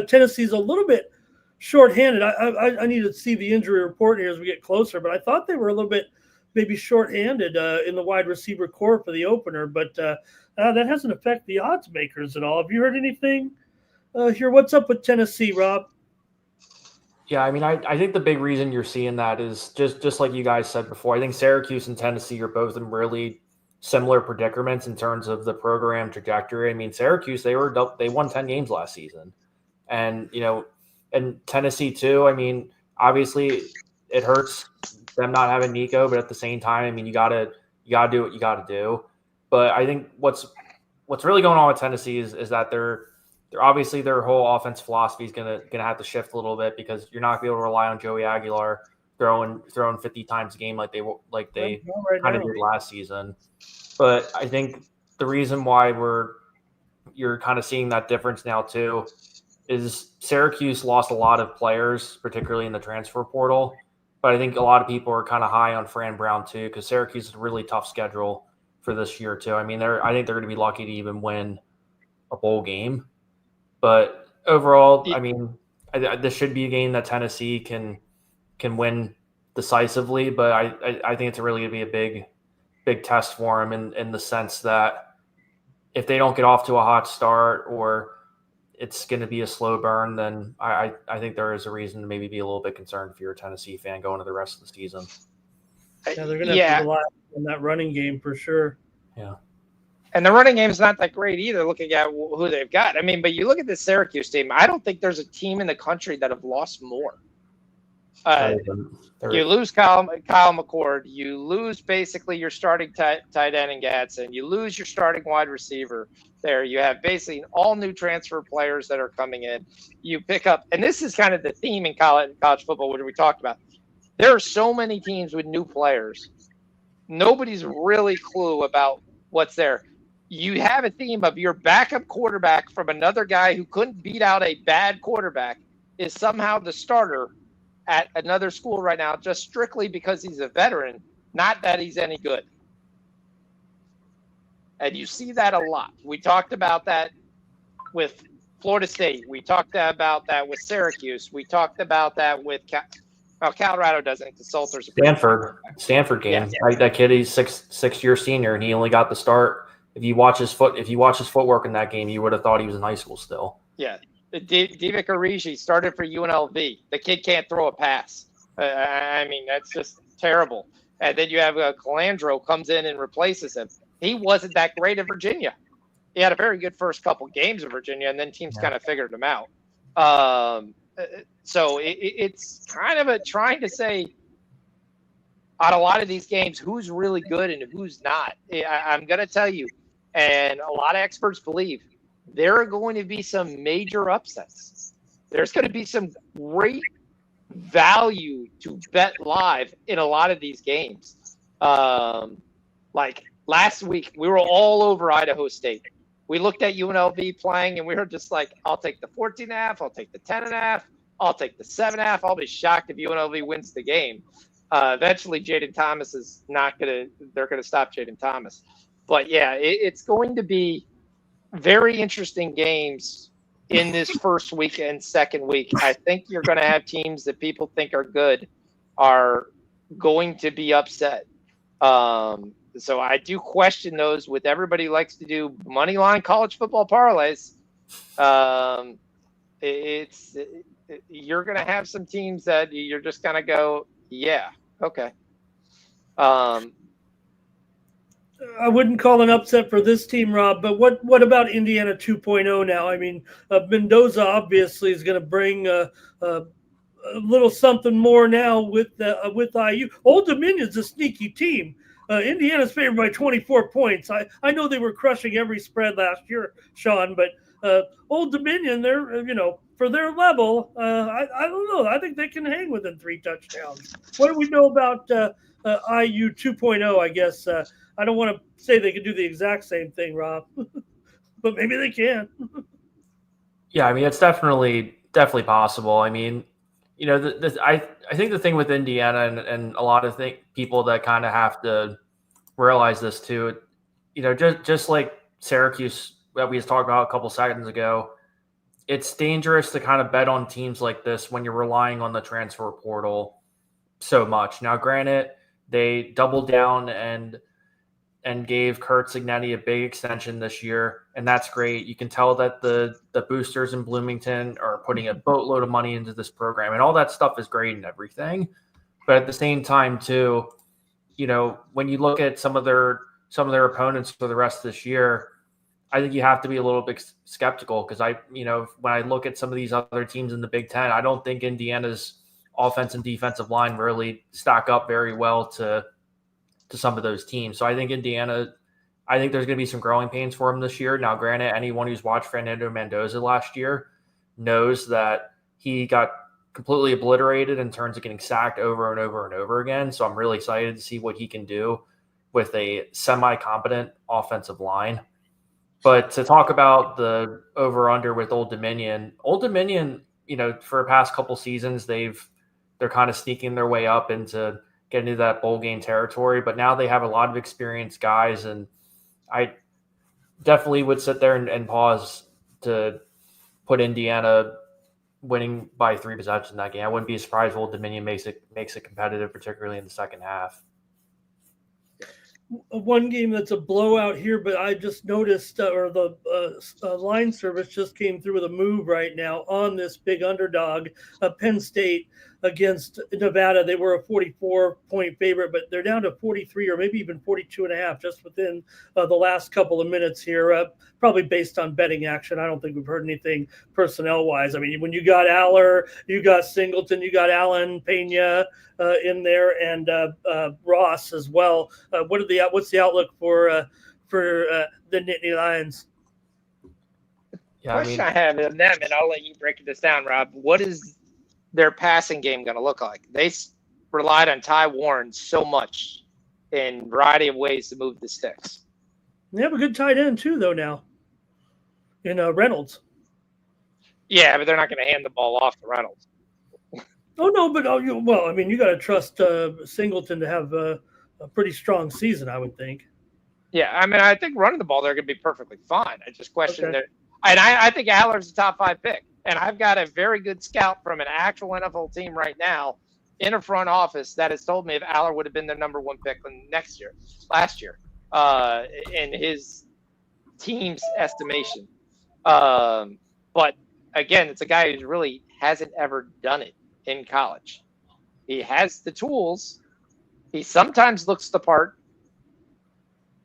Tennessee's a little bit shorthanded. I need to see the injury report here as we get closer, but I thought they were a little bit maybe shorthanded in the wide receiver core for the opener, but that hasn't affected the odds makers at all. Have you heard anything here? What's up with Tennessee, Rob? Yeah, I mean, I think the big reason you're seeing that is just like you guys said before. I think Syracuse and Tennessee are both in really similar predicaments in terms of the program trajectory. I mean, Syracuse, they won 10 games last season, and and Tennessee too. I mean, obviously it hurts them not having Nico, but at the same time, I mean, you gotta do what you gotta do. But I think what's really going on with Tennessee is that they're obviously their whole offense philosophy is gonna have to shift a little bit because you're not gonna be able to rely on Joey Aguilar throwing 50 times a game like they kind of did last season. But I think the reason why you're kind of seeing that difference now too is Syracuse lost a lot of players, particularly in the transfer portal. But I think a lot of people are kind of high on Fran Brown too, because Syracuse is a really tough schedule for this year too. I mean, I think they're going to be lucky to even win a bowl game. But overall, I mean, this should be a game that Tennessee can win decisively. But I think it's really going to be a big test for them in the sense that if they don't get off to a hot start or it's going to be a slow burn, then I think there is a reason to maybe be a little bit concerned if you're a Tennessee fan going to the rest of the season. Yeah, they're going to have to rely on that running game for sure. Yeah. And the running game is not that great either, looking at who they've got. I mean, but you look at this Syracuse team, I don't think there's a team in the country that have lost more. You lose Kyle McCord. You lose basically your starting tight end in Gadsden. You lose your starting wide receiver there. You have basically all new transfer players that are coming in. You pick up, and this is kind of the theme in college football, which we talked about. There are so many teams with new players. Nobody's really clue about what's there. You have a theme of your backup quarterback from another guy who couldn't beat out a bad quarterback is somehow the starter at another school right now, just strictly because he's a veteran, not that he's any good. And you see that a lot. We talked about that with Florida State. We talked about that with Syracuse. We talked about that with Colorado doesn't. The Salters. Stanford game. Yeah. Like that kid, he's six-year senior, and he only got the start. If you watch his footwork in that game, you would have thought he was in high school still. Yeah. Divock Origi started for UNLV. The kid can't throw a pass. I mean, that's just terrible. And then you have Calandro comes in and replaces him. He wasn't that great at Virginia. He had a very good first couple games of Virginia, and then teams kind of figured him out. So it's kind of trying to say on a lot of these games who's really good and who's not. I'm going to tell you, and a lot of experts believe, there are going to be some major upsets. There's going to be some great value to bet live in a lot of these games. Like last week, we were all over Idaho State. We looked at UNLV playing, and we were just like, I'll take the 14.5, I'll take the 10.5, I'll take the 7.5. I'll be shocked if UNLV wins the game. Eventually, Jaden Thomas is not going to – they're going to stop Jaden Thomas. But, yeah, it's going to be very interesting games in this first week and second week. I think you're going to have teams that people think are good are going to be upset. So I do question those with everybody who likes to do money line college football parlays. You're going to have some teams that you're just going to go, yeah, okay. I wouldn't call an upset for this team, Rob, but what about Indiana 2.0 now? I mean, Mendoza obviously is going to bring a little something more now with IU. Old Dominion's a sneaky team. Indiana's favored by 24 points. I know they were crushing every spread last year, Sean, but Old Dominion, they're, for their level, I don't know. I think they can hang within 3 touchdowns. What do we know about IU 2.0, I guess? I don't want to say they can do the exact same thing, Rob, but maybe they can. Yeah, I mean, it's definitely possible. I mean, I think the thing with Indiana and a lot of people that kind of have to realize this too, just like Syracuse that we just talked about a couple seconds ago, it's dangerous to kind of bet on teams like this when you're relying on the transfer portal so much. Now, granted, they doubled down and gave Kurt Cignetti a big extension this year, and that's great. You can tell that the boosters in Bloomington are putting a boatload of money into this program, and all that stuff is great and everything. But at the same time, too, when you look at some of their opponents for the rest of this year, I think you have to be a little bit skeptical because when I look at some of these other teams in the Big Ten, I don't think Indiana's offense and defensive line really stack up very well to some of those teams. So I think Indiana, there's going to be some growing pains for him this year. Now, granted, anyone who's watched Fernando Mendoza last year knows that he got completely obliterated in terms of getting sacked over and over and over again. So I'm really excited to see what he can do with a semi-competent offensive line. But to talk about the over-under with Old Dominion, for the past couple seasons, they're kind of sneaking their way up into getting into that bowl game territory, but now they have a lot of experienced guys, and definitely would sit there and pause to put Indiana winning by 3 possessions in that game. I wouldn't be surprised if Old Dominion makes it competitive, particularly in the second half. One game that's a blowout here, but I just noticed, or the line service just came through with a move right now on this big underdog, Penn State against Nevada. They were a 44-point favorite, but they're down to 43 or maybe even 42.5 just within the last couple of minutes here, probably based on betting action. I don't think we've heard anything personnel-wise. I mean, when you got Aller, you got Singleton, you got Allen, Pena in there, and Ross as well. What's the outlook for the Nittany Lions? Yeah, question I have in them, and I'll let you break this down, Rob. What is their passing game going to look like? They relied on Ty Warren so much in a variety of ways to move the sticks. They have a good tight end too, though, now in Reynolds. Yeah, but they're not going to hand the ball off to Reynolds. Oh no, but I mean, you got to trust Singleton to have a pretty strong season, I would think. Yeah, I mean, I think running the ball they're going to be perfectly fine. I just question that, and I think Aller's a top 5 pick. And I've got a very good scout from an actual NFL team right now in a front office that has told me if Aller would have been their number 1 pick last year, in his team's estimation. But again, it's a guy who really hasn't ever done it in college. He has the tools. He sometimes looks the part,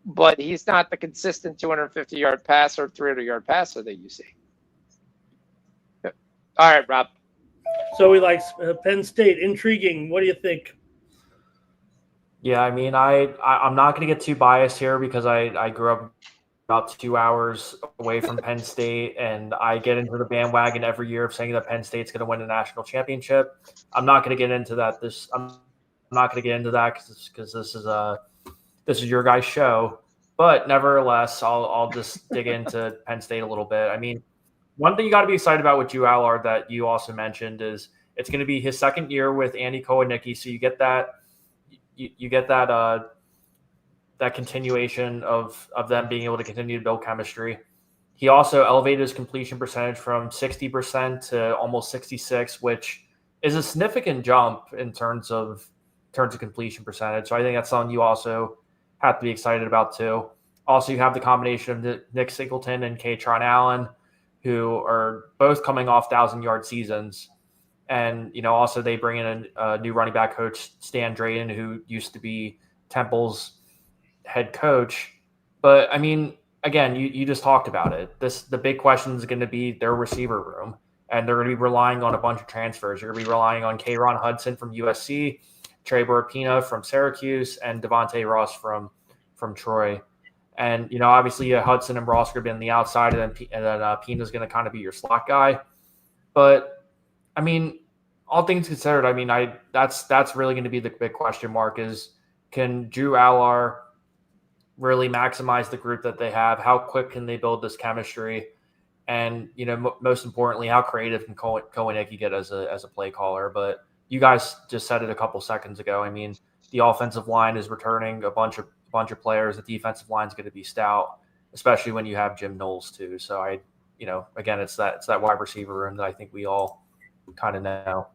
but he's not the consistent 250-yard passer, 300-yard passer that you see. All right, Rob. So we like Penn State. Intriguing. What do you think? Yeah, I mean, I'm not going to get too biased here because I grew up about 2 hours away from Penn State, and I get into the bandwagon every year of saying that Penn State's going to win a national championship. I'm not going to get into that. I'm not going to get into that because this is your guys' show. But nevertheless, I'll just dig into Penn State a little bit. I mean, one thing you got to be excited about with Drew Aller that you also mentioned is it's going to be his second year with Andy Kowanicki, so you get that that continuation of them being able to continue to build chemistry. He also elevated his completion percentage from 60% to almost 66%, which is a significant jump in terms of completion percentage. So I think that's something you also have to be excited about too. Also, you have the combination of Nick Singleton and Katron Allen, who are both coming off 1,000-yard seasons. And, also they bring in a new running back coach, Stan Drayton, who used to be Temple's head coach. But, I mean, again, you just talked about it. The big question is going to be their receiver room. And they're going to be relying on a bunch of transfers. You're going to be relying on K'Ron Hudson from USC, Trey Burpina from Syracuse, and Devontae Ross from Troy. And, obviously Hudson and Ross are going to be on the outside, and then Pina's going to kind of be your slot guy. But, I mean, all things considered, I mean, that's really going to be the big question mark is, can Drew Aller really maximize the group that they have? How quick can they build this chemistry? And, most importantly, how creative can Kowanicki get as a play caller? But you guys just said it a couple seconds ago. I mean, the offensive line is returning a bunch of players. The defensive line is going to be stout, especially when you have Jim Knowles too. So again, it's that wide receiver room that I think we all kind of know.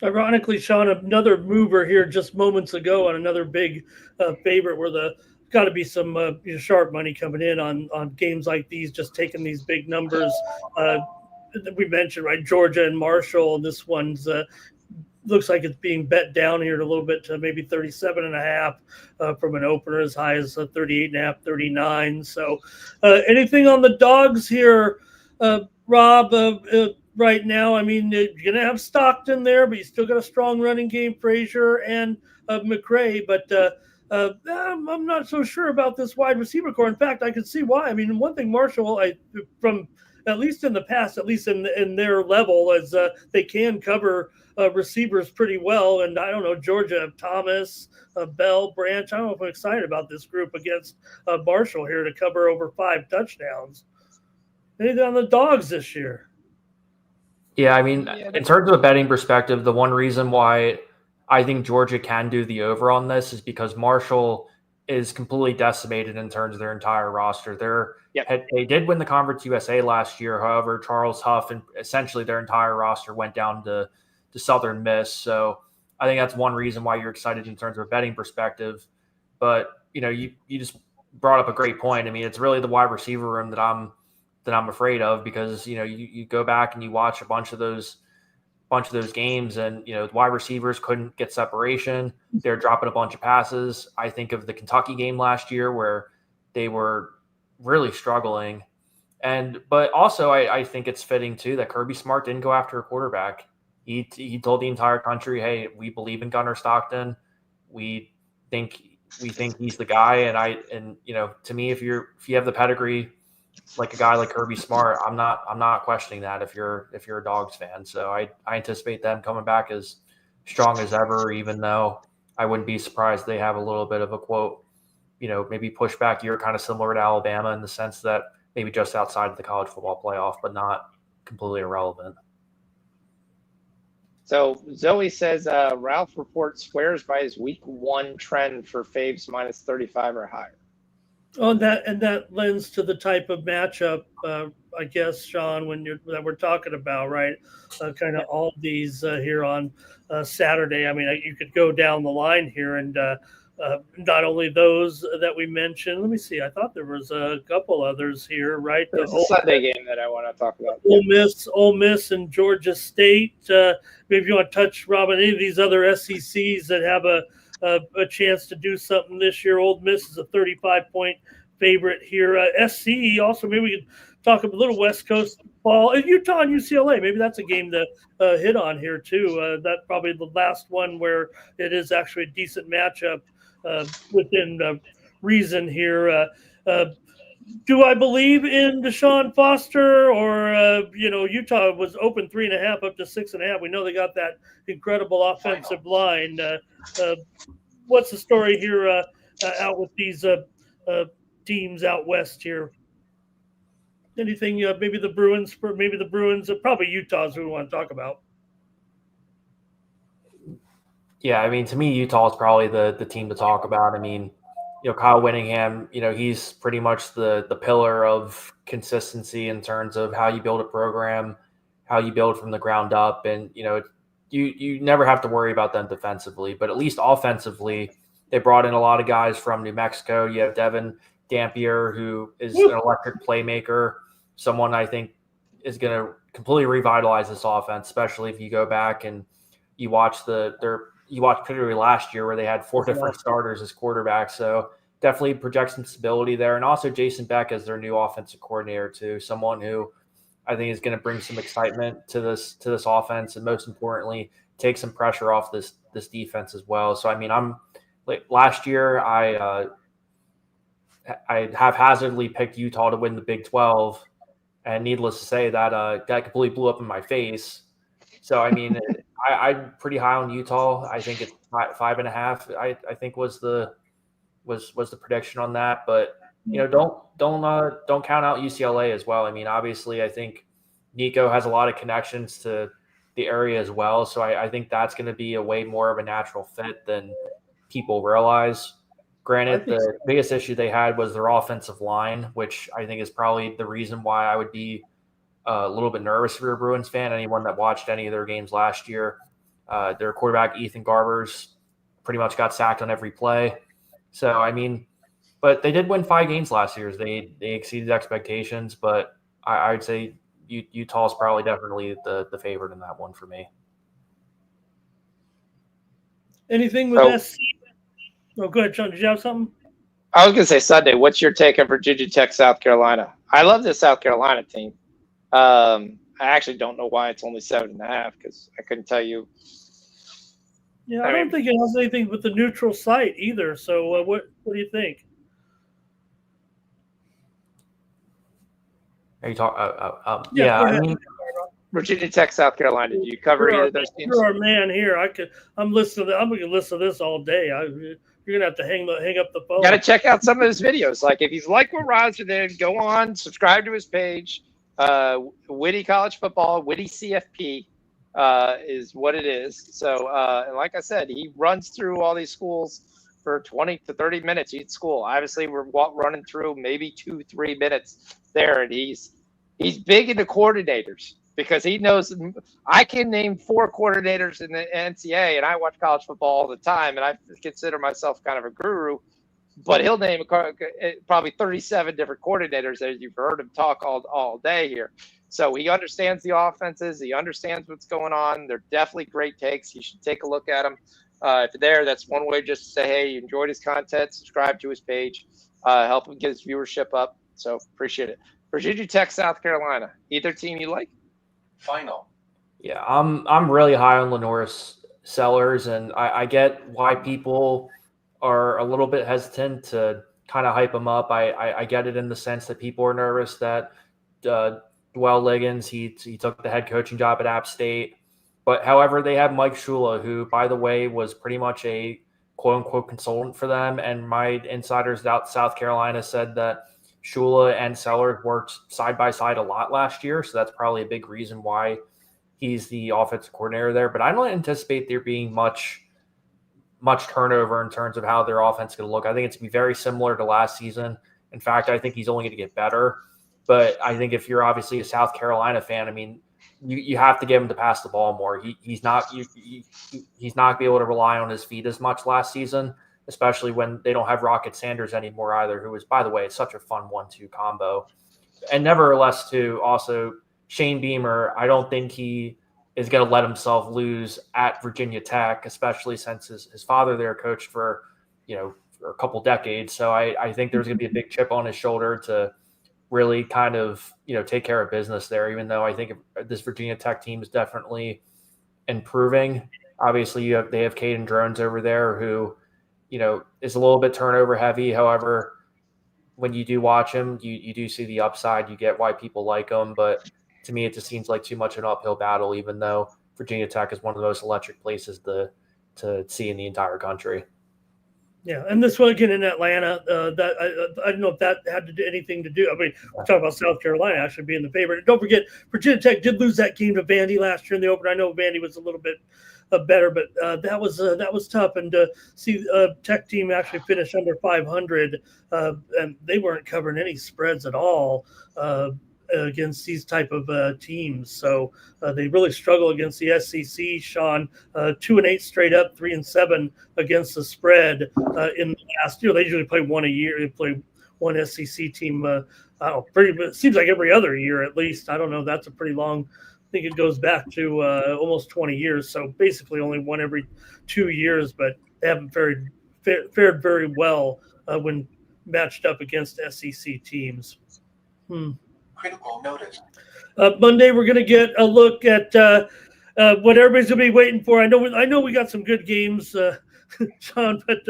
Ironically, Sean, another mover here just moments ago on another big favorite where got to be some sharp money coming in on games like these, just taking these big numbers. We mentioned, right, Georgia and Marshall, and this one's looks like it's being bet down here a little bit to maybe 37.5 from an opener as high as 38.5, 39. So anything on the dogs here, Rob, right now? I mean, you're going to have Stockton there, but you still got a strong running game, Frazier and McRae. But I'm not so sure about this wide receiver core. In fact, I can see why. I mean, one thing Marshall, from at least in the past, at least in their level, as they can cover receivers pretty well. And I don't know, Georgia, Thomas, Bell, Branch. I don't know if I'm excited about this group against Marshall here to cover over 5 touchdowns. Anything on the dogs this year? Yeah, I mean, in terms of a betting perspective, the one reason why I think Georgia can do the over on this is because Marshall is completely decimated in terms of their entire roster. Yep. They did win the Conference USA last year. However, Charles Huff and essentially their entire roster went down to Southern Miss. So I think that's one reason why you're excited in terms of a betting perspective. But, you just brought up a great point. I mean, it's really the wide receiver room that I'm afraid of, because, you go back and you watch a bunch of those games, and wide receivers couldn't get separation. They're dropping a bunch of passes. I think of the Kentucky game last year where they were really struggling. But also I think it's fitting too that Kirby Smart didn't go after a quarterback. He told the entire country, hey, we believe in Gunnar Stockton. We think he's the guy. And to me, if you have the pedigree like a guy like Kirby Smart, I'm not questioning that if you're a Dogs fan. So I anticipate them coming back as strong as ever, even though I wouldn't be surprised they have a little bit of a quote, maybe pushback year, kind of similar to Alabama in the sense that maybe just outside of the college football playoff, but not completely irrelevant. So Zoe says Ralph reports swears by his week 1 trend for faves minus 35 or higher. Oh, that lends to the type of matchup, I guess, Sean, that we're talking about, right? Kind of all these here on Saturday. I mean, you could go down the line here, and not only those that we mentioned. Let me see. I thought there was a couple others here, right? There's a Sunday game that I want to talk about. Ole Miss, and Georgia State. Maybe you want to touch, Robin, any of these other SECs that have a chance to do something this year. Ole Miss is a 35-point favorite here. SC also, maybe we could talk a little West Coast ball. Utah and UCLA, maybe that's a game to hit on here too. That's probably the last one where it is actually a decent matchup within reason here. Do I believe in Deshaun Foster, or Utah was open 3.5 up to 6.5. We know they got that incredible offensive line. What's the story here out with these teams out west here? Anything? Maybe the Bruins. Probably Utah's who we want to talk about. Yeah, I mean, to me, Utah is probably the team to talk about. I mean, Kyle Whittingham, he's pretty much the pillar of consistency in terms of how you build a program, how you build from the ground up. And, you never have to worry about them defensively, but at least offensively, they brought in a lot of guys from New Mexico. You have Devin Dampier, who is an electric playmaker, someone I think is going to completely revitalize this offense, especially if you go back and you watch particularly last year where they had 4 different starters as quarterbacks. So definitely project some stability there. And also Jason Beck as their new offensive coordinator too, someone who I think is going to bring some excitement to this offense, and most importantly, take some pressure off this defense as well. So, I mean, last year I haphazardly picked Utah to win the Big 12, and needless to say that completely blew up in my face. So, I mean, I'm pretty high on Utah. I think it's 5.5. I think was the prediction on that. But don't count out UCLA as well. I mean, obviously, I think Nico has a lot of connections to the area as well. So I think that's going to be a way more of a natural fit than people realize. Granted, the biggest issue they had was their offensive line, which I think is probably the reason why I would be a little bit nervous if you're a Bruins fan. Anyone that watched any of their games last year, their quarterback, Ethan Garbers, pretty much got sacked on every play. So, I mean, but they did win 5 games last year. They exceeded expectations, but I would say Utah is probably definitely the favorite in that one for me. Anything with SC? Oh, go ahead, Sean. Did you have something? I was going to say Sunday. What's your take on Virginia Tech, South Carolina? I love this South Carolina team. I actually don't know why it's only 7.5 because I couldn't tell you. Yeah, I don't think it has anything with the neutral site either. So what do you think? Are you talking? I mean, Virginia Tech, South Carolina. Do you cover either of those teams? You're our man here. I'm listening. I'm going to listen to this all day. You're going to have to hang up the phone. Got to check out some of his videos. Like if he's like what Roger did, go on, subscribe to his page. Witty College Football, Witty CFP is what it is. So, and like I said, he runs through all these schools for 20 to 30 minutes each school. Obviously, we're running through maybe 2-3 minutes there, and he's big into coordinators because he knows. I can name 4 coordinators in the NCAA, and I watch college football all the time, and I consider myself kind of a guru. But he'll name probably 37 different coordinators that you've heard him talk all day here. So he understands the offenses. He understands what's going on. They're definitely great takes. You should take a look at them. If you're there, that's one way just to say, hey, you enjoyed his content, subscribe to his page, help him get his viewership up. So appreciate it. Virginia Tech, South Carolina. Either team you like? Final. Yeah, I'm really high on Lenore's Sellers, and I get why people are a little bit hesitant to kind of hype him up. I get it in the sense that people are nervous that Dwell Liggins, he took the head coaching job at App State. But however, they have Mike Shula, who, by the way, was pretty much a quote-unquote consultant for them. And my insiders out South Carolina said that Shula and Sellers worked side by side a lot last year. So that's probably a big reason why he's the offensive coordinator there. But I don't anticipate there being much turnover in terms of how their offense is going to look. I think it's going to be very similar to last season. In fact, I think he's only going to get better. But I think if you're obviously a South Carolina fan, I mean, you have to get him to pass the ball more. He's not going to be able to rely on his feet as much last season, especially when they don't have Rocket Sanders anymore either, who is, by the way, such a fun 1-2 combo. And nevertheless, too, also Shane Beamer, I don't think he is going to let himself lose at Virginia Tech, especially since his father there coached for a couple decades. So I think there's going to be a big chip on his shoulder to really kind of, take care of business there, even though I think this Virginia Tech team is definitely improving. Obviously, they have Caden Drones over there who, is a little bit turnover heavy. However, when you do watch him, you do see the upside. You get why people like him. But to me, it just seems like too much an uphill battle, even though Virginia Tech is one of the most electric places to see in the entire country. Yeah, and this one again in Atlanta, I don't know if that had to do anything to do. I mean, we're talking about South Carolina actually being the favorite. And don't forget, Virginia Tech did lose that game to Vandy last year in the opener. I know Vandy was a little bit better, but that was tough. And to see Tech team actually finish under 500, and they weren't covering any spreads at all against these type of teams. So they really struggle against the SEC, Sean. 2-8 straight up, 3-7 against the spread in the last year. They usually play one a year. They play one SEC team. It seems like every other year at least. I don't know. That's a pretty long. I think it goes back to almost 20 years. So basically only one every 2 years. But they haven't fared very well when matched up against SEC teams. Critical notice. Monday, we're going to get a look at what everybody's going to be waiting for. I know we got some good games, John, but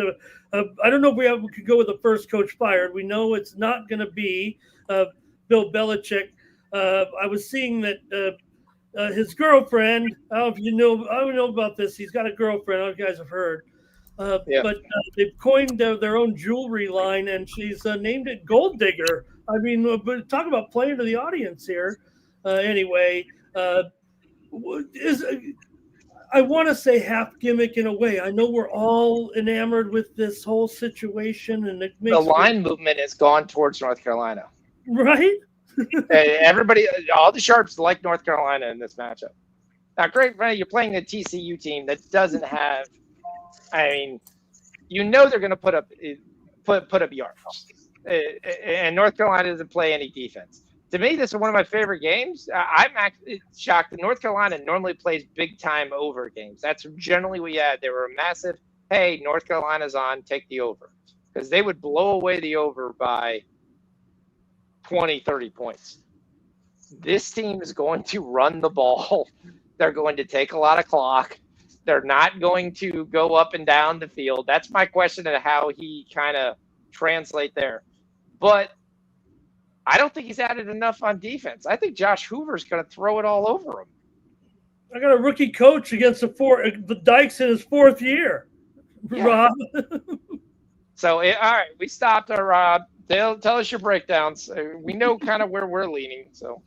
I don't know if we could go with the first coach fired. We know it's not going to be Bill Belichick. I was seeing that his girlfriend, I don't know about this. He's got a girlfriend. I don't know if you guys have heard. But they've coined their own jewelry line, and she's named it Gold Digger. I mean, but talk about playing to the audience here. Anyway, I want to say half gimmick in a way. I know we're all enamored with this whole situation, and it makes the line movement has gone towards North Carolina, right? Everybody, all the sharps like North Carolina in this matchup. Now, great, you're playing a TCU team that doesn't have. I mean, they're going to put up yards. And North Carolina doesn't play any defense. To me, this is one of my favorite games. I'm actually shocked that North Carolina normally plays big-time over games. That's generally what we had. They were a massive, hey, North Carolina's on, take the over. Because they would blow away the over by 20, 30 points. This team is going to run the ball. They're going to take a lot of clock. They're not going to go up and down the field. That's my question of how he kind of translate there. But I don't think he's added enough on defense. I think Josh Hoover's going to throw it all over him. I got a rookie coach against the Dykes in his fourth year. Yeah. Rob. So, all right, we stopped our Rob. Tell us your breakdowns. We know kind of where we're leaning. So,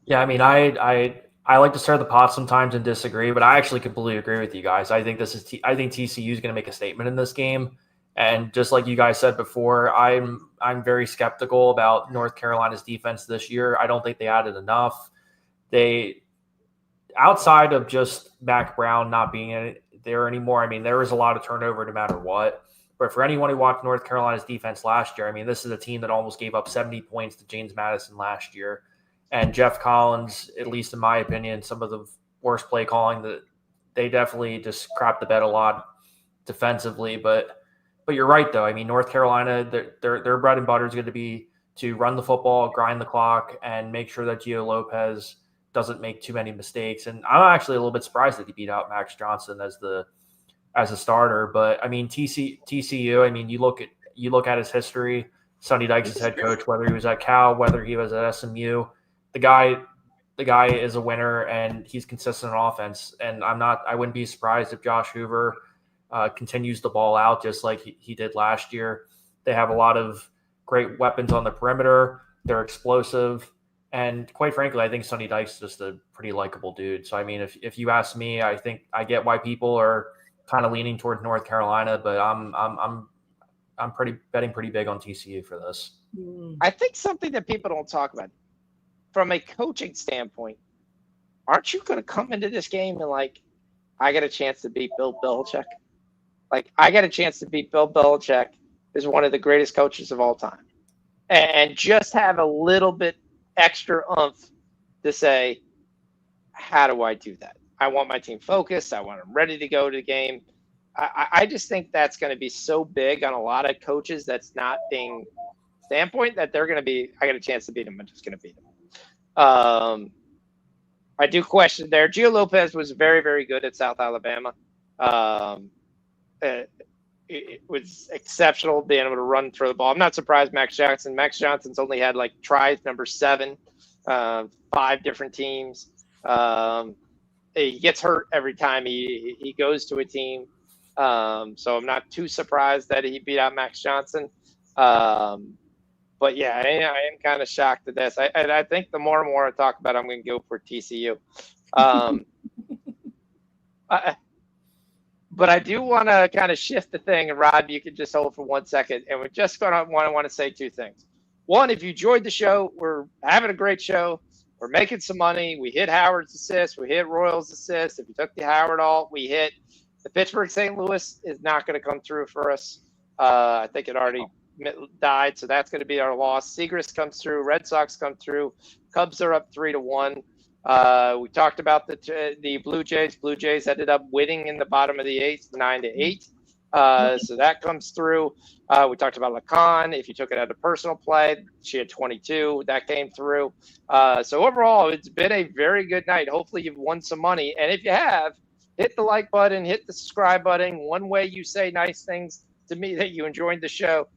yeah, I mean, I I like to stir the pot sometimes and disagree, but I actually completely agree with you guys. I think I think TCU is going to make a statement in this game, and just like you guys said before, I'm very skeptical about North Carolina's defense this year. I don't think they added enough. They, outside of just Mac Brown not being there anymore, I mean, there was a lot of turnover no matter what. But for anyone who watched North Carolina's defense last year, I mean, this is a team that almost gave up 70 points to James Madison last year. And Jeff Collins, at least in my opinion, some of the worst play calling, that they definitely just crapped the bed a lot defensively. But you're right, though. I mean, North Carolina, their bread and butter is going to be to run the football, grind the clock, and make sure that Gio Lopez doesn't make too many mistakes. And I'm actually a little bit surprised that he beat out Max Johnson as a starter. But I mean, TCU. I mean, you look at his history. Sonny Dykes is head coach, whether he was at Cal, whether he was at SMU. The guy is a winner, and he's consistent on offense. And I wouldn't be surprised if Josh Hoover continues the ball out just like he did last year. They have a lot of great weapons on the perimeter. They're explosive. And quite frankly, I think Sonny Dykes is just a pretty likable dude. So, I mean, if you ask me, I think I get why people are kind of leaning towards North Carolina, but I'm betting pretty big on TCU for this. I think something that people don't talk about from a coaching standpoint, aren't you going to come into this game and like, I got a chance to beat Bill Belichick? Like, I got a chance to beat Bill Belichick, is one of the greatest coaches of all time, and just have a little bit extra oomph to say, how do I do that? I want my team focused. I want them ready to go to the game. I just think that's going to be so big on a lot of coaches that's not being standpoint that they're going to be, I got a chance to beat them. I'm just going to beat them. I do question there. Gio Lopez was very, very good at South Alabama. It was exceptional being able to run through the ball. I'm not surprised Max Johnson's only had like tries number 7, 5 different teams. He gets hurt every time he goes to a team. So I'm not too surprised that he beat out Max Johnson. But yeah, I am kind of shocked at this. I think the more and more I talk about it, I'm going to go for TCU. But I do want to kind of shift the thing, and Rob, you can just hold for 1 second. And we're just going to want to say 2 things. One, if you enjoyed the show, we're having a great show. We're making some money. We hit Howard's assist. We hit Royals' assist. If you took the Howard alt, we hit. The Pittsburgh St. Louis is not going to come through for us. I think it already died, so that's going to be our loss. Seagrass comes through. Red Sox come through. Cubs are up 3-1. We talked about the Blue Jays. Blue Jays ended up winning in the bottom of the 8th, 9-8. So that comes through. We talked about Lacan. If you took it at a personal play, she had 22. That came through. So overall, it's been a very good night. Hopefully you've won some money. And if you have, hit the like button, hit the subscribe button. One way you say nice things to me that you enjoyed the show.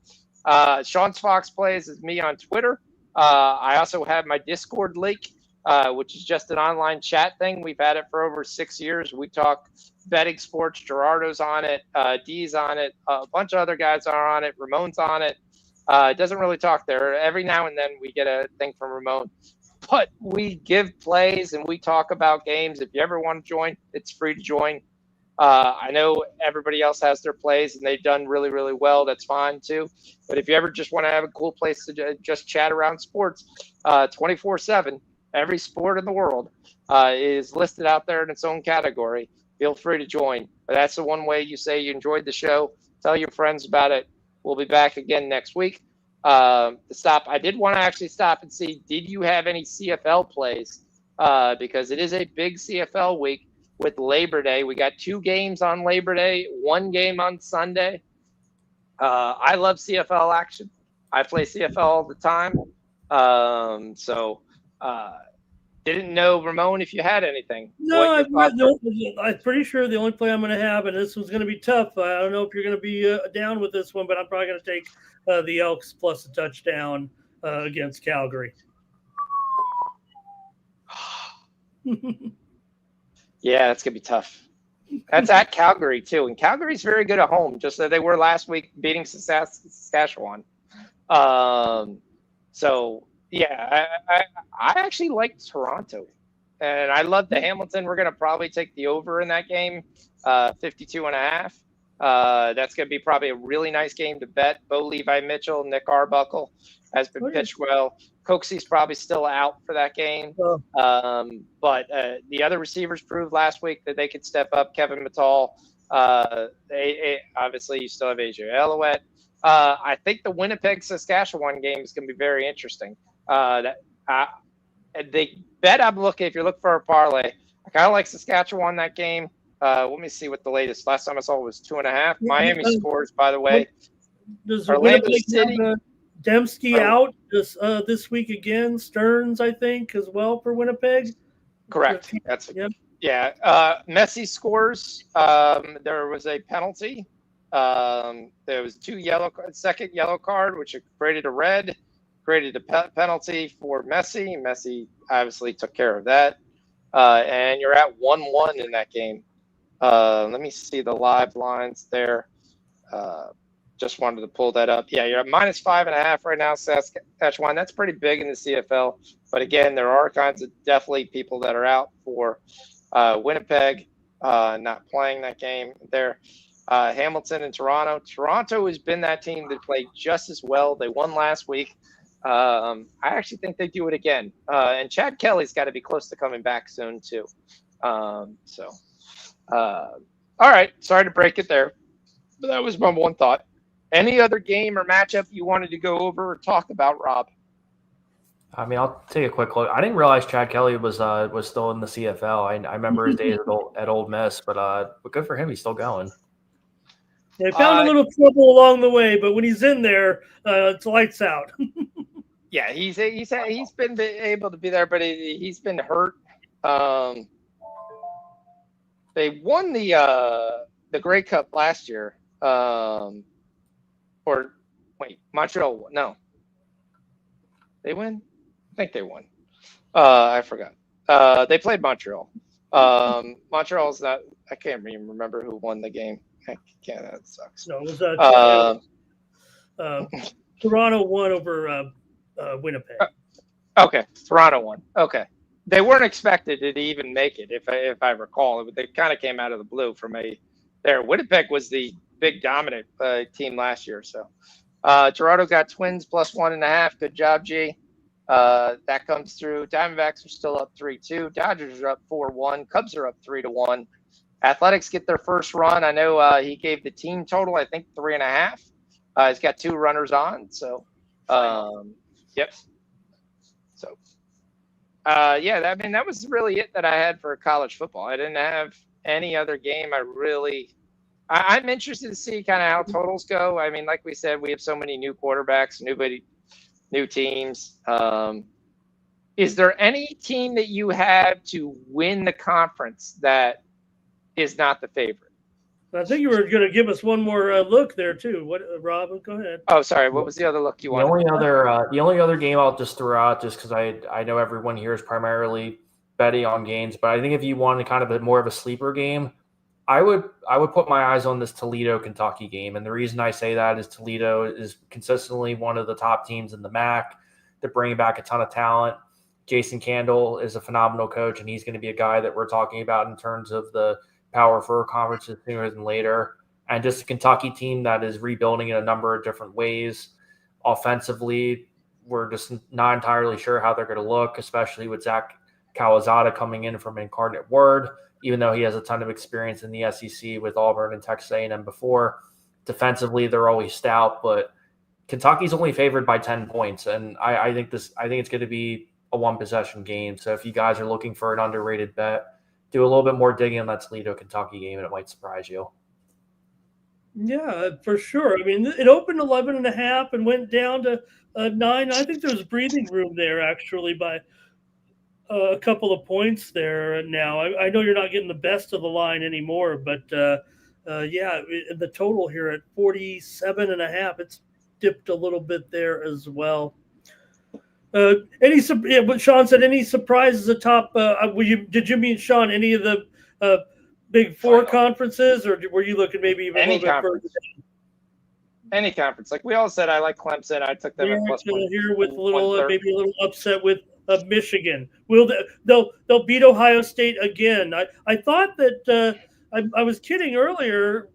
Sean's Fox Plays is me on Twitter. I also have my Discord link, which is just an online chat thing. We've had it for over 6 years. We talk betting sports. Gerardo's on it. D's on it. A bunch of other guys are on it. Ramon's on it. It doesn't really talk there. Every now and then we get a thing from Ramon. But we give plays and we talk about games. If you ever want to join, it's free to join. I know everybody else has their plays and they've done really, really well. That's fine too. But if you ever just want to have a cool place to just chat around sports 24/7, every sport in the world is listed out there in its own category. Feel free to join. But that's the one way you say you enjoyed the show. Tell your friends about it. We'll be back again next week. I did want to actually stop and see, did you have any CFL plays? Because it is a big CFL week with Labor Day. We got 2 games on Labor Day, 1 game on Sunday. I love CFL action. I play CFL all the time. Didn't know, Ramon, if you had anything. No, I'm pretty sure the only play I'm going to have, and this one's going to be tough. I don't know if you're going to be down with this one, but I'm probably going to take the Elks plus a touchdown against Calgary. Yeah, that's going to be tough. That's at Calgary, too. And Calgary's very good at home, just as they were last week beating Saskatchewan. Yeah, I actually like Toronto And I love the Hamilton. We're going to probably take the over in that game, 52.5. That's going to be probably a really nice game to bet. Bo Levi Mitchell, Nick Arbuckle has been pitched well. Coxie's probably still out for that game. But the other receivers proved last week that they could step up. Kevin Mittal. Obviously, you still have AJ Elouette. I think the Winnipeg-Saskatchewan game is going to be very interesting. The bet I'm looking, if you're looking for a parlay, I kind of like Saskatchewan that game. Let me see what the latest. Last time I saw it was 2.5. Miami scores, by the way. Does Orlando Winnipeg City have Dembski out this week again? Stearns, I think, as well for Winnipeg. Correct. That's yeah. Messi scores. There was a penalty. There was second yellow card, which created a red, created a penalty for Messi. Messi obviously took care of that. And you're at 1-1 in that game. Let me see the live lines there. Just wanted to pull that up. Yeah, you're at -5.5 right now, Saskatchewan. That's pretty big in the CFL. But again, there are kinds of definitely people that are out for Winnipeg, not playing that game there. Hamilton and Toronto. Toronto has been that team that played just as well. They won last week. I actually think they do it again. And Chad Kelly's got to be close to coming back soon too. All right. Sorry to break it there, but that was my one thought. Any other game or matchup you wanted to go over or talk about, Rob? I mean, I'll take a quick look. I didn't realize Chad Kelly was still in the CFL. I remember his days at Ole Miss, but good for him. He's still going. They found a little trouble along the way, but when he's in there, it's lights out. Yeah, he's been able to be there, but he's been hurt. They won the Grey Cup last year. Montreal. No, they win. I think they won. I forgot. They played Montreal. Montreal's not. I can't even remember who won the game. I can't. That sucks. No, it was Toronto won over Winnipeg. Okay, Toronto won. Okay, they weren't expected to even make it, if I recall. They kind of came out of the blue from there. Winnipeg was the big dominant team last year. So Toronto got Twins +1.5. Good job, G. That comes through. Diamondbacks are still up 3-2. Dodgers are up 4-1. Cubs are up 3-1. Athletics get their first run. I know he gave the team total, I think, 3.5. He's got 2 runners on. So, yep. So, that was really it that I had for college football. I didn't have any other game. I'm interested to see kind of how totals go. I mean, like we said, we have so many new quarterbacks, new teams. Is there any team that you have to win the conference that is not the favorite? I think you were going to give us one more look there too. What, Rob? Go ahead. Oh, sorry. What was the other look you wanted? The only other game I'll just throw out, just because I know everyone here is primarily betting on games, but I think if you want kind of more of a sleeper game, I would put my eyes on this Toledo-Kentucky game. And the reason I say that is Toledo is consistently one of the top teams in the MAC. They're bringing back a ton of talent. Jason Candle is a phenomenal coach, and he's going to be a guy that we're talking about in terms of the Power 4 conferences sooner than later. And just a Kentucky team that is rebuilding in a number of different ways. Offensively, we're just not entirely sure how they're going to look, especially with Zach Calzada coming in from Incarnate Word, even though he has a ton of experience in the SEC with Auburn and Texas A&M before. Defensively, they're always stout, but Kentucky's only favored by 10 points. And I think it's going to be a one-possession game. So if you guys are looking for an underrated bet, do a little bit more digging on that Toledo-Kentucky game, and it might surprise you. Yeah, for sure. I mean, it opened 11.5 and went down to 9. I think there's breathing room there, actually, by a couple of points there now. I know you're not getting the best of the line anymore, but the total here at 47.5, it's dipped a little bit there as well. But Sean said any surprises atop? Did you mean, Sean, any of the Big Four conferences, or were you looking maybe even a little bit further down? Any conference, like we all said, I like Clemson. I took them at +1. Here with maybe a little upset with Michigan. They'll beat Ohio State again. I thought that I was kidding earlier,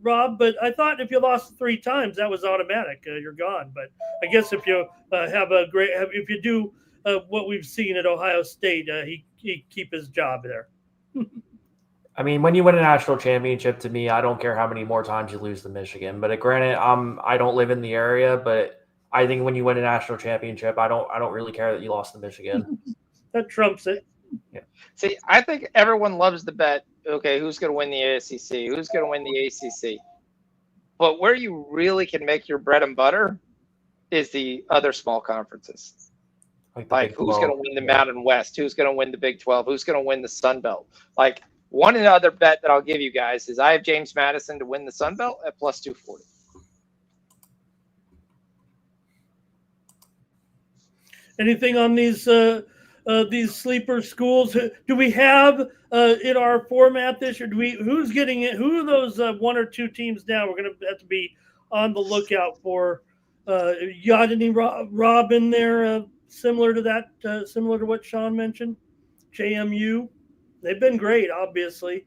Rob, but I thought if you lost 3 times, that was automatic. You're gone. But I guess if you if you do what we've seen at Ohio State, he keep his job there. I mean, when you win a national championship, to me, I don't care how many more times you lose to Michigan. But granted, I don't live in the area, but I think when you win a national championship, I don't really care that you lost to Michigan. That trumps it. Yeah. See, I think everyone loves the bet. Okay, who's going to win the SEC? Who's going to win the ACC? But where you really can make your bread and butter is the other small conferences. Like who's going to win the Mountain West? Who's going to win the Big 12? Who's going to win the Sun Belt? Like one other bet that I'll give you guys is I have James Madison to win the Sun Belt at plus 240. Anything on these sleeper schools? Do we have in our format this year? Who's getting it? Who are those 1 or 2 teams now? We're going to have to be on the lookout for. You got any Rob in there similar to that? Similar to what Sean mentioned? JMU, they've been great, obviously.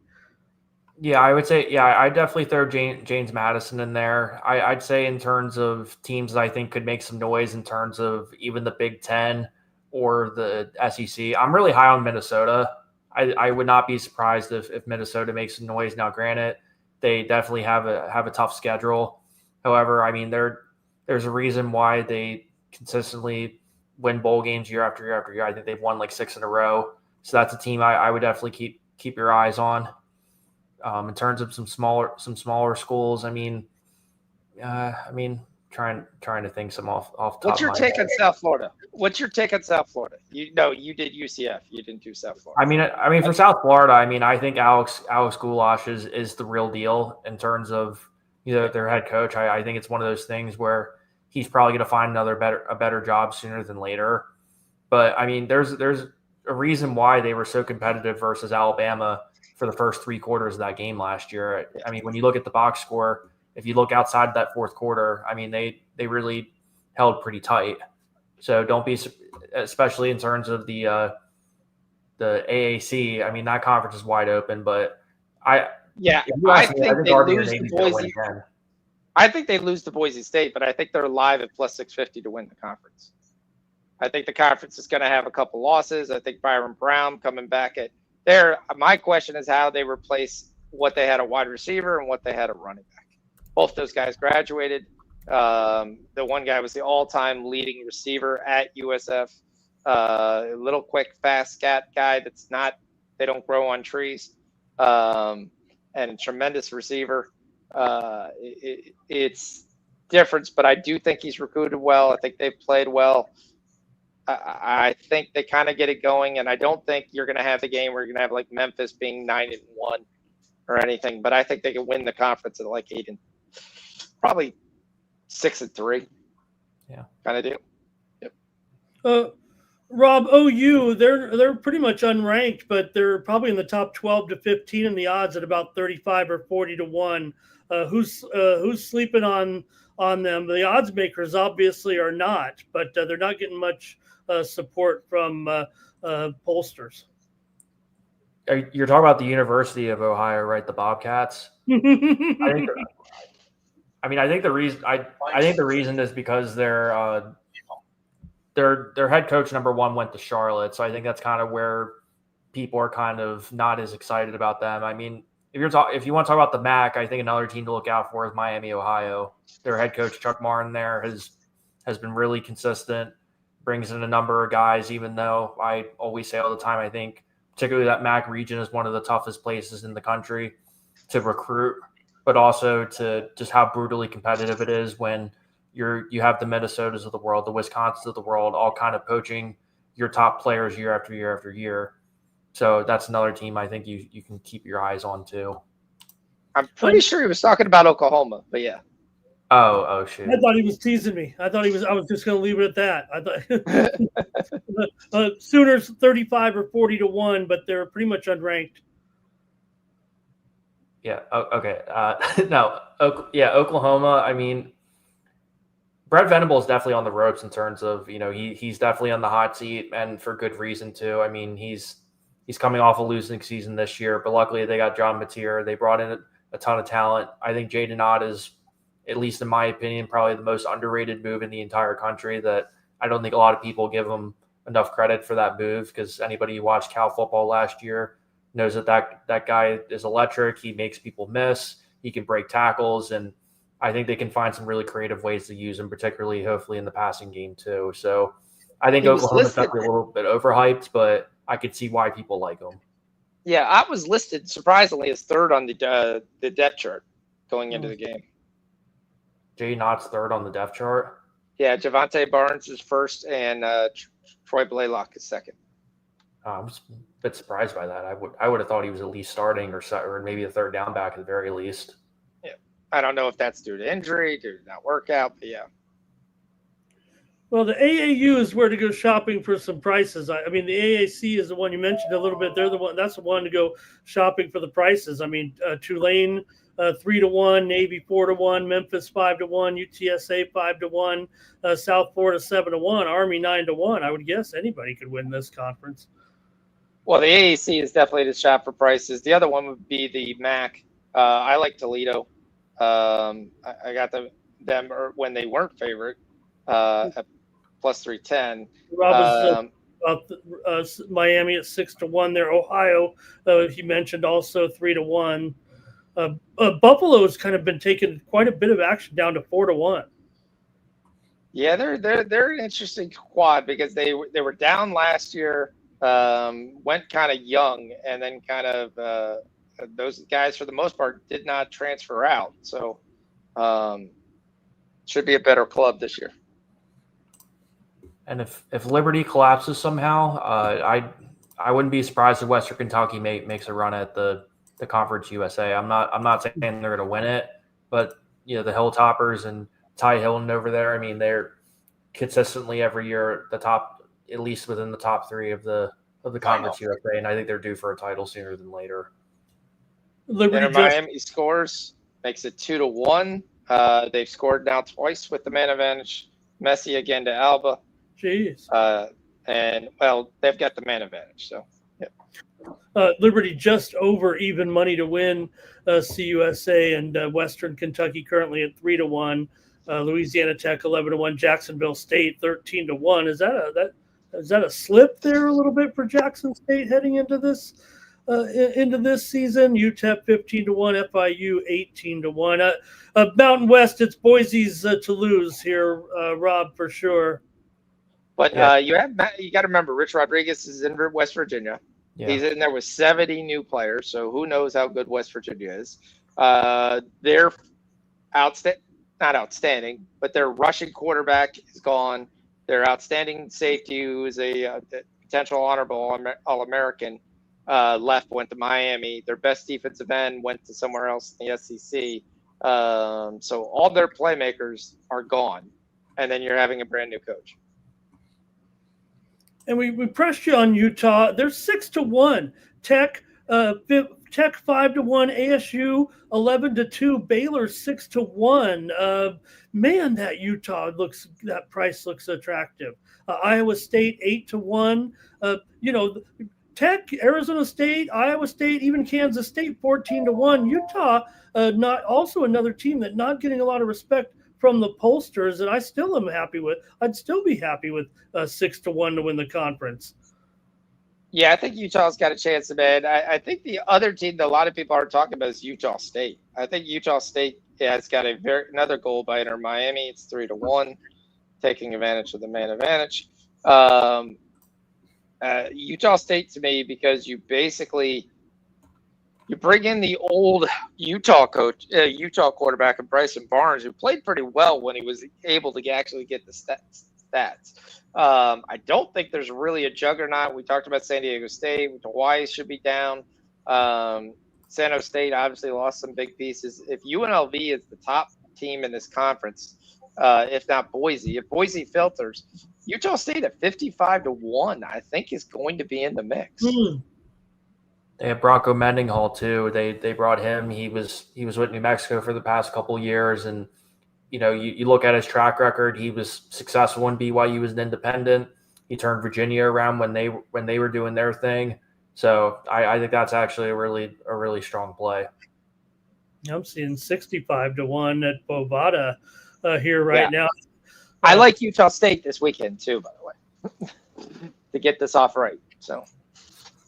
Yeah, I would say, I definitely throw James Madison in there. I'd say in terms of teams that I think could make some noise in terms of even the Big Ten or the SEC, I'm really high on Minnesota. I would not be surprised if Minnesota makes some noise. Now, granted, they definitely have a tough schedule. However, I mean, there's a reason why they consistently win bowl games year after year after year. I think they've won like 6 in a row. So that's a team I would definitely keep your eyes on. In terms of some smaller schools, trying to think some off top. What's your take on South Florida? What's your take on South Florida? You did UCF. You didn't do South Florida. I mean for South Florida, I think Alex Goulash is the real deal in terms of their head coach. I think it's one of those things where he's probably going to find a better job sooner than later. But I mean, there's a reason why they were so competitive versus Alabama for the first 3 quarters of that game last year. I mean, when you look at the box score, if you look outside of that 4th quarter, I mean, they really held pretty tight. So don't be, especially in terms of the AAC. I mean, that conference is wide open, but I think they lose to Boise State, but I think they're live at plus 650 to win the conference. I think the conference is going to have a couple losses. I think Byron Brown coming back at there. My question is how they replace what they had a wide receiver and what they had a running back. Both those guys graduated. The one guy was the all-time leading receiver at USF. A little quick, fast scat guy they don't grow on trees. And a tremendous receiver. It's different, but I do think he's recruited well. I think they've played well. I think they kind of get it going, and I don't think you're going to have the game where you're going to have like Memphis being 9-1 or anything. But I think they can win the conference at like 8 and probably 6-3. Yeah, kind of deal. Yep. Rob, OU, they're pretty much unranked, but they're probably in the top 12 to 15 in the odds at about 35 or 40 to 1. Who's sleeping on them? The odds makers obviously are not, but they're not getting much support from pollsters. You're talking about the University of Ohio, right? The Bobcats. I think the reason is because their head coach number 1 went to Charlotte, so I think that's kind of where people are kind of not as excited about them. I mean, if you want to talk about the MAC, I think another team to look out for is Miami, Ohio. Their head coach Chuck Martin there has been really consistent, brings in a number of guys. Even though I always say all the time, I think particularly that MAC region is one of the toughest places in the country to recruit, but also to just how brutally competitive it is when you have the Minnesotas of the world, the Wisconsins of the world, all kind of poaching your top players year after year after year. So that's another team I think you can keep your eyes on too. I'm pretty sure he was talking about Oklahoma, but yeah. Oh shoot! I thought he was teasing me. I was just going to leave it at that. I thought Sooners 35 or 40 to 1, but they're pretty much unranked. Yeah. Okay. No. Yeah. Oklahoma. I mean, Brett Venable is definitely on the ropes in terms of, he's definitely on the hot seat, and for good reason too. I mean, he's coming off a losing season this year, but luckily they got John Mateer. They brought in a ton of talent. I think Jaden Ott is, at least in my opinion, probably the most underrated move in the entire country. That I don't think a lot of people give him enough credit for that move, because anybody who watched Cal football last year knows that guy is electric. He makes people miss. He can break tackles, and I think they can find some really creative ways to use him, particularly hopefully in the passing game too. So I think Oklahoma's definitely a little bit overhyped, but I could see why people like him. Yeah, I was listed surprisingly as third on the depth chart going into the game. Jay Knott's third on the depth chart. Yeah, Javante Barnes is first, and Troy Blaylock is second. I'm just a bit surprised by that. I would have thought he was at least starting or maybe a third down back at the very least. Yeah, I don't know if that's due to injury, due to not workout, but yeah. Well, the AAU is where to go shopping for some prices. I mean, the AAC is the one you mentioned a little bit. That's the one to go shopping for the prices. I mean, Tulane 3-1, Navy 4-1, Memphis 5-1, UTSA 5-1, South Florida 7-1, Army 9-1. I would guess anybody could win this conference. Well, the AAC is definitely the shop for prices. The other one would be the MAC. I like Toledo. I got them when they weren't favorite at plus 310. Miami at 6-1 there. Ohio, he mentioned, also 3-1. Buffalo's kind of been taking quite a bit of action down to 4-1. Yeah, they're an interesting quad because they were down last year, went kind of young, and then kind of those guys for the most part did not transfer out. So should be a better club this year. And if Liberty collapses somehow, I wouldn't be surprised if Western Kentucky makes a run at the Conference USA. I'm not saying they're going to win it, but the Hilltoppers and Ty Hilton over there, I mean, they're consistently every year the top, at least within the top three of the Conference USA, and I think they're due for a title sooner than later. Miami scores, makes it 2-1. They've scored now twice with the man advantage. Messi again to Alba. Jeez. And well, they've got the man advantage, so yeah. Liberty just over even money to win CUSA, and Western Kentucky currently at 3-1. Louisiana Tech 11-1. Jacksonville State 13-1. Is that a slip there a little bit for Jackson State heading into this season? UTEP 15-1. FIU 18-1. Mountain West, it's Boise's to lose here, Rob, for sure. But you got to remember, Rich Rodriguez is in West Virginia. Yeah. He's in there with 70 new players, so who knows how good West Virginia is. They're not outstanding, but their rushing quarterback is gone. Their outstanding safety, who is a potential honorable All-American, went to Miami. Their best defensive end went to somewhere else in the SEC. So all their playmakers are gone, and then you're having a brand new coach. And we pressed you on Utah. They're 6-1. Tech 5-1. ASU 11-2. Baylor 6-1. Man, that price looks attractive. Iowa State 8-1. Tech, Arizona State, Iowa State, even Kansas State 14-1. Utah, not also another team that not getting a lot of respect from the pollsters, and I still am happy with. I'd still be happy with 6-1 to win the conference. Yeah, I think Utah's got a chance to win. I think the other team that a lot of people are talking about is Utah State. I think Utah State has got another goal by Inter Miami. It's 3-1, taking advantage of the man advantage. Utah State to me, because you bring in the old Utah coach, Utah quarterback, and Bryson Barnes, who played pretty well when he was able to actually get the stats. I don't think there's really a juggernaut. We talked about San Diego State. Hawaii should be down. San Jose State obviously lost some big pieces. If UNLV is the top team in this conference, if not Boise, if Boise filters, Utah State at 55-1, I think is going to be in the mix. They have Bronco Mendenhall too. They brought him. He was with New Mexico for the past couple of years, and you look at his track record. He was successful when BYU was an independent. He turned Virginia around when they were doing their thing. So I think that's actually a really strong play. I'm seeing 65-1 at Bovada here right now. I like Utah State this weekend too, by the way, to get this off right. So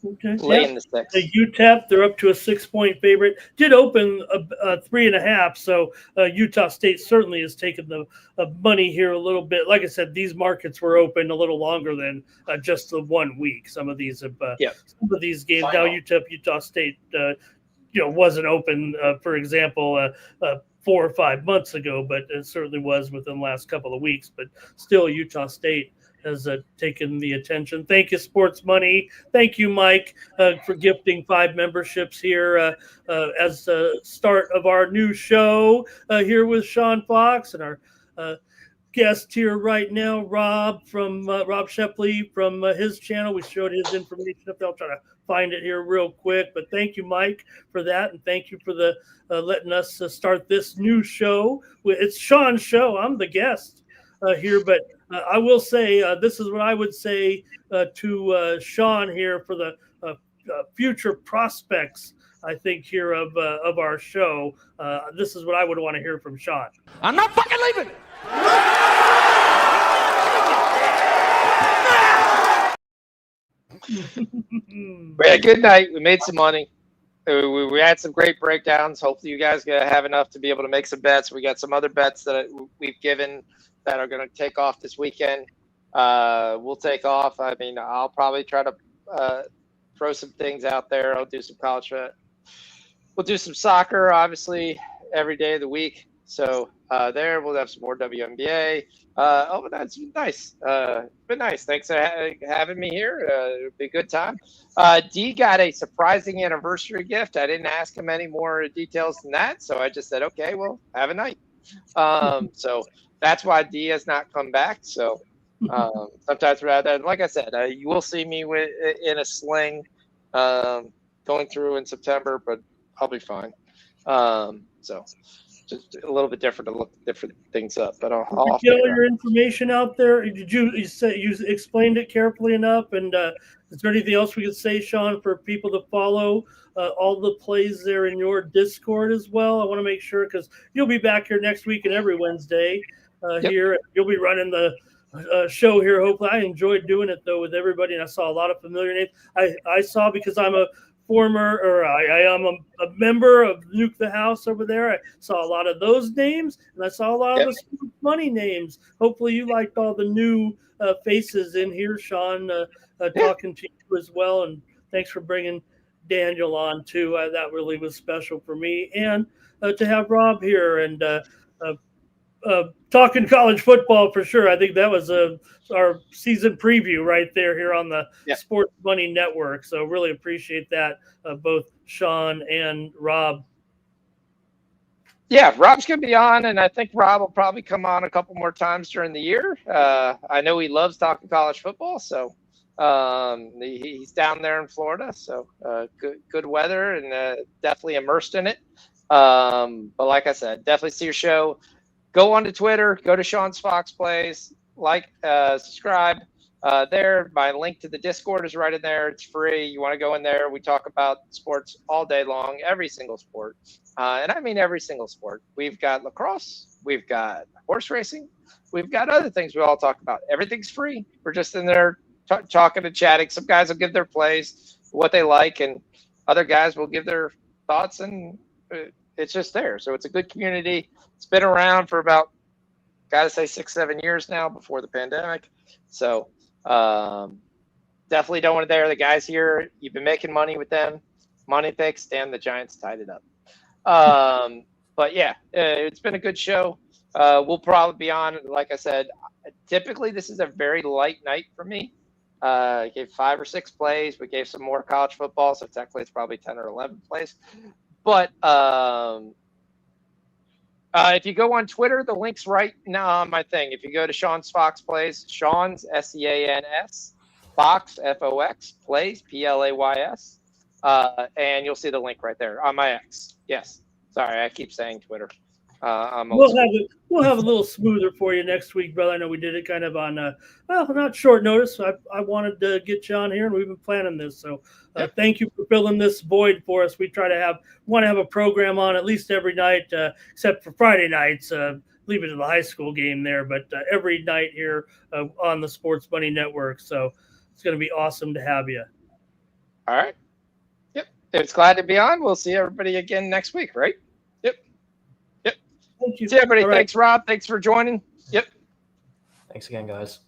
laying the 6. The UTEP, they're up to a 6-point favorite. Did open 3.5, so Utah State certainly has taken the money here a little bit. Like I said, these markets were open a little longer than just the 1 week. Some of these some of these games now. UTEP, Utah State, wasn't open. For example, 4 or 5 months ago, but it certainly was within the last couple of weeks. But still, Utah State has taken the attention. Thank you, Sports Money. Thank you, Mike, for gifting 5 memberships here as the start of our new show here with Sean Fox and our guest here right now, Rob Shepley from his channel. We showed his information up there. I'll try to find it here real quick. But thank you, Mike, for that, and thank you for the letting us start this new show. It's Sean's show. I'm the guest here, but I will say this is what I would say to Sean here for the future prospects, I think, here of our show. This is what I would want to hear from Sean. I'm not fucking leaving. We had a good night. We made some money. We had some great breakdowns. Hopefully you guys have enough to be able to make some bets. We got some other bets that we've given that are going to take off this weekend. We'll take off. I mean, I'll probably try to throw some things out there. I'll do some college. We'll do some soccer, obviously, every day of the week. So there, we'll have some more WNBA. That's nice. Been nice. Thanks for having me here. It'll be a good time. D got a surprising anniversary gift. I didn't ask him any more details than that, so I just said, okay, well, have a night. So that's why D has not come back. So sometimes rather, like I said, you will see me in a sling going through in September, but I'll be fine. So just a little bit different to look different things up, but I'll get all your information out there. Did you explained it carefully enough? And is there anything else we could say, Sean, for people to follow all the plays there in your Discord as well? I want to make sure, because you'll be back here next week and every Wednesday here. You'll be running the show here. Hopefully, I enjoyed doing it though with everybody, and I saw a lot of familiar names. I saw, because I'm a former, or I am a member of Nuke the House over there. I saw a lot of those names, and I saw a lot of the Sports Money names. Hopefully you liked all the new faces in here, Sean, talking to you as well. And thanks for bringing Daniel on too. That really was special for me. And to have Rob here and talking college football for sure. I think that was our season preview right there here on the Sports Money Network. So really appreciate that, both Sean and Rob. Yeah, Rob's going to be on, and I think Rob will probably come on a couple more times during the year. I know he loves talking college football, so he's down there in Florida. So good weather, and definitely immersed in it. But like I said, definitely see your show. Go on to Twitter, go to Sean's Fox Plays, subscribe there. My link to the Discord is right in there. It's free. You want to go in there. We talk about sports all day long, every single sport. And I mean every single sport. We've got lacrosse. We've got horse racing. We've got other things we all talk about. Everything's free. We're just in there talking and chatting. Some guys will give their plays, what they like, and other guys will give their thoughts, and it's just there. So it's a good community. It's been around for about, gotta say, 6-7 years now, before the pandemic. So definitely don't want to dare the guys here. You've been making money with them. Money picks. Damn, the Giants tied it up. But yeah, it's been a good show. We'll probably be on, like I said, typically this is a very light night for me. I gave 5 or 6 plays. We gave some more college football, so technically it's probably 10 or 11 plays. But if you go on Twitter, the link's right now on my thing. If you go to Sean's Fox Plays, Sean's SEANS, Fox, FOX, Plays, PLAYS, and you'll see the link right there on my X. Yes. Sorry, I keep saying Twitter. I'm old We'll school. have it. We'll have a little smoother for you next week, brother. I know we did it kind of on, well, not short notice. I wanted to get you on here, and we've been planning this. So thank you for filling this void for us. We try to want to have a program on at least every night, except for Friday nights. Leave it to the high school game there, but every night here on the Sports Bunny Network. So it's going to be awesome to have you. All right. Yep. It's glad to be on. We'll see everybody again next week, right? Yep. Thank you. See everybody. All right. Thanks, Rob. Thanks for joining. Yep. Thanks again, guys.